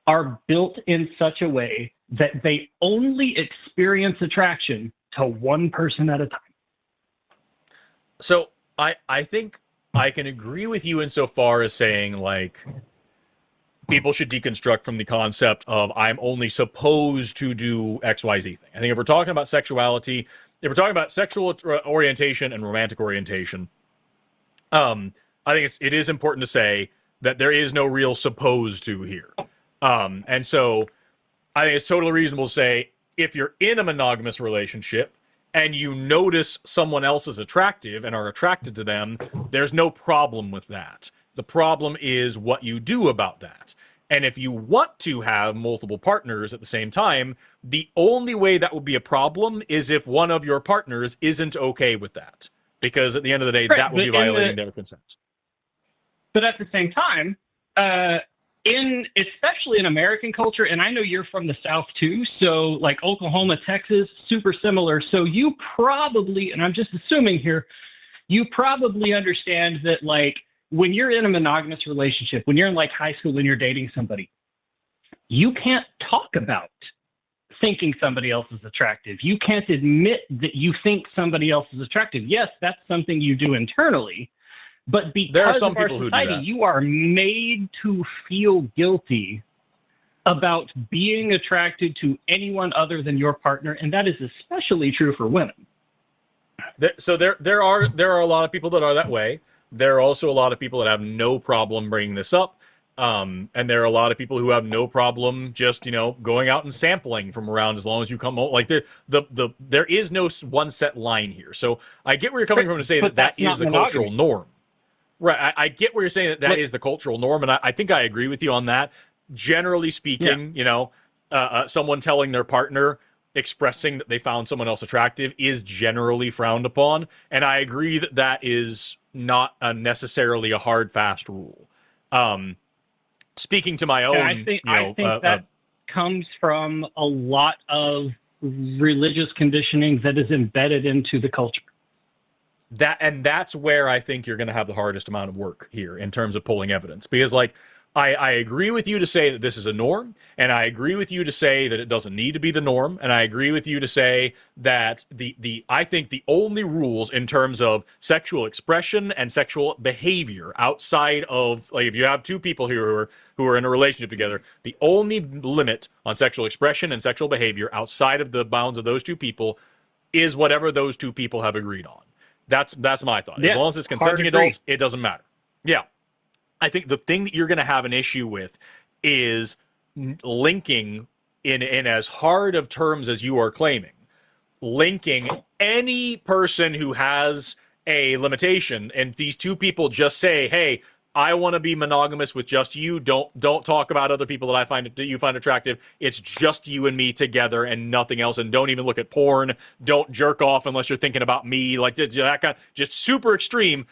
are built in such a way that they only experience attraction to one person at a time. So I think I can agree with you insofar as saying, people should deconstruct from the concept of I'm only supposed to do XYZ thing. I think if we're talking about sexuality, if we're talking about sexual orientation and romantic orientation, I think it is important to say that there is no real supposed to here. And so I think it's totally reasonable to say if you're in a monogamous relationship and you notice someone else is attractive and are attracted to them, there's no problem with that. The problem is what you do about that. And if you want to have multiple partners at the same time, the only way that would be a problem is if one of your partners isn't okay with that. Because at the end of the day, that would be violating their consent. But at the same time, especially in American culture, and I know you're from the South too, so Oklahoma, Texas, super similar. So you probably, and I'm just assuming here, you probably understand that when you're in a monogamous relationship, when you're in high school and you're dating somebody, you can't talk about thinking somebody else is attractive. You can't admit that you think somebody else is attractive. Yes, that's something you do internally. But because there are some of our people society, who do that. You are made to feel guilty about being attracted to anyone other than your partner, and that is especially true for women. There are a lot of people that are that way. There are also a lot of people that have no problem bringing this up, and there are a lot of people who have no problem just going out and sampling from around as long as you come home. There is no one set line here. So I get where you're coming from to say that is the cultural norm. Right, I get where you're saying that is the cultural norm, and I think I agree with you on that. Generally speaking, someone telling their partner, expressing that they found someone else attractive is generally frowned upon, and I agree that that is not necessarily a hard, fast rule. Speaking to my own, I think that comes from a lot of religious conditioning that is embedded into the culture. That's where I think you're going to have the hardest amount of work here in terms of pulling evidence, because I agree with you to say that this is a norm, and I agree with you to say that it doesn't need to be the norm, and I agree with you to say that I think the only rules in terms of sexual expression and sexual behavior outside of if you have two people here who are in a relationship together, the only limit on sexual expression and sexual behavior outside of the bounds of those two people is whatever those two people have agreed on. That's my thought. As long as it's consenting adults, it doesn't matter. Yeah. I think the thing that you're going to have an issue with is linking in as hard of terms as you are claiming, linking any person who has a limitation, and these two people just say, hey, I want to be monogamous with just you. Don't talk about other people that you find attractive. It's just you and me together and nothing else. And don't even look at porn. Don't jerk off unless you're thinking about me. That kind, just super extreme.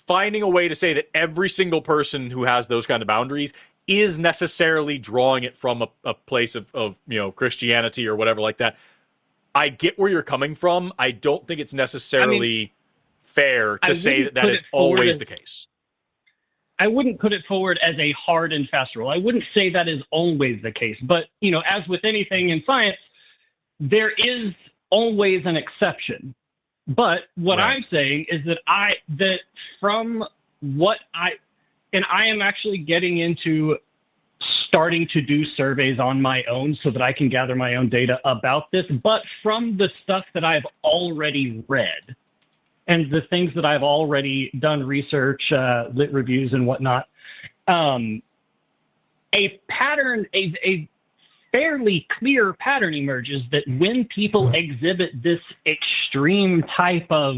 Finding a way to say that every single person who has those kind of boundaries is necessarily drawing it from a place of Christianity or whatever like that. I get where you're coming from. I don't think it's necessarily fair to say that that is always the case. I wouldn't put it forward as a hard and fast rule. I wouldn't say that is always the case. But, you know, as with anything in science, there is always an exception. But what I'm saying is that I am actually getting into starting to do surveys on my own so that I can gather my own data about this. But from the stuff that I've already read and the things that I've already done research, lit reviews and whatnot, a pattern, a fairly clear pattern emerges that when people exhibit this extreme type of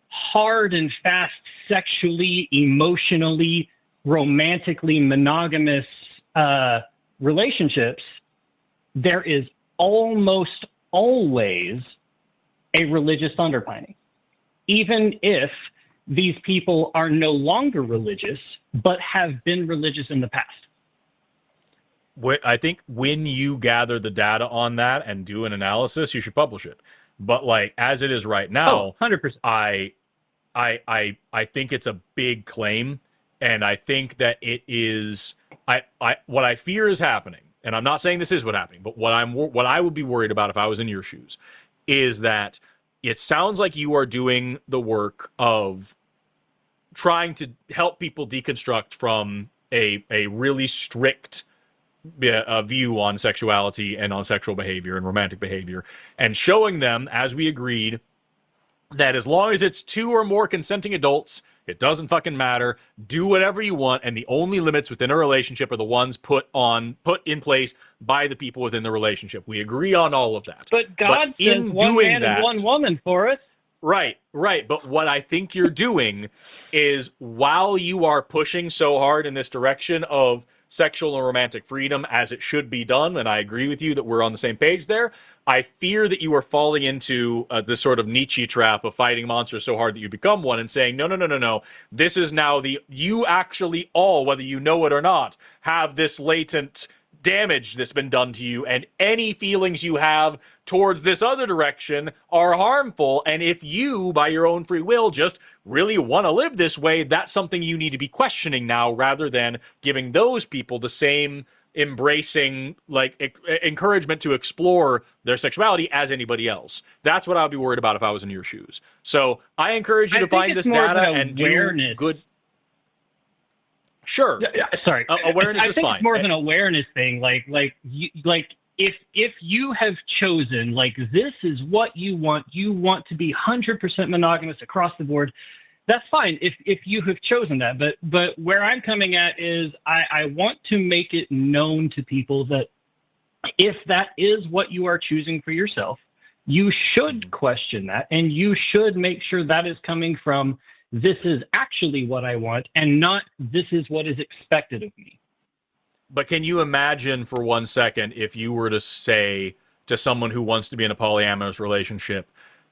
hard and fast sexually, emotionally, romantically monogamous relationships, there is almost always a religious underpinning, even if these people are no longer religious but have been religious in the past. I think when you gather the data on that and do an analysis, you should publish it. But like as it is right now, 100%. I think it's a big claim, and I think that it is. What I fear is happening, and I'm not saying this is what's happening, but what I would be worried about if I was in your shoes is that it sounds like you are doing the work of trying to help people deconstruct from a really strict view on sexuality and on sexual behavior and romantic behavior, and showing them, as we agreed, that as long as it's 2 or more consenting adults, it doesn't fucking matter. Do whatever you want, and the only limits within a relationship are the ones put in place by the people within the relationship. We agree on all of that. But God says one man and one woman, Forrest. Right. But what I think you're doing is, while you are pushing so hard in this direction of sexual and romantic freedom as it should be done, and I agree with you that we're on the same page there, I fear that you are falling into this sort of Nietzsche trap of fighting monsters so hard that you become one, and saying, no, this is now you actually all, whether you know it or not, have this latent damage that's been done to you, and any feelings you have towards this other direction are harmful, and if you, by your own free will, just really want to live this way, that's something you need to be questioning now, rather than giving those people the same embracing, like, encouragement to explore their sexuality as anybody else. That's what I would be worried about if I was in your shoes. So I encourage you to find this data and do good. Sure. Sorry. Awareness is fine. I think it's more of an awareness thing. Like if you have chosen, like, this is what you want to be 100% monogamous across the board, that's fine if you have chosen that. But where I'm coming at is I want to make it known to people that if that is what you are choosing for yourself, you should question that, and you should make sure that is coming from, this is actually what I want, and not, this is what is expected of me. But can you imagine for 1 second if you were to say to someone who wants to be in a polyamorous relationship,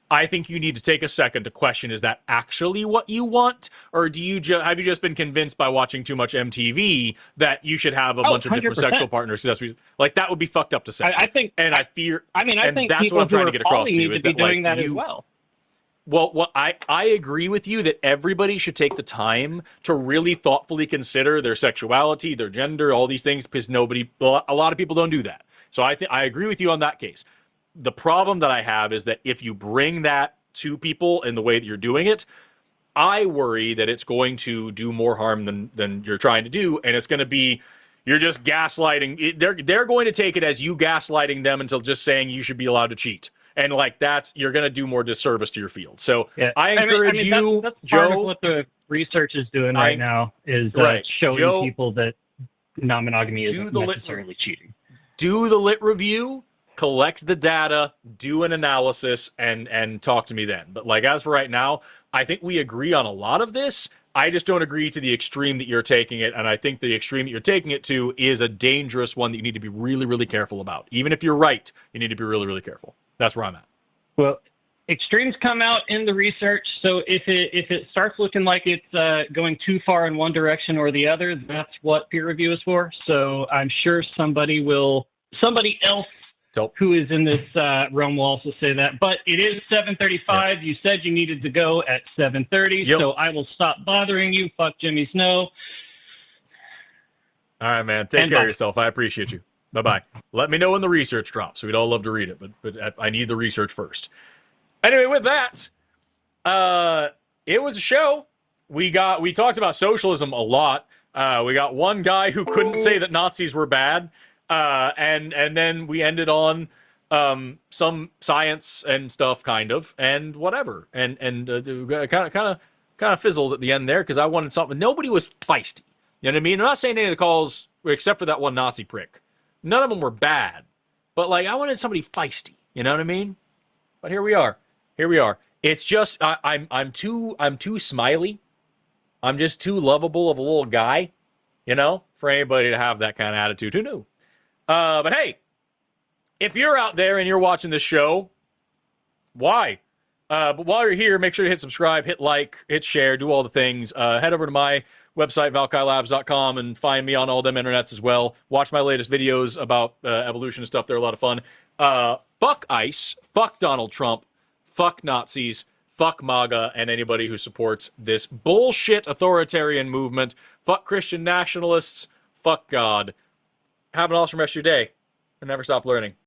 I think you need to take a second to question, is that actually what you want? Or do you have you just been convinced by watching too much MTV that you should have a bunch of different sexual partners? Like, that would be fucked up to say. I think, and I fear, I think that's what I'm trying to get across to you, is that, doing like, that as well. Well, I agree with you that everybody should take the time to really thoughtfully consider their sexuality, their gender, all these things, because a lot of people don't do that. So I agree with you on that case. The problem that I have is that if you bring that to people in the way that you're doing it, I worry that it's going to do more harm than you're trying to do, and it's going to be, you're just gaslighting. They're going to take it as you gaslighting them until just saying you should be allowed to cheat. And like, you're going to do more disservice to your field. So yeah. I encourage you, that's Joe. Part of what the research is doing right now is showing people that non-monogamy isn't necessarily cheating. Do the lit review, collect the data, do an analysis, and talk to me then. But like, as for right now, I think we agree on a lot of this. I just don't agree to the extreme that you're taking it, and I think the extreme that you're taking it to is a dangerous one that you need to be really, really careful about. Even if you're right, you need to be really, really careful. That's where I'm at. Well, extremes come out in the research, so if it starts looking like it's going too far in one direction or the other, that's what peer review is for. So I'm sure somebody else who is in this realm will also say that. But it is 7:35. You said you needed to go at 7:30, so I will stop bothering you. Fuck Jimmy Snow. All right, man. Take care of yourself. I appreciate you. Bye-bye. Let me know when the research drops. We'd all love to read it, but I need the research first. Anyway, with that, it was a show. We talked about socialism a lot. We got one guy who couldn't say that Nazis were bad. And then we ended on some science and stuff, kind of, and whatever, and kind of fizzled at the end there because I wanted something. Nobody was feisty. You know what I mean? I'm not saying any of the calls, except for that one Nazi prick. None of them were bad, but like I wanted somebody feisty. You know what I mean? But here we are. It's just I'm too smiley. I'm just too lovable of a little guy, you know, for anybody to have that kind of attitude. Who knew? But hey, if you're out there and you're watching this show, why? But while you're here, make sure to hit subscribe, hit like, hit share, do all the things. Head over to my website, valkailabs.com, and find me on all them internets as well. Watch my latest videos about evolution and stuff. They're a lot of fun. Fuck ICE, fuck Donald Trump, fuck Nazis, fuck MAGA, and anybody who supports this bullshit authoritarian movement. Fuck Christian nationalists, fuck God. Have an awesome rest of your day, and never stop learning.